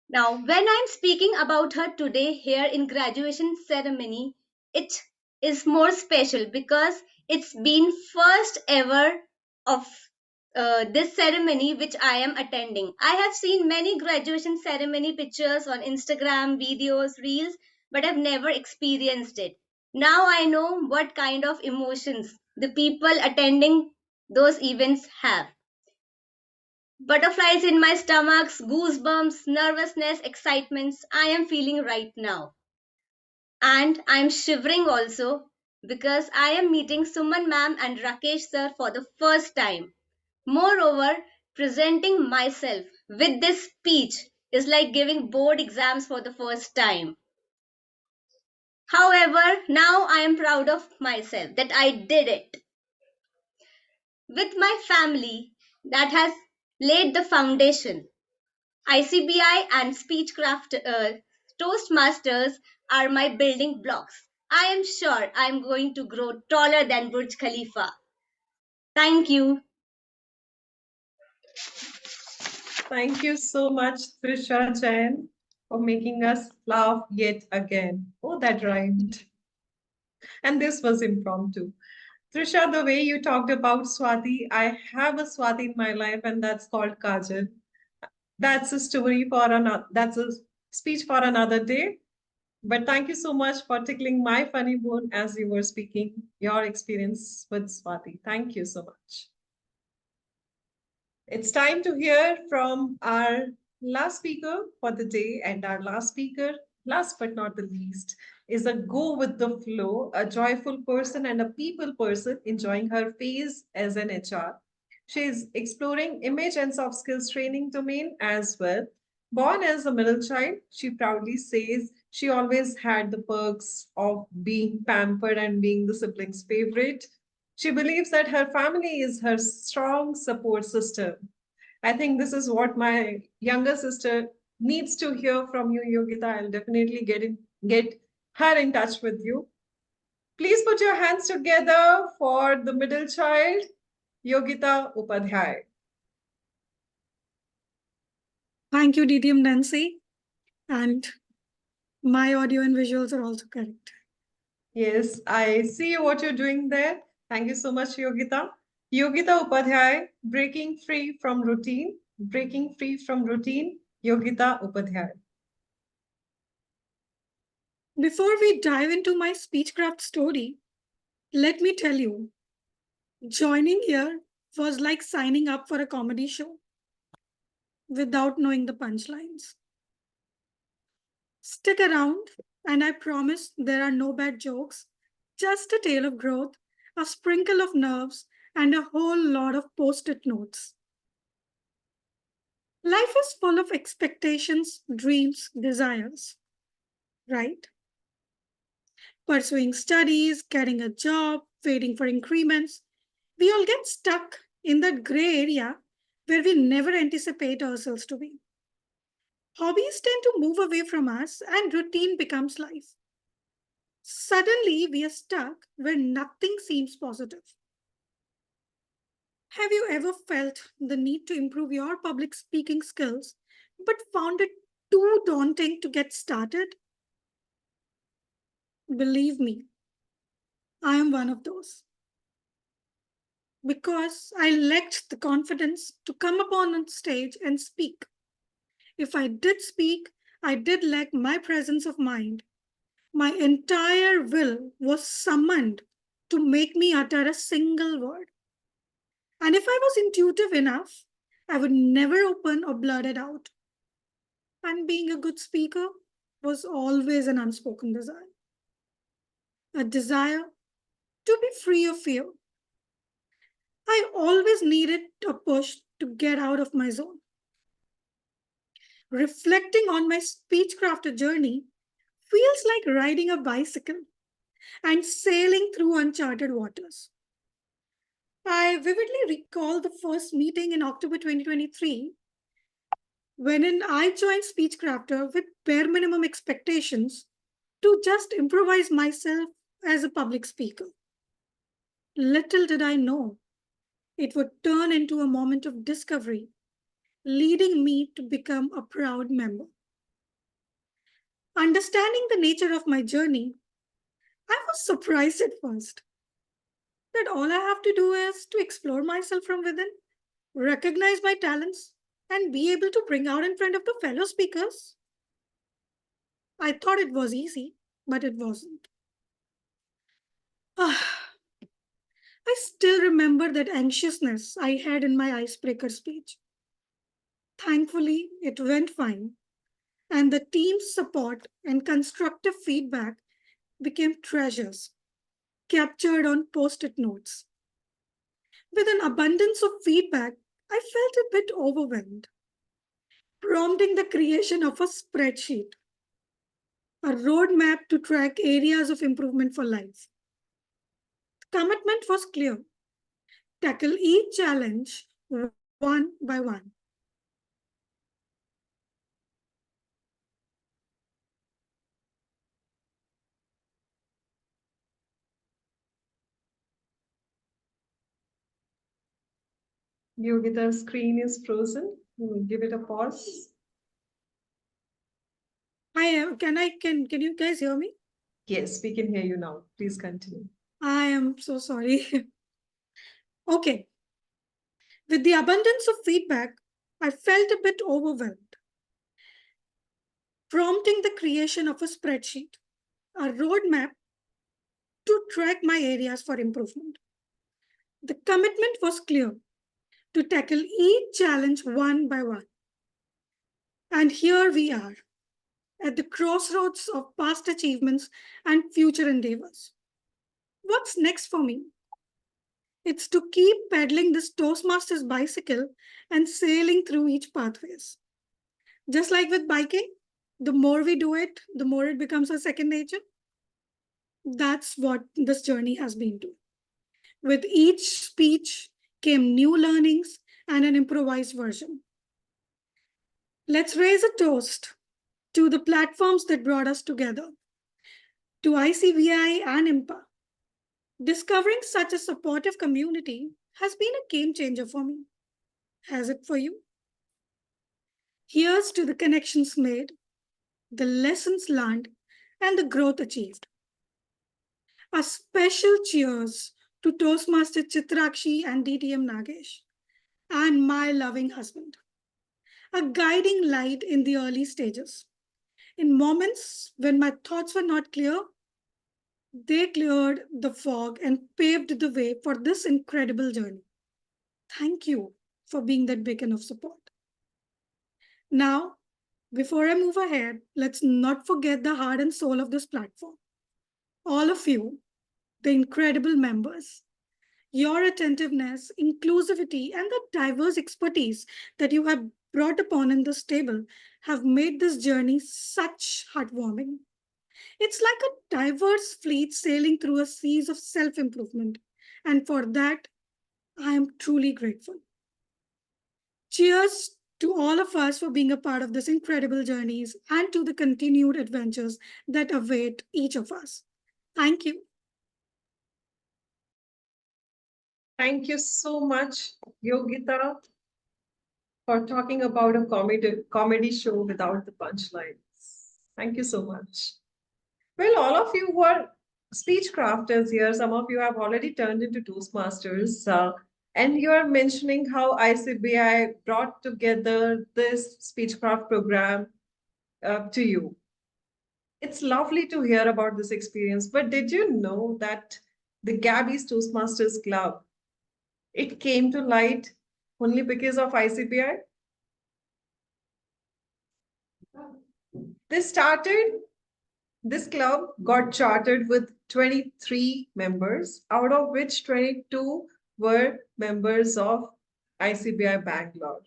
Now, when I'm speaking about her today here in graduation ceremony, it is more special because it's been first ever of this ceremony which I am attending. I have seen many graduation ceremony pictures on Instagram, videos, reels, but I've never experienced it. Now I know what kind of emotions the people attending those events have. Butterflies in my stomachs, goosebumps, nervousness, excitements I am feeling right now. And I'm shivering also because I am meeting Suman ma'am and Rakesh sir for the first time. Moreover, presenting myself with this speech is like giving board exams for the first time. However, now I am proud of myself that I did it. With my family that has laid the foundation. ICBI and Speechcraft Toastmasters are my building blocks. I am sure I am going to grow taller than Burj Khalifa. Thank you. Thank you so much, Trisha Jain, for making us laugh yet again. Oh, that rhymed. And this was impromptu. Trisha, the way you talked about Swati, I have a Swati in my life, and that's called Kajal. That's a story for another, that's a speech for another day. But thank you so much for tickling my funny bone as you were speaking your experience with Swati. Thank you so much. It's time to hear from our last speaker for the day, and our last speaker, last but not the least, is a go with the flow, a joyful person and a people person enjoying her phase as an HR. She is exploring image and soft skills training domain as well. Born as a middle child, she proudly says she always had the perks of being pampered and being the sibling's favorite. She believes that her family is her strong support system. I think this is what my younger sister needs to hear from you, Yogita. I'll definitely get her in touch with you. Please put your hands together for the middle child, Yogita Upadhyay. Thank you, DTM Nancy. And my audio and visuals are also correct. Yes, I see what you're doing there. Thank you so much, Yogita. Yogita Upadhyay, breaking free from routine, Yogita Upadhyay. Before we dive into my Speechcraft story, let me tell you, joining here was like signing up for a comedy show without knowing the punchlines. Stick around, and I promise there are no bad jokes, just a tale of growth, a sprinkle of nerves, and a whole lot of post-it notes. Life is full of expectations, dreams, desires, right? Pursuing studies, getting a job, waiting for increments. We all get stuck in that gray area where we never anticipate ourselves to be. Hobbies tend to move away from us and routine becomes life. Suddenly, we are stuck where nothing seems positive. Have you ever felt the need to improve your public speaking skills, but found it too daunting to get started? Believe me, I am one of those. Because I lacked the confidence to come up on stage and speak. If I did speak, I did lack my presence of mind. My entire will was summoned to make me utter a single word. And if I was intuitive enough, I would never open or blurt it out. And being a good speaker was always an unspoken desire. A desire to be free of fear. I always needed a push to get out of my zone. Reflecting on my speechcraft journey feels like riding a bicycle and sailing through uncharted waters. I vividly recall the first meeting in October 2023, wherein I joined Speechcrafter with bare minimum expectations to just improvise myself as a public speaker. Little did I know it would turn into a moment of discovery, leading me to become a proud member. Understanding the nature of my journey, I was surprised at first that all I have to do is to explore myself from within, recognize my talents, and be able to bring out in front of the fellow speakers. I thought it was easy, but it wasn't. I still remember that anxiousness I had in my icebreaker speech. Thankfully, it went fine, and the team's support and constructive feedback became treasures captured on post-it notes. With an abundance of feedback, I felt a bit overwhelmed, prompting the creation of a spreadsheet, a roadmap to track areas of improvement for life. The commitment was clear: tackle each challenge one by one. Yogita's screen is frozen. We'll give it a pause. Can you guys hear me? Yes, we can hear you now. Please continue. I am so sorry. Okay. With the abundance of feedback, I felt a bit overwhelmed, prompting the creation of a spreadsheet, a roadmap to track my areas for improvement. The commitment was clear: to tackle each challenge one by one. And here we are, at the crossroads of past achievements and future endeavors. What's next for me? It's to keep pedaling this Toastmasters bicycle and sailing through each pathways. Just like with biking, the more we do it, the more it becomes a second nature. That's what this journey has been to. With each speech came new learnings and an improvised version. Let's raise a toast to the platforms that brought us together, to ICBI and IMPA. Discovering such a supportive community has been a game changer for me. Has it for you? Here's to the connections made, the lessons learned, and the growth achieved. A special cheers to Toastmaster Chitrakshi and DTM Nagesh, and my loving husband. A guiding light in the early stages. In moments when my thoughts were not clear, they cleared the fog and paved the way for this incredible journey. Thank you for being that beacon of support. Now, before I move ahead, let's not forget the heart and soul of this platform. All of you, the incredible members, your attentiveness, inclusivity, and the diverse expertise that you have brought upon in this table have made this journey such heartwarming. It's like a diverse fleet sailing through a seas of self-improvement, and for that, I am truly grateful. Cheers to all of us for being a part of this incredible journeys and to the continued adventures that await each of us. Thank you. Thank you so much, Yogita, for talking about a comedy show without the punchlines. Thank you so much. Well, all of you who are speech crafters here, some of you have already turned into Toastmasters, and you are mentioning how ICBI brought together this speechcraft program to you. It's lovely to hear about this experience, but did you know that the Gabby's Toastmasters Club, it came to light only because of ICBI? This club got chartered with 23 members, out of which 22 were members of ICBI Bangalore.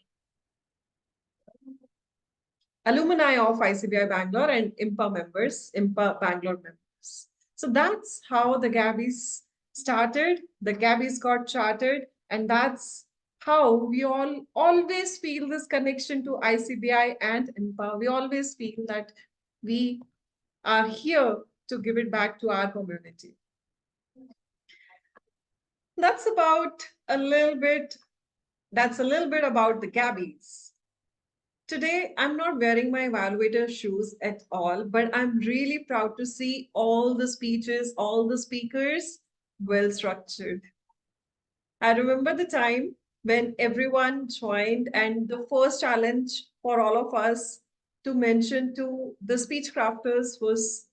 Alumni of ICBI Bangalore and IMPA members, IMPA Bangalore members. So that's how the Gabbies started. The Gabbies got chartered, and that's how we all always feel this connection to ICBI and IMPA. We always feel that we are here to give it back to our community. That's a little bit about the Gabbies. Today, I'm not wearing my evaluator shoes at all, but I'm really proud to see all the speeches, all the speakers well structured. I remember the time when everyone joined, and the first challenge for all of us to mention to the speech crafters was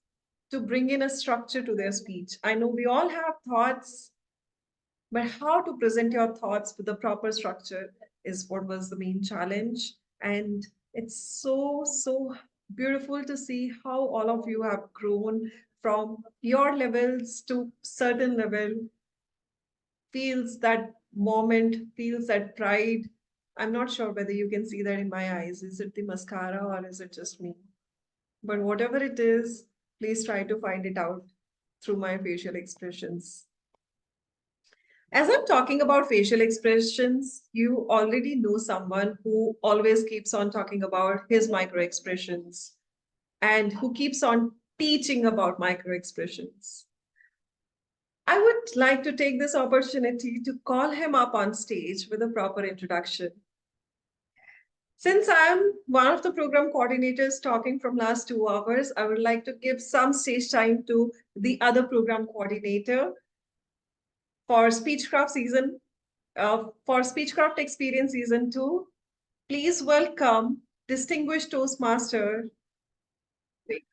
to bring in a structure to their speech. I know we all have thoughts, but how to present your thoughts with the proper structure is what was the main challenge. And it's so beautiful to see how all of you have grown from your levels to certain level, feels that moment, feels that pride. I'm not sure whether you can see that in my eyes. Is it the mascara or is it just me? But whatever it is, please try to find it out through my facial expressions. As I'm talking about facial expressions, you already know someone who always keeps on talking about his micro expressions and who keeps on teaching about micro expressions. I would like to take this opportunity to call him up on stage with a proper introduction. Since I'm one of the program coordinators talking from last 2 hours, I would like to give some stage time to the other program coordinator for Speechcraft Experience Season 2. Please welcome distinguished Toastmaster. Wait,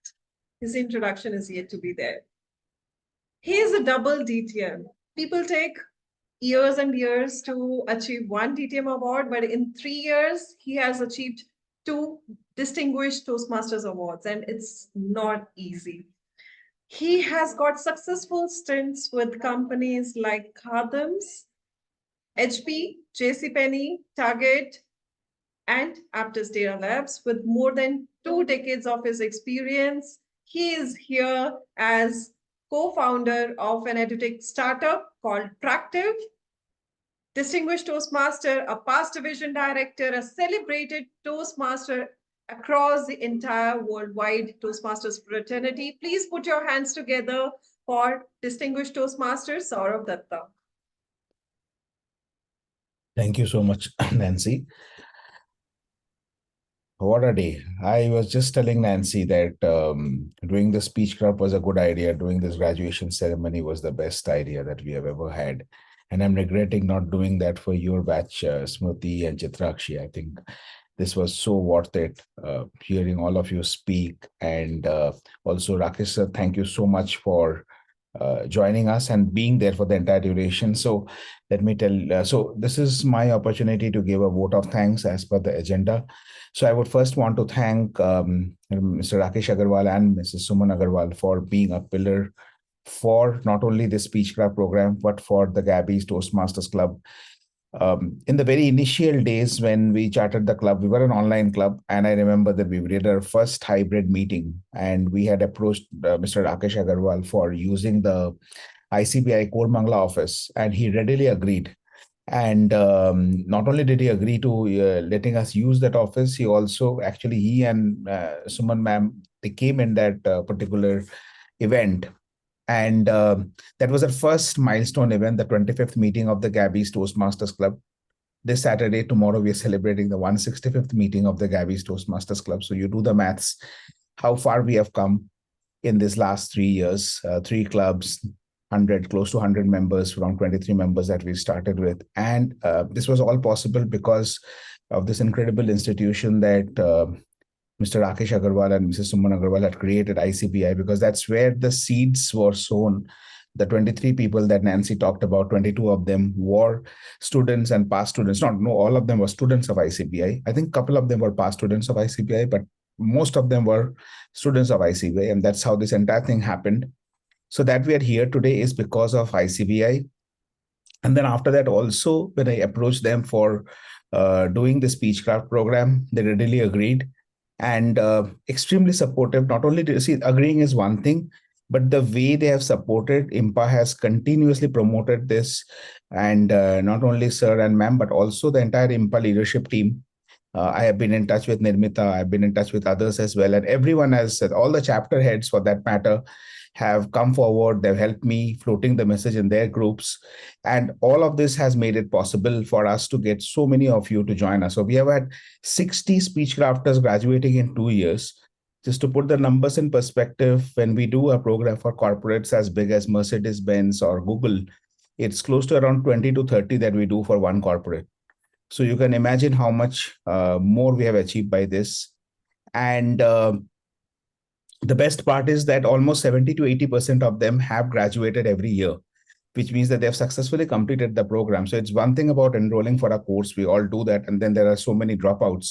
his introduction is yet to be there. He is a double DTM. People take years and years to achieve one DTM award, but in 3 years, he has achieved 2 distinguished Toastmasters awards, and it's not easy. He has got successful stints with companies like Khadams, HP, JCPenney, Target, and Aptus Data Labs. With more than 2 decades of his experience, he is here as co-founder of an edutech startup called Tractive, distinguished Toastmaster, a past division director, a celebrated Toastmaster across the entire worldwide Toastmasters fraternity. Please put your hands together for distinguished Toastmaster Saurav Datta. Thank you so much, Nancy. What a day. I was just telling Nancy that doing the Speechcraft was a good idea. Doing this graduation ceremony was the best idea that we have ever had. And I'm regretting not doing that for your batch, Smriti and Chitrakshi. I think this was so worth it, hearing all of you speak. And also, Rakesh sir, thank you so much for joining us and being there for the entire duration. So let me tell, so this is my opportunity to give a vote of thanks as per the agenda. So I would first want to thank Mr. Rakesh Agarwal and Mrs. Suman Agarwal for being a pillar for not only the Speechcraft program, but for the Gabby's Toastmasters Club. In the very initial days when we chartered the club, we were an online club. And I remember that we did our first hybrid meeting and we had approached Mr. Rakesh Agarwal for using the ICBI Koramangala office, and he readily agreed. And not only did he agree to letting us use that office, he also actually, he and Suman ma'am, they came in that particular event. And that was our first milestone event, the 25th meeting of the Gabby's Toastmasters Club. This Saturday, tomorrow, we are celebrating the 165th meeting of the Gabby's Toastmasters Club. So you do the maths, how far we have come in this last 3 years, 3 clubs, close to 100 members, around 23 members that we started with. And this was all possible because of this incredible institution that Mr. Rakesh Agarwal and Mrs. Suman Agarwal had created ICBI, because that's where the seeds were sown. The 23 people that Nancy talked about, 22 of them were students and past students. No, all of them were students of ICBI. I think a couple of them were past students of ICBI, but most of them were students of ICBI. And that's how this entire thing happened. So that we are here today is because of ICBI. And then after that, also, when I approached them for doing the Speechcraft program, they readily agreed and extremely supportive. Not only to see, agreeing is one thing, but the way they have supported, IMPA has continuously promoted this. And not only sir and ma'am, but also the entire IMPA leadership team. I have been in touch with Nirmita. I've been in touch with others as well. And everyone has said, all the chapter heads for that matter, have come forward. They've helped me floating the message in their groups. And all of this has made it possible for us to get so many of you to join us. So we have had 60 Speechcrafters graduating in 2 years. Just to put the numbers in perspective, when we do a program for corporates as big as Mercedes-Benz or Google, it's close to around 20 to 30 that we do for one corporate. So you can imagine how much more we have achieved by this. And the best part is that almost 70 to 80% of them have graduated every year, which means that they have successfully completed the program. So it's one thing about enrolling for a course, we all do that, and then there are so many dropouts.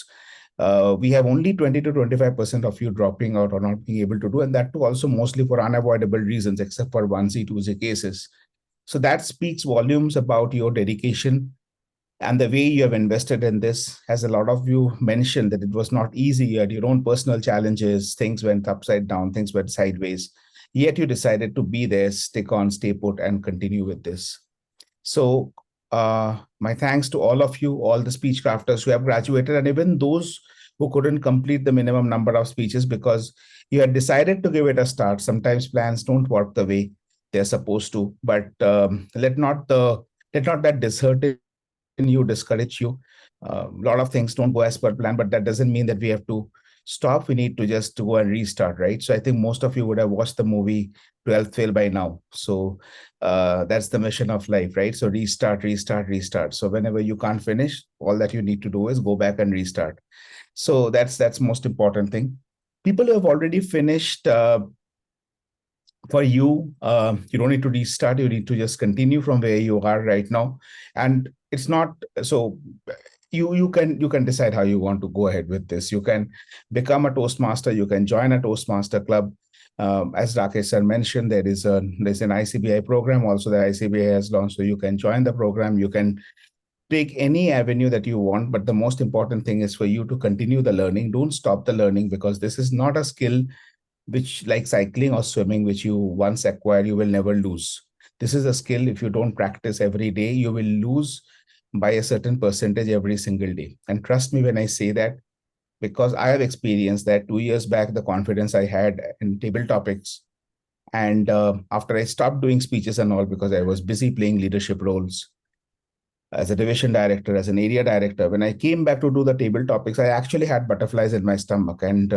We have only 20 to 25% of you dropping out or not being able to do, and that too also mostly for unavoidable reasons, except for 1C, 2C cases. So that speaks volumes about your dedication and the way you have invested in this. As a lot of you mentioned, that it was not easy. You had your own personal challenges, things went upside down, things went sideways, yet you decided to be there, stick on, stay put, and continue with this. So my thanks to all of you, all the Speechcrafters who have graduated, and even those who couldn't complete the minimum number of speeches because you had decided to give it a start. Sometimes plans don't work the way they're supposed to, but let not that dishearten you, discourage you. A lot of things don't go as per plan, but that doesn't mean that we have to stop. We need to just go and restart, right? So I think most of you would have watched the movie 12th Fail by now. So that's the mission of life, right? So restart, restart, restart. So whenever you can't finish, all that you need to do is go back and restart. So that's most important thing. People who have already finished, for you, you don't need to restart. You need to just continue from where you are right now. And it's not so you can decide how you want to go ahead with this. You can become a Toastmaster. You can join a Toastmaster club. As Rakesh sir mentioned, there's an ICBI program also that ICBI has launched. So you can join the program. You can take any avenue that you want. But the most important thing is for you to continue the learning. Don't stop the learning, because this is not a skill which, like cycling or swimming, which you once acquire, you will never lose. This is a skill, if you don't practice every day, you will lose by a certain percentage every single day. And trust me when I say that, because I have experienced that 2 years back, the confidence I had in table topics. And after I stopped doing speeches and all, because I was busy playing leadership roles as a division director, as an area director, when I came back to do the table topics, I actually had butterflies in my stomach. And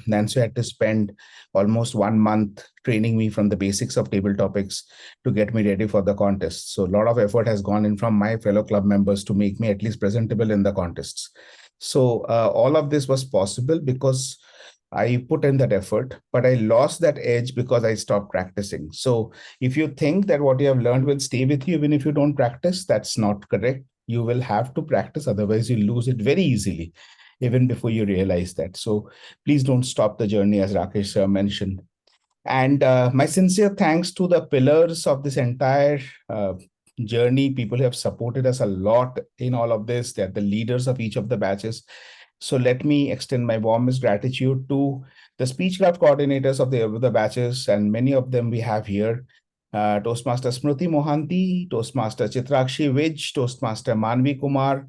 Nancy had to spend almost 1 month training me from the basics of table topics to get me ready for the contest. So a lot of effort has gone in from my fellow club members to make me at least presentable in the contests. So all of this was possible because I put in that effort, but I lost that edge because I stopped practicing. So if you think that what you have learned will stay with you, even if you don't practice, that's not correct. You will have to practice, otherwise you lose it very easily, even before you realize that. So please don't stop the journey, as Rakesh sir mentioned. And my sincere thanks to the pillars of this entire journey, people who have supported us a lot in all of this. They're the leaders of each of the batches. So let me extend my warmest gratitude to the Speechcraft coordinators of the batches, and many of them we have here. Toastmaster Smriti Mohanty, Toastmaster Chitrakshi Vij, Toastmaster Manvi Kumar,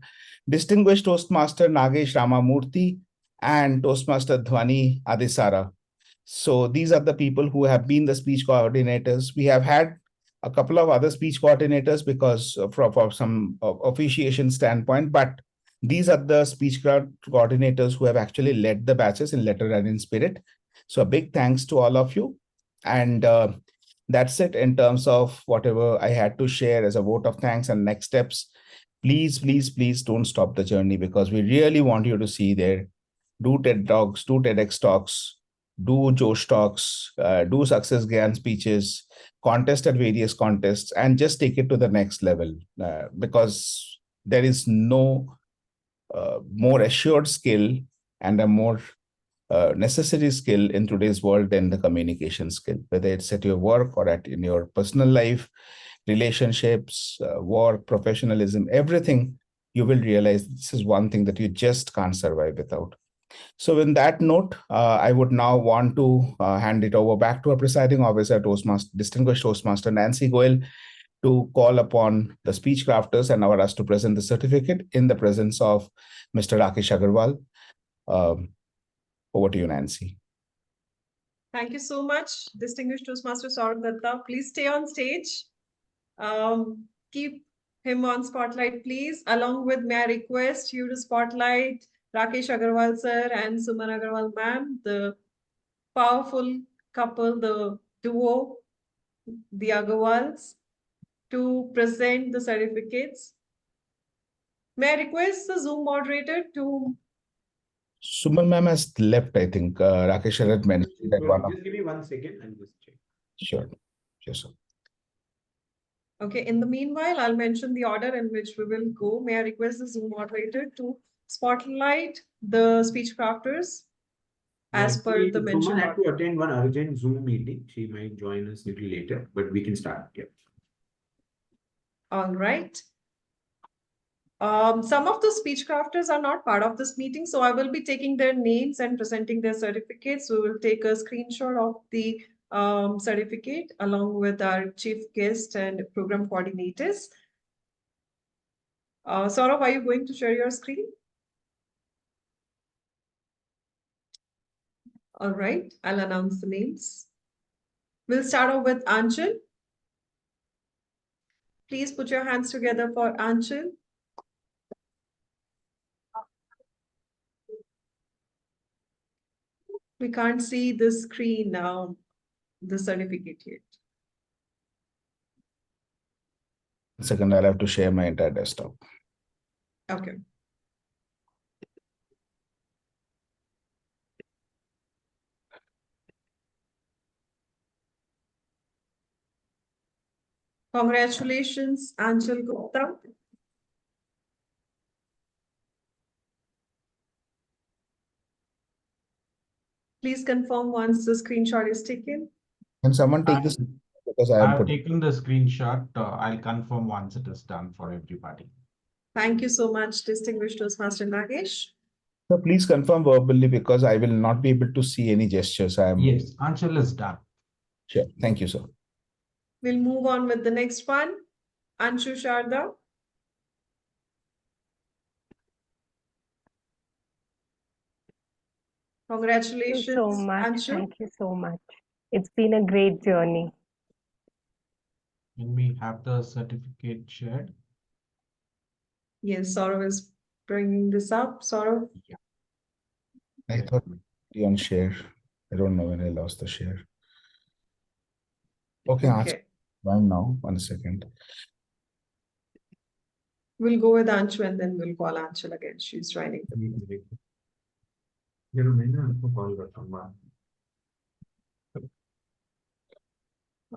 Distinguished Toastmaster Nagesh Ramamurthy, and Toastmaster Dhwani Adisara. So these are the people who have been the speech coordinators. We have had a couple of other speech coordinators because for some officiation standpoint, but these are the Speechcraft coordinators who have actually led the batches in letter and in spirit. So a big thanks to all of you. And that's it in terms of whatever I had to share as a vote of thanks and next steps. Please, please, please don't stop the journey, because we really want you to see there do TED Talks, do TEDx Talks, do Josh Talks, do Success Gyan speeches, contest at various contests, and just take it to the next level, because there is no more assured skill and a more necessary skill in today's world than the communication skill, whether it's at your work or in your personal life, relationships, work, professionalism, everything. You will realize this is one thing that you just can't survive without. So in that note, I would now want to hand it over back to our presiding officer, distinguished Toastmaster Nancy Goel, to call upon the speech crafters and allow us to present the certificate in the presence of Mr. Rakesh Agarwal. Over to you, Nancy. Thank you so much, distinguished Toastmaster Saurabh Datta. Please stay on stage. Keep him on spotlight, please. Along with, may I request you to spotlight Rakesh Agarwal sir and Suman Agarwal ma'am, the powerful couple, the duo, the Agarwals, to present the certificates. May I request the Zoom moderator to... Suman ma'am has left, I think. Rakesh had mentioned that one. Just give me 1 second, I'll just check. Sure. Sure, sir. Okay, in the meanwhile, I'll mention the order in which we will go. May I request the Zoom moderator to spotlight the speech crafters as per the mentioned Suman had to order. attend one urgent Zoom meeting. She might join us a little later, but we can start. Yeah. All right. Some of the speech crafters are not part of this meeting, so I will be taking their names and presenting their certificates. We will take a screenshot of the certificate along with our chief guest and program coordinators. Saurabh, are you going to share your screen? All right, I'll announce the names. We'll start off with Anchal. Please put your hands together for Anchal. We can't see the screen now, the certificate yet. Second, I'll have to share my entire desktop. Okay. Congratulations, Anchal Gupta. Please confirm once the screenshot is taken. Can someone take this? Because I have taken the screenshot. I'll confirm once it is done for everybody. Thank you so much, distinguished Toastmaster Nagesh. So please confirm verbally because I will not be able to see any gestures. Yes, Anchal is done. Sure. Thank you, sir. We'll move on with the next one. Anshu Sharda. Congratulations, Thank you so much. Anshu. Thank you so much. It's been a great journey. Can we have the certificate shared? Yes, Saurav is bringing this up. Saurav? Yeah. I thought on share. I don't know when I lost the share. Okay. Fine now. 1 second. We'll go with Anshu and then we'll call Anchal again. She's joining.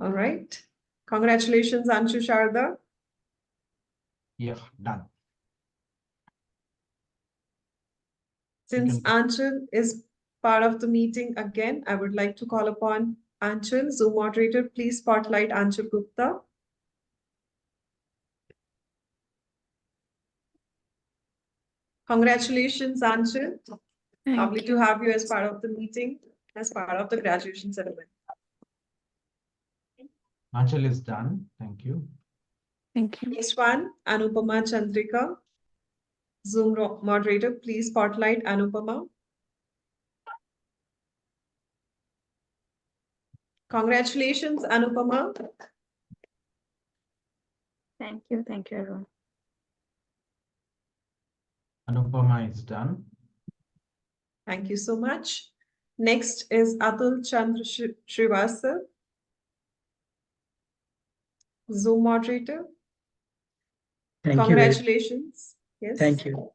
All right. Congratulations, Anshu Sharda. Yeah, done. Since Anchal is part of the meeting again, I would like to call upon Anchal. Zoom moderator, please spotlight Anchal Gupta. Congratulations, Anchal. Lovely to have you as part of the meeting, as part of the graduation ceremony. Anchal is done. Thank you. Thank you. Next one, Anupama Chandrika. Zoom moderator, please spotlight Anupama. Congratulations, Anupama. Thank you, everyone. Anupama is done. Thank you so much. Next is Atul Chandra Srivastava. Zoom moderator. Thank you. Congratulations. Yes. Thank you.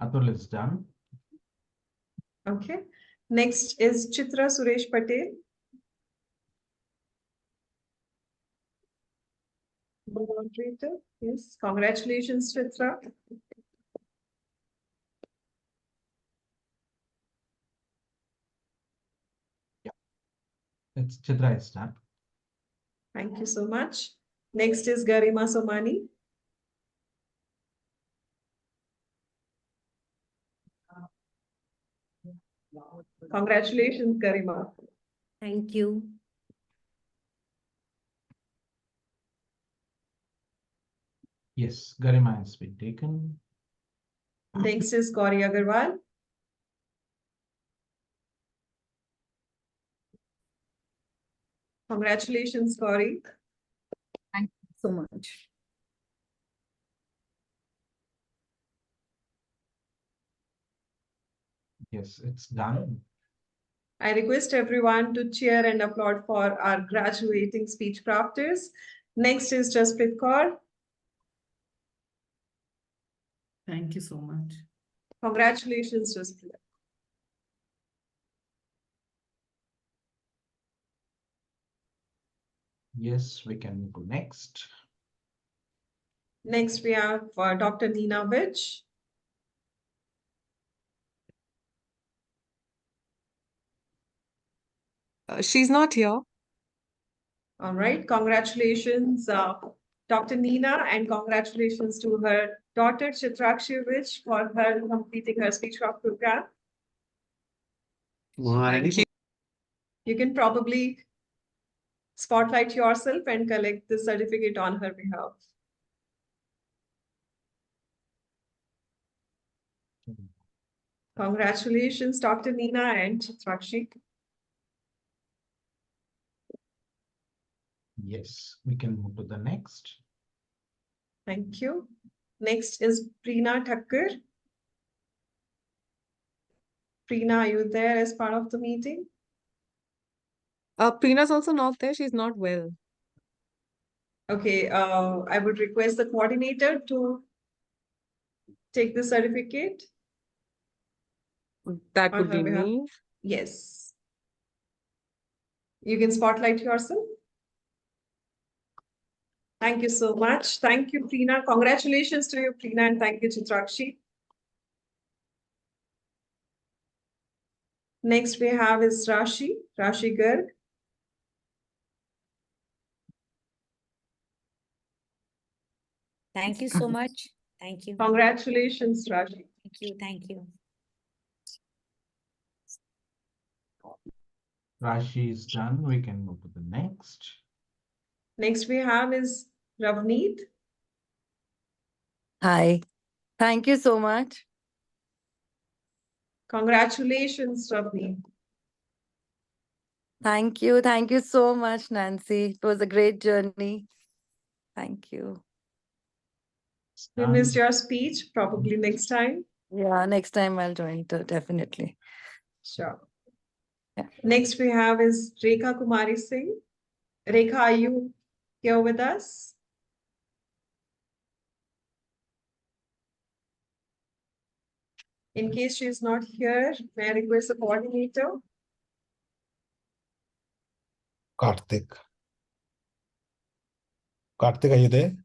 Atul is done. Okay. Next is Chitra Suresh Patel. Moderator. Yes. Congratulations, Chitra. It's Chitra is done. Thank you so much. Next is Garima Somani. Congratulations, Garima. Thank you. Yes, Garima has been taken. Next is Gauri Agarwal. Congratulations, Gauri. Thank you so much. Yes, it's done. I request everyone to cheer and applaud for our graduating speech crafters. Next is Jasprit Kaur. Thank you so much. Congratulations, Jasprit. Yes, we can go next. Next, we have Dr. Neena Vich. She's not here. All right, congratulations, Dr. Neena, and congratulations to her daughter Chitrakshi Vich for her completing her speechcraft program. Thank you. You can probably spotlight yourself and collect the certificate on her behalf. Congratulations, Dr. Neena and Chitrakshi. Yes, we can move to the next. Thank you. Next is Preena Thakkar. Preena, are you there as part of the meeting? Preena's also not there. She's not well. Okay, I would request the coordinator to take the certificate. That on would her be behalf. me. Yes. You can spotlight yourself. Thank you so much. Thank you, Preena. Congratulations to you, Preena, and thank you, Chitrakshi. Next we have is Rashi Garg. Thank you so much. Thank you. Congratulations, Rashi. Thank you. Thank you. Rashi is done. We can move to the next. Next we have is Ravneet. Hi, thank you so much. Congratulations, Ravneet. Thank you so much, Nancy. It was a great journey. Thank you. We missed your speech, probably next time. Yeah, next time I'll join too, definitely. Sure. Yeah. Next we have is Rekha Kumari Singh. Rekha, are you here with us? In case she is not here, may I request the coordinator? Karthik. Karthik, are you there?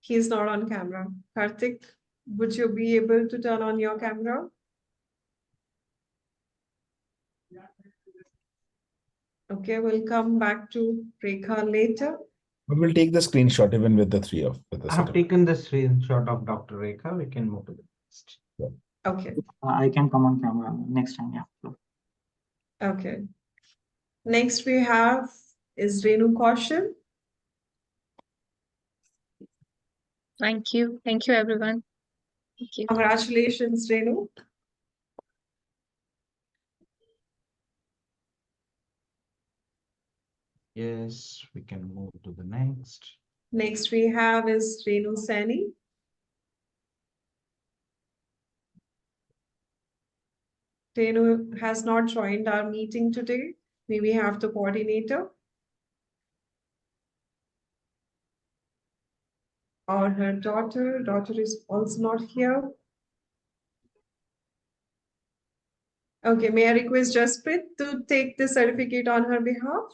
He is not on camera. Karthik, would you be able to turn on your camera? Okay, we'll come back to Rekha later. But we'll take the screenshot even with the three of with the I have certificate. taken the screenshot of Dr. Rekha. We can move to the next. Okay. I can come on camera next time. Yeah. Okay. Next we have is Renu Kaushal. Thank you. Thank you, everyone. Thank you. Congratulations, Renu. Yes, we can move to the next. Next we have is Renu Sani. Renu has not joined our meeting today. May we have the coordinator? or her daughter. Daughter is also not here. Okay, may I request Jasprit to take the certificate on her behalf?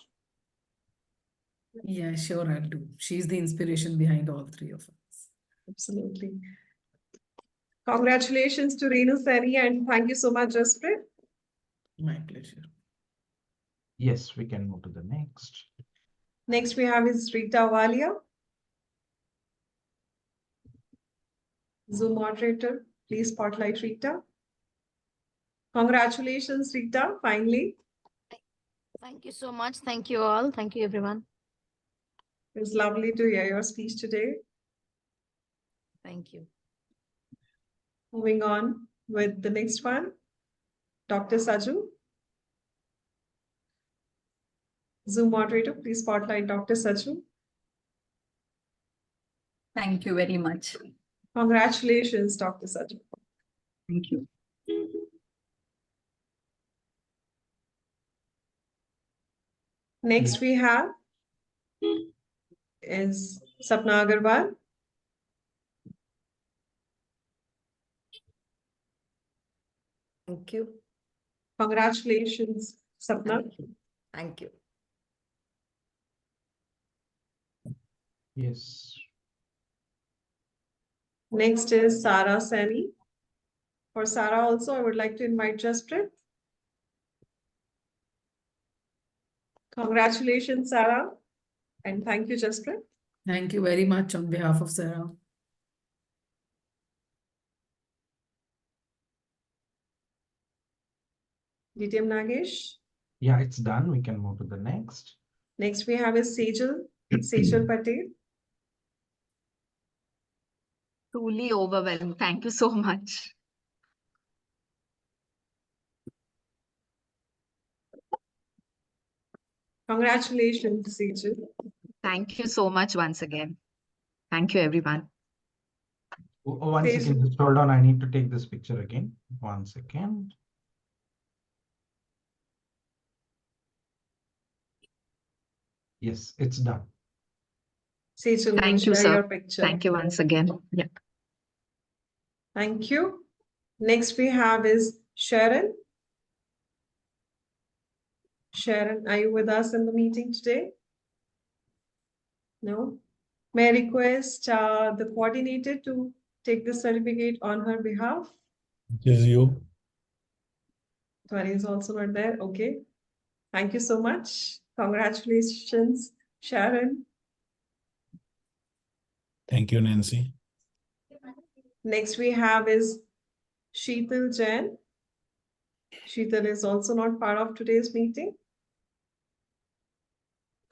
Yeah, sure, I'll do. She's the inspiration behind all three of us. Absolutely. Congratulations to Renu Seni and thank you so much, Jasprit. My pleasure. Yes, we can move to the next. Next we have is Rita Walia. Zoom moderator, please spotlight Rita. Congratulations, Rita, finally. Thank you so much. Thank you all. Thank you, everyone. It's lovely to hear your speech today. Thank you. Moving on with the next one, Dr. Saju. Zoom moderator, please spotlight Dr. Saju. Thank you very much. Congratulations, Dr. Saju. Thank you. Next we have is Sapna Agarwal. Thank you. Congratulations, Sapna. Thank you. Yes. Next is Sara Seni. For Sara also, I would like to invite Jasprit. Congratulations, Sara. And thank you, Jasprit. Thank you very much on behalf of Sarah. DTM Nagesh. Yeah, it's done. We can move to the next. Next we have is Sejal Patel. Truly overwhelmed. Thank you so much. Congratulations, Sejal. Thank you so much once again. Thank you, everyone. One second, just hold on. I need to take this picture again. 1 second. Yes, it's done. Sejal, Thank you, share your sir. picture. Thank you once again. Yeah. Thank you. Next we have is Sharon. Sharon, are you with us in the meeting today? No? May I request the coordinator to take the certificate on her behalf? It is you. Twari is also not there. Okay. Thank you so much. Congratulations, Sharon. Thank you, Nancy. Next we have is Sheetal Jain. Sheetal is also not part of today's meeting.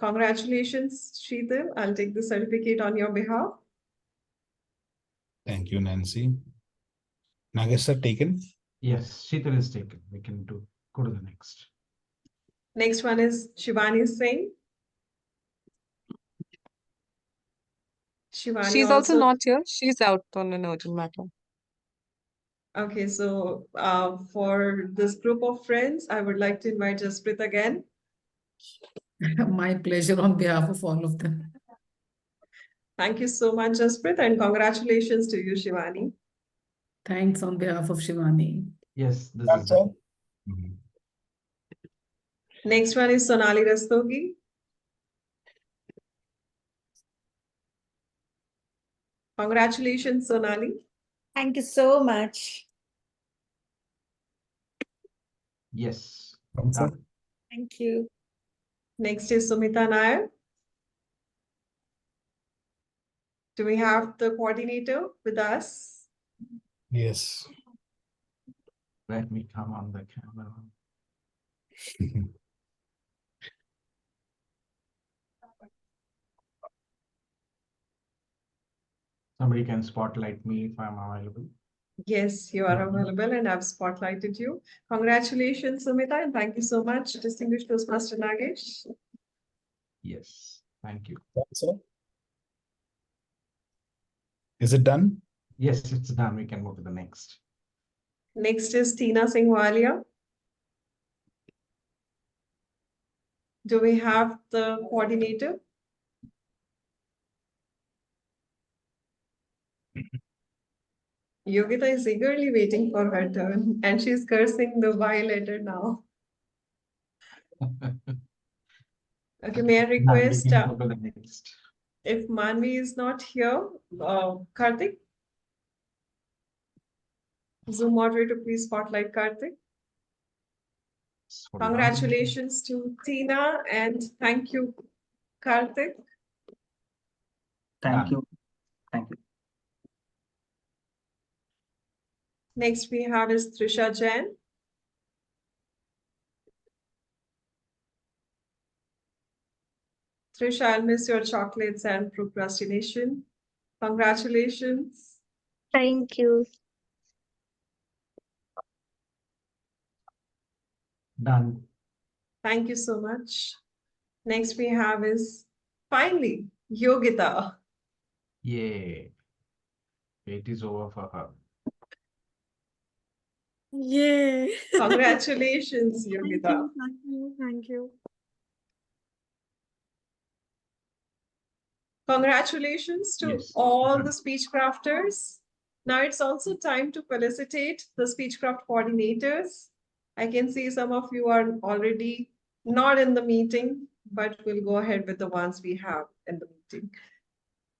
Congratulations, Sheetal. I'll take the certificate on your behalf. Thank you, Nancy. Nagesh sir, taken. Yes, Sheetal is taken. We can go to the next. Next one is Shivani Singh. Shivani She's also not here. She's out on an urgent matter. Okay, so for this group of friends, I would like to invite Jasprit again. My pleasure on behalf of all of them. Thank you so much, Jasprit, and congratulations to you, Shivani. Thanks on behalf of Shivani. Yes, this is done. Mhm. Next one is Sonali Rastogi. Congratulations, Sonali. Thank you so much. Yes. Done. Thank you. Next is Sumita Nair. Do we have the coordinator with us? Yes. Let me come on the camera. Somebody can spotlight me if I'm available. Yes, you are available and I've spotlighted you. Congratulations, Sumita, and thank you so much, distinguished Toastmaster Nagesh. Yes, thank you. Sir. Is it done? Yes, it's done. We can move to the next. Next is Tina Singh Walia. Do we have the coordinator? Yogita is eagerly waiting for her turn and she's cursing the Y letter now. Okay, may I request if Manvi is not here, Karthik? Zoom moderator, please spotlight Karthik. Congratulations to Tina and thank you, Karthik. Thank you. Thank you. Next we have is Trisha Jain. Trisha, I'll miss your chocolates and procrastination. Congratulations. Thank you. Done. Thank you so much. Next we have is finally Yogita. Yay. It is over for her. Yay. Congratulations, Yogita. Thank you. Congratulations to all the speech crafters. Now it's also time to felicitate the Speechcraft coordinators. I can see some of you are already not in the meeting, but we'll go ahead with the ones we have in the meeting.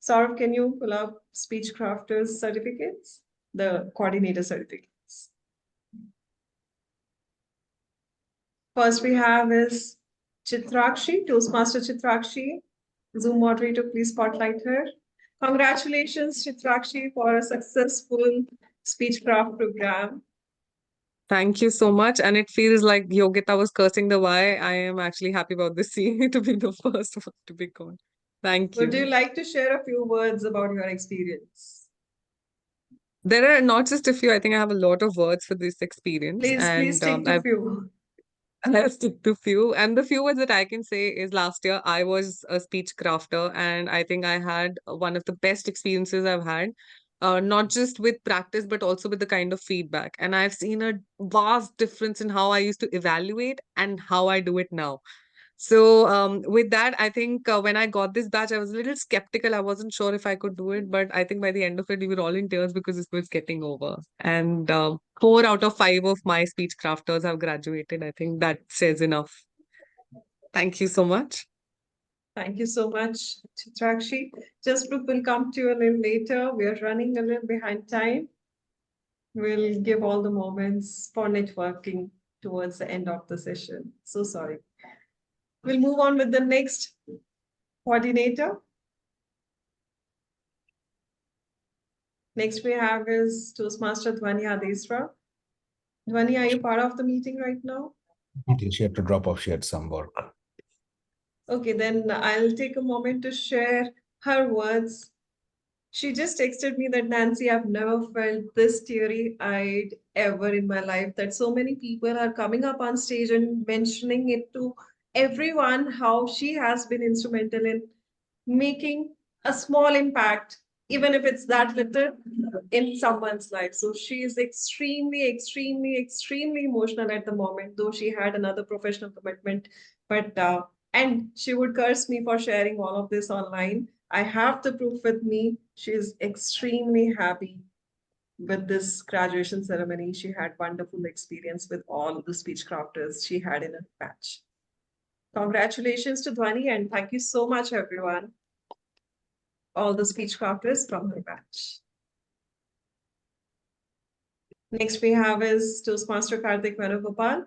Saurav, can you pull up Speechcrafters certificates, the coordinator certificates? First we have is Chitrakshi, Toastmaster Chitrakshi. Zoom moderator, please spotlight her. Congratulations, Chitrakshi, for a successful Speechcraft program. Thank you so much. And it feels like Yogita was cursing the Y. I am actually happy about this scene to be the first one to be called. Thank you. Would you like to share a few words about your experience? There are not just a few, I think I have a lot of words for this experience. Please stick to few. I'll stick to few. And the few words that I can say is last year I was a speech crafter and I think I had one of the best experiences I've had. Not just with practice, but also with the kind of feedback. And I've seen a vast difference in how I used to evaluate and how I do it now. So with that, I think when I got this batch, I was a little skeptical. I wasn't sure if I could do it, but I think by the end of it, we were all in tears because it was getting over. And 4 out of 5 of my speech crafters have graduated. I think that says enough. Thank you so much. Thank you so much, Chitrakshi. Just will come to you a little later. We are running a little behind time. We'll give all the moments for networking towards the end of the session. So sorry. We'll move on with the next coordinator. Next we have is Toastmaster Dhwani Adesra. Dhwani, are you part of the meeting right now? She had to drop off. She had some work. Okay, then I'll take a moment to share her words. She just texted me that, Nancy, I've never felt this teary-eyed ever in my life, that so many people are coming up on stage and mentioning it to everyone, how she has been instrumental in making a small impact, even if it's that little, in someone's life. So she is extremely, extremely, extremely emotional at the moment, though she had another professional commitment. But and she would curse me for sharing all of this online. I have the proof with me. She is extremely happy with this graduation ceremony. She had wonderful experience with all the speech crafters she had in her batch. Congratulations to Dhwani and thank you so much, everyone. All the speech crafters from her batch. Next we have is Toastmaster Karthik Venugopal.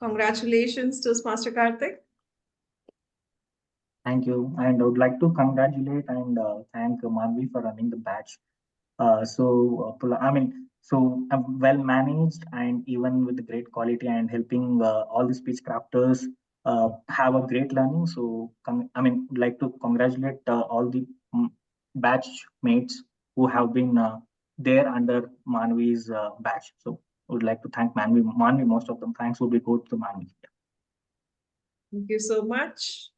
Congratulations, Toastmaster Karthik. Thank you. And I would like to congratulate and thank Manvi for running the batch. So I'm well managed and even with the great quality and helping all the speech crafters have a great learning. So would like to congratulate all the batch mates who have been there under Manvi's batch. So I would like to thank Manvi. Most of them thanks would be go to Manvi. Thank you so much.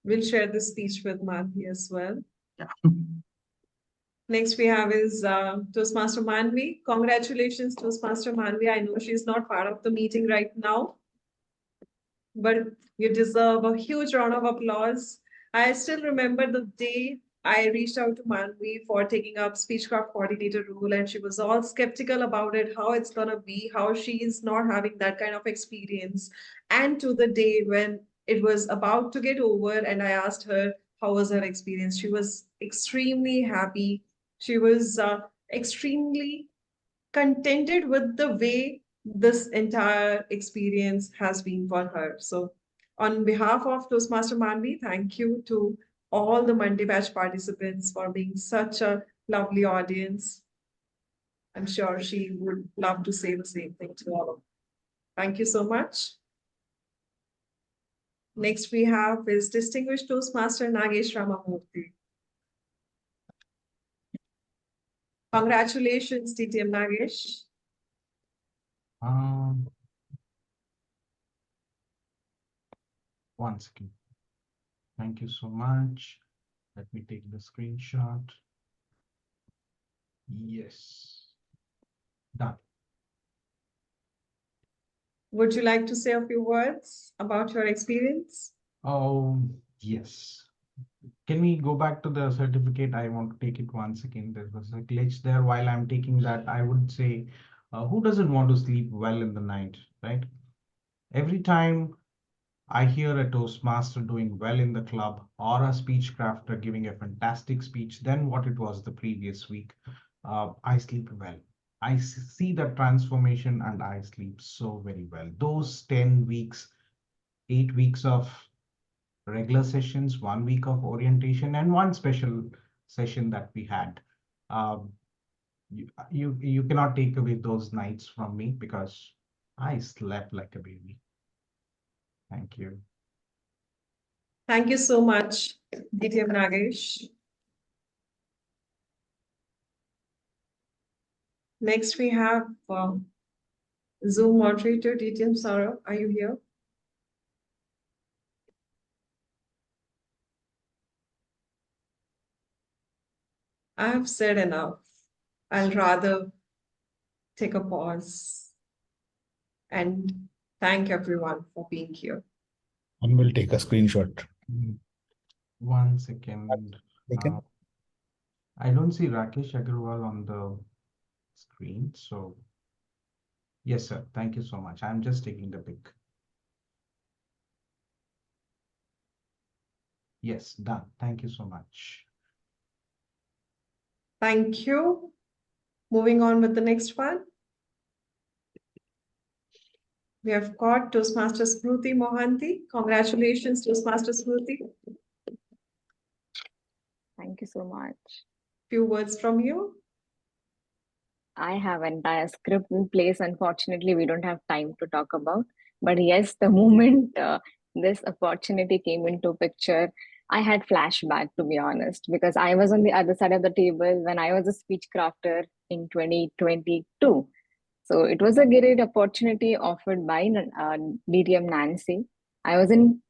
We'll share this speech with Manvi as well. Yeah. Next we have is Toastmaster Manvi. Congratulations, Toastmaster Manvi. I know she's not part of the meeting right now, but you deserve a huge round of applause. I still remember the day I reached out to Manvi for taking up Speechcraft coordinator role, and she was all skeptical about it, how it's gonna be, how she is not having that kind of experience. And to the day when it was about to get over, and I asked her how was her experience, she was extremely happy. She was extremely contented with the way this entire experience has been for her. So on behalf of Toastmaster Manvi, thank you to all the Monday batch participants for being such a lovely audience. I'm sure she would love to say the same thing to all of you. Thank you so much. Next we have is Distinguished Toastmaster Nagesh Ramamurthy. Congratulations, DTM Nagesh. One second. Thank you so much. Let me take the screenshot. Yes. Done. Would you like to say a few words about your experience? Oh, yes. Can we go back to the certificate? I want to take it 1 second. There was a glitch there. While I'm taking that, I would say, who doesn't want to sleep well in the night, right? Every time I hear a Toastmaster doing well in the club or a speech crafter giving a fantastic speech than what it was the previous week, I sleep well. I see that transformation and I sleep so very well. Those 10 weeks, 8 weeks of regular sessions, 1 week of orientation, and one special session that we had. You cannot take away those nights from me because I slept like a baby. Thank you. Thank you so much, DTM Nagesh. Next, we have Zoom moderator, DTM Saurabh. Are you here? I have said enough. I'll rather take a pause and thank everyone for being here. And we'll take a screenshot. 1 second. I don't see Rakesh Agarwal on the screen. So yes, sir. Thank you so much. I'm just taking the pic. Yes, done. Thank you so much. Thank you. Moving on with the next one. We have got Toastmaster Smruti Mohanty. Congratulations, Toastmaster Smruti. Thank you so much. Few words from you. I have entire script in place. Unfortunately, we don't have time to talk about. But yes, the moment this opportunity came into picture, I had flashback, to be honest, because I was on the other side of the table when I was a speech crafter in 2022. So it was a great opportunity offered by DTM Nancy. I was in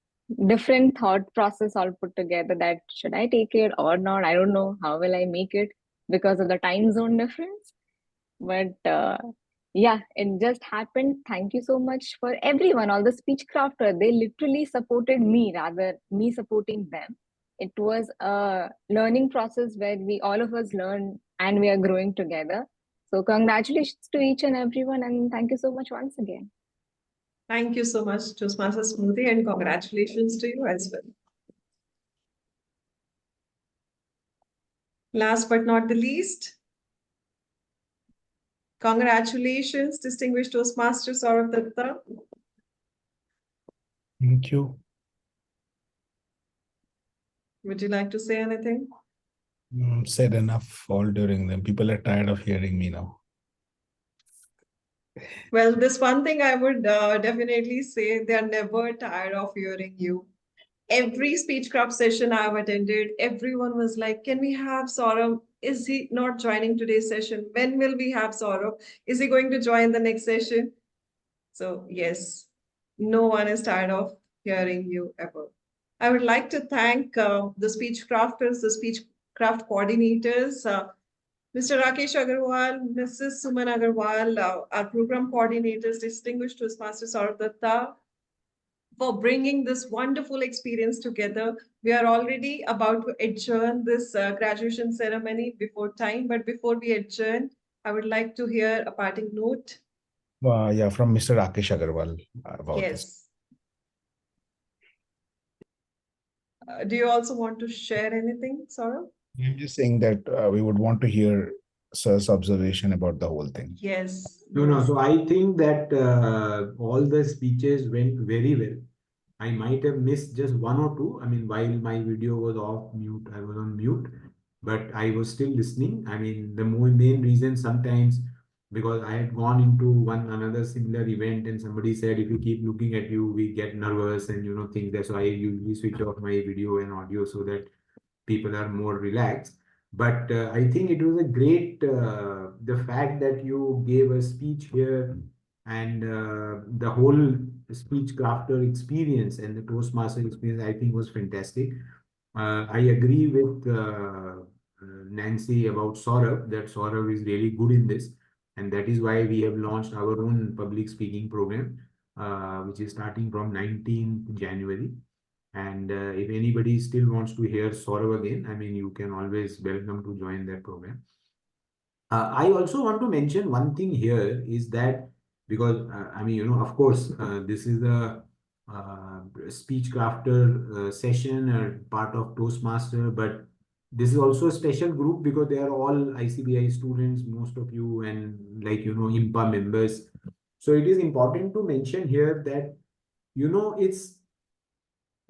different thought process all put together that should I take it or not? I don't know. How will I make it because of the time zone difference? But yeah, it just happened. Thank you so much for everyone, all the speech crafter. They literally supported me rather me supporting them. It was a learning process where we all of us learn and we are growing together. So congratulations to each and everyone, and thank you so much once again. Thank you so much, Toastmaster Smruti, and congratulations to you as well. Last but not the least, congratulations, distinguished Toastmaster Saurabh Datta. Thank you. Would you like to say anything? Said enough all during them. People are tired of hearing me now. Well, this one thing I would definitely say, they are never tired of hearing you. Every speechcraft session I've attended, everyone was like, can we have Saurabh? Is he not joining today's session? When will we have Saurabh? Is he going to join the next session? So yes, no one is tired of hearing you ever. I would like to thank the speech crafters, the speechcraft coordinators, Mr. Rakesh Agarwal, Mrs. Suman Agarwal, our program coordinators, distinguished Toastmaster Saurabh Datta, for bringing this wonderful experience together. We are already about to adjourn this graduation ceremony before time, but before we adjourn, I would like to hear a parting note. Yeah, from Mr. Rakesh Agarwal about this. Yes. Do you also want to share anything, Saurabh? I'm just saying that we would want to hear Sir's observation about the whole thing. Yes. No. So I think that all the speeches went very well. I might have missed just one or two. I mean, while my video was off mute, I was on mute, but I was still listening. I mean, the main reason sometimes because I had gone into another similar event and somebody said, if you keep looking at you, we get nervous and things there. So I usually switch off my video and audio so that people are more relaxed. But I think it was a great, the fact that you gave a speech here and the whole speech crafter experience and the Toastmaster experience, I think was fantastic. I agree with Nancy about Saurabh, that Saurabh is really good in this. And that is why we have launched our own public speaking program, which is starting from 19th January. And if anybody still wants to hear Saurabh again, I mean, you can always welcome to join that program. I also want to mention one thing here is that because, I mean, of course, this is a speech crafter session or part of Toastmaster, but this is also a special group because they are all ICBI students, most of you, and IMPA members. So it is important to mention here that, it's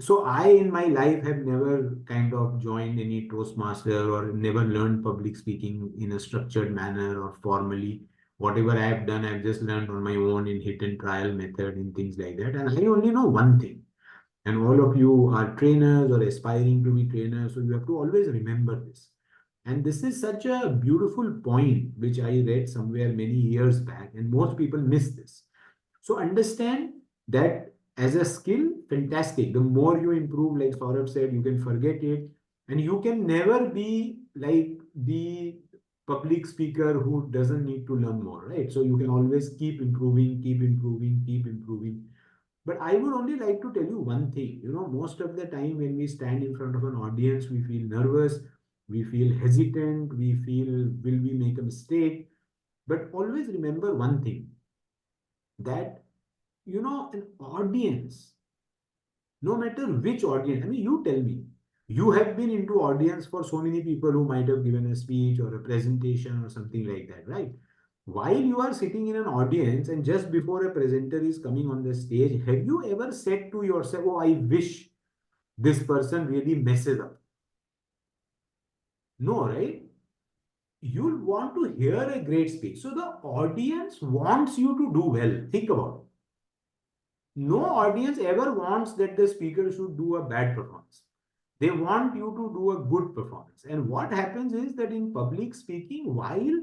so I in my life have never kind of joined any Toastmaster or never learned public speaking in a structured manner or formally. Whatever I have done, I've just learned on my own in hit and trial method and things like that. And I only know one thing. And all of you are trainers or aspiring to be trainers. So you have to always remember this. And this is such a beautiful point, which I read somewhere many years back. And most people miss this. So understand that as a skill, fantastic. The more you improve, like Saurabh said, you can forget it. And you can never be like the public speaker who doesn't need to learn more, right? So you can always keep improving, keep improving, keep improving. But I would only like to tell you one thing, most of the time when we stand in front of an audience, we feel nervous, we feel hesitant, we feel, will we make a mistake? But always remember one thing, that, an audience, no matter which audience, I mean, you tell me, you have been into audience for so many people who might have given a speech or a presentation or something like that, right? While you are sitting in an audience and just before a presenter is coming on the stage, have you ever said to yourself, oh, I wish this person really messes up? No, right? You'll want to hear a great speech. So the audience wants you to do well. Think about it. No audience ever wants that the speaker should do a bad performance. They want you to do a good performance. And what happens is that in public speaking, while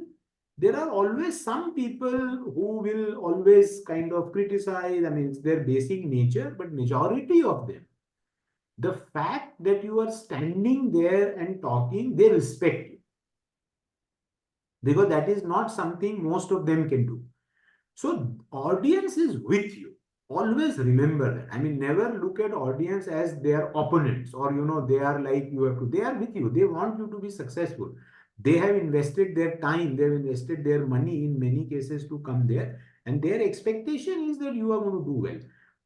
there are always some people who will always kind of criticize, I mean, it's their basic nature, but majority of them, the fact that you are standing there and talking, they respect you. Because that is not something most of them can do. So audience is with you. Always remember that. I mean, never look at audience as their opponents or, they are like you have to. They are with you. They want you to be successful. They have invested their time. They have invested their money in many cases to come there. And their expectation is that you are going to do well.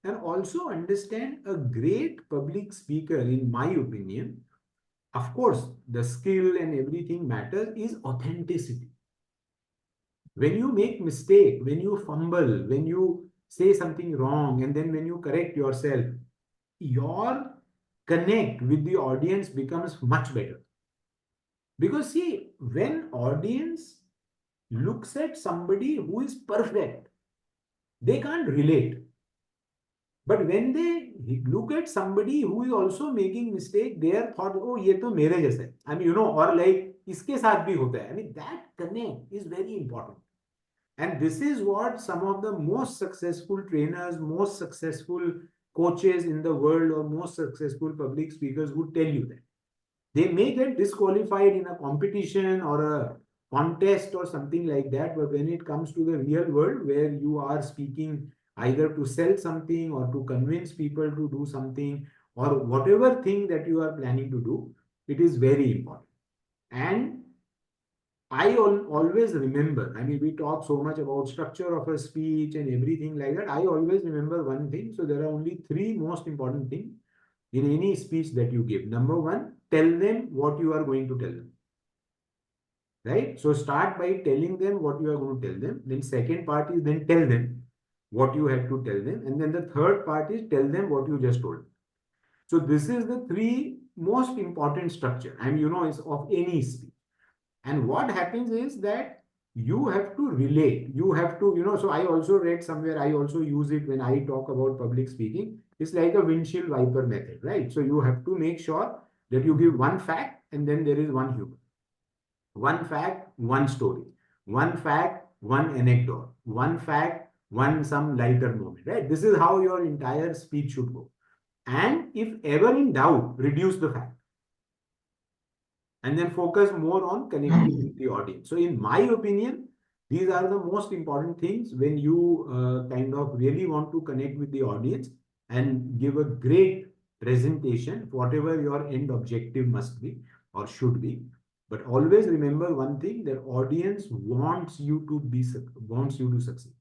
And also understand a great public speaker, in my opinion, of course, the skill and everything matters, is authenticity. When you make mistake, when you fumble, when you say something wrong, and then when you correct yourself, your connect with the audience becomes much better. Because see, when audience looks at somebody who is perfect, they can't relate. But when they look at somebody who is also making mistake, their thought, oh, ye to mere jaisa. I mean, or like, iske saath bhi hota hai. I mean, that connect is very important. And this is what some of the most successful trainers, most successful coaches in the world, or most successful public speakers would tell you that. They may get disqualified in a competition or a contest or something like that, but when it comes to the real world where you are speaking either to sell something or to convince people to do something, or whatever thing that you are planning to do, it is very important. And I always remember, I mean, we talk so much about structure of a speech and everything like that. I always remember one thing. So there are only three most important things in any speech that you give. Number one, tell them what you are going to tell them. Right? So start by telling them what you are going to tell them. Then second part is then tell them what you have to tell them. And then the third part is tell them what you just told them. So this is the three most important structure. And it's of any speech. And what happens is that you have to relate. You have to, so I also read somewhere, I also use it when I talk about public speaking. It's like a windshield wiper method, right? So you have to make sure that you give one fact and then there is one humor. One fact, one story. One fact, one anecdote. One fact, one some lighter moment, right? This is how your entire speech should go. And if ever in doubt, reduce the fact. And then focus more on connecting with the audience. So in my opinion, these are the most important things when you kind of really want to connect with the audience and give a great presentation, whatever your end objective must be or should be. But always remember one thing, that audience wants you to succeed.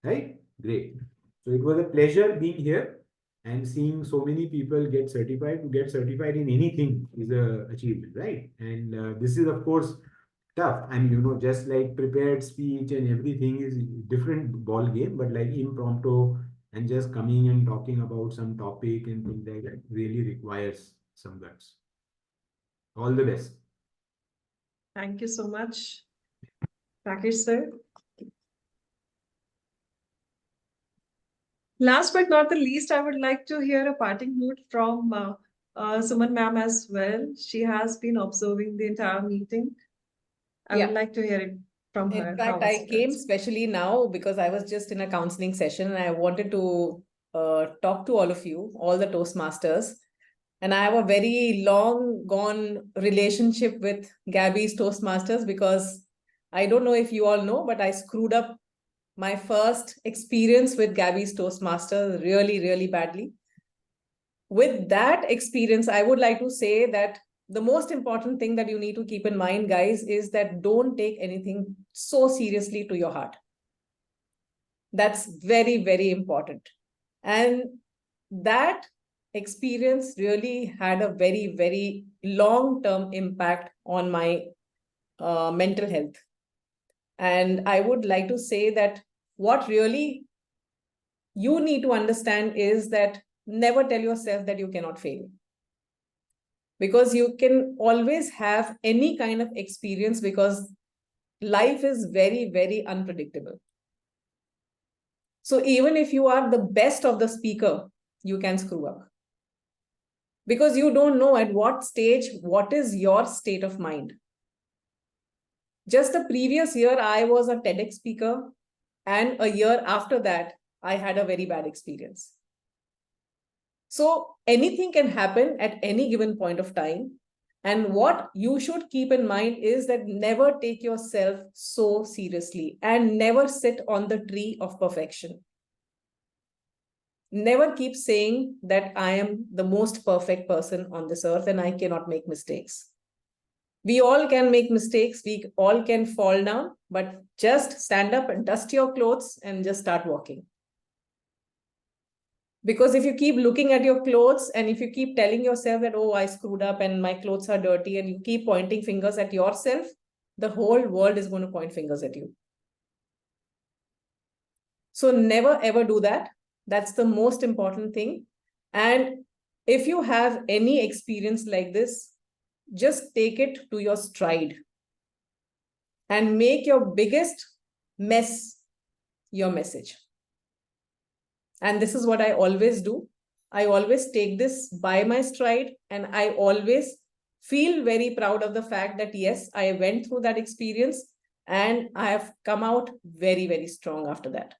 Right? Great. So it was a pleasure being here and seeing so many people get certified. To get certified in anything is an achievement, right? And this is, of course, tough. I mean, just like prepared speech and everything is different ball game, but like impromptu and just coming and talking about some topic and things like that really requires some guts. All the best. Thank you so much, Rakesh sir. Last but not the least, I would like to hear a parting note from Suman ma'am as well. She has been observing the entire meeting. I would like to hear it from her. In fact, I came especially now because I was just in a counseling session and I wanted to talk to all of you, all the Toastmasters. And I have a very long gone relationship with Gabby's Toastmasters because I don't know if you all know, but I screwed up my first experience with Gabby's Toastmasters really, really badly. With that experience, I would like to say that the most important thing that you need to keep in mind, guys, is that don't take anything so seriously to your heart. That's very, very important. And that experience really had a very, very long-term impact on my mental health. And I would like to say that what really you need to understand is that never tell yourself that you cannot fail. Because you can always have any kind of experience because life is very, very unpredictable. So even if you are the best of the speaker, you can screw up. Because you don't know at what stage, what is your state of mind. Just the previous year, I was a TEDx speaker. And a year after that, I had a very bad experience. So anything can happen at any given point of time. And what you should keep in mind is that never take yourself so seriously and never sit on the tree of perfection. Never keep saying that I am the most perfect person on this earth and I cannot make mistakes. We all can make mistakes. We all can fall down, but just stand up and dust your clothes and just start walking. Because if you keep looking at your clothes and if you keep telling yourself that, oh, I screwed up and my clothes are dirty, and you keep pointing fingers at yourself, the whole world is going to point fingers at you. So never ever do that. That's the most important thing. And if you have any experience like this, just take it to your stride and make your biggest mess your message. And this is what I always do. I always take this by my stride, and I always feel very proud of the fact that, yes, I went through that experience and I have come out very, very strong after that.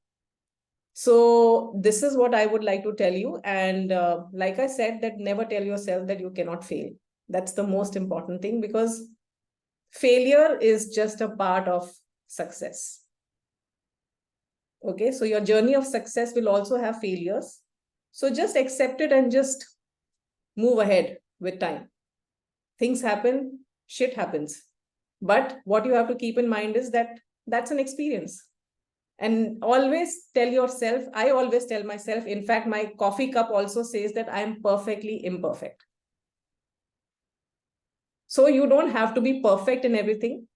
So this is what I would like to tell you. And like I said, that never tell yourself that you cannot fail. That's the most important thing, because failure is just a part of success. Okay, so your journey of success will also have failures. So just accept it and just move ahead with time. Things happen, shit happens. But what you have to keep in mind is that that's an experience. And always tell yourself, I always tell myself, in fact, my coffee cup also says that I am perfectly imperfect. So you don't have to be perfect in everything.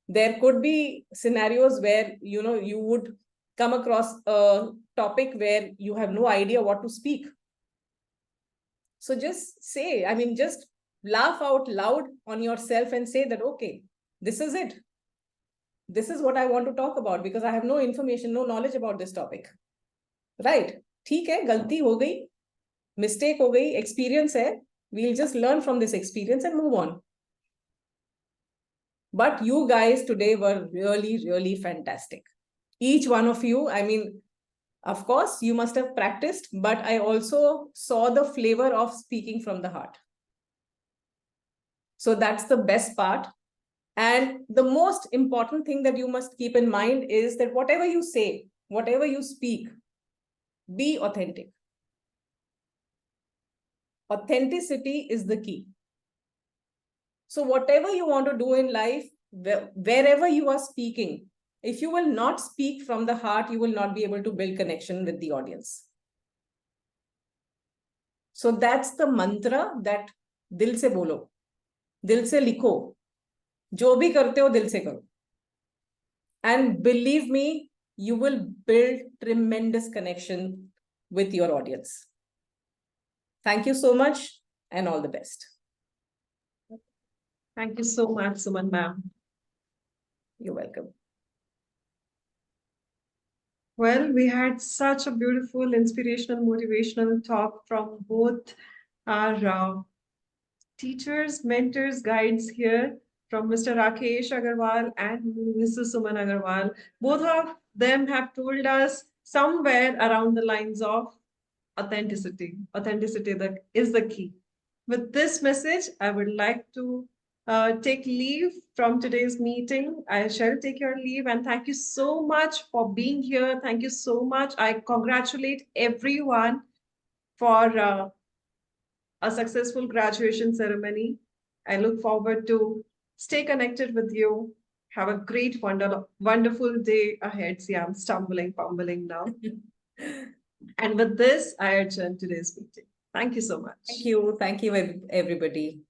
There could be scenarios where, you know, you would come across a topic where you have no idea what to speak. So just say, I mean, just laugh out loud on yourself and say that, okay, this is it. This is what I want to talk about because I have no information, no knowledge about this topic. Right? ठीक है, गलती हो गई, mistake हो गई, experience है. We'll just learn from this experience and move on. But you guys today were really, really fantastic. Each one of you, I mean, of course, you must have practiced, but I also saw the flavor of speaking from the heart. So that's the best part. And the most important thing that you must keep in mind is that whatever you say, whatever you speak, be authentic. Authenticity is the key. So whatever you want to do in life, wherever you are speaking, if you will not speak from the heart, you will not be able to build connection with the audience. So that's the mantra that dil se bolo, dil se likho, jo bhi karte ho, dil se karo. And believe me, you will build tremendous connection with your audience. Thank you so much and all the best. Thank you so much, Suman ma'am. You're welcome. Well, we had such a beautiful, inspirational, motivational talk from both our teachers, mentors, guides here, from Mr. Rakesh Agarwal and Mrs. Suman Agarwal. Both of them have told us somewhere around the lines of authenticity. Authenticity that is the key. With this message, I would like to take leave from today's meeting. I shall take your leave and thank you so much for being here. Thank you so much. I congratulate everyone for a successful graduation ceremony. I look forward to stay connected with you. Have a great, wonderful day ahead. See, I'm stumbling, fumbling now. And with this, I adjourn today's meeting. Thank you so much. Thank you. Thank you, everybody.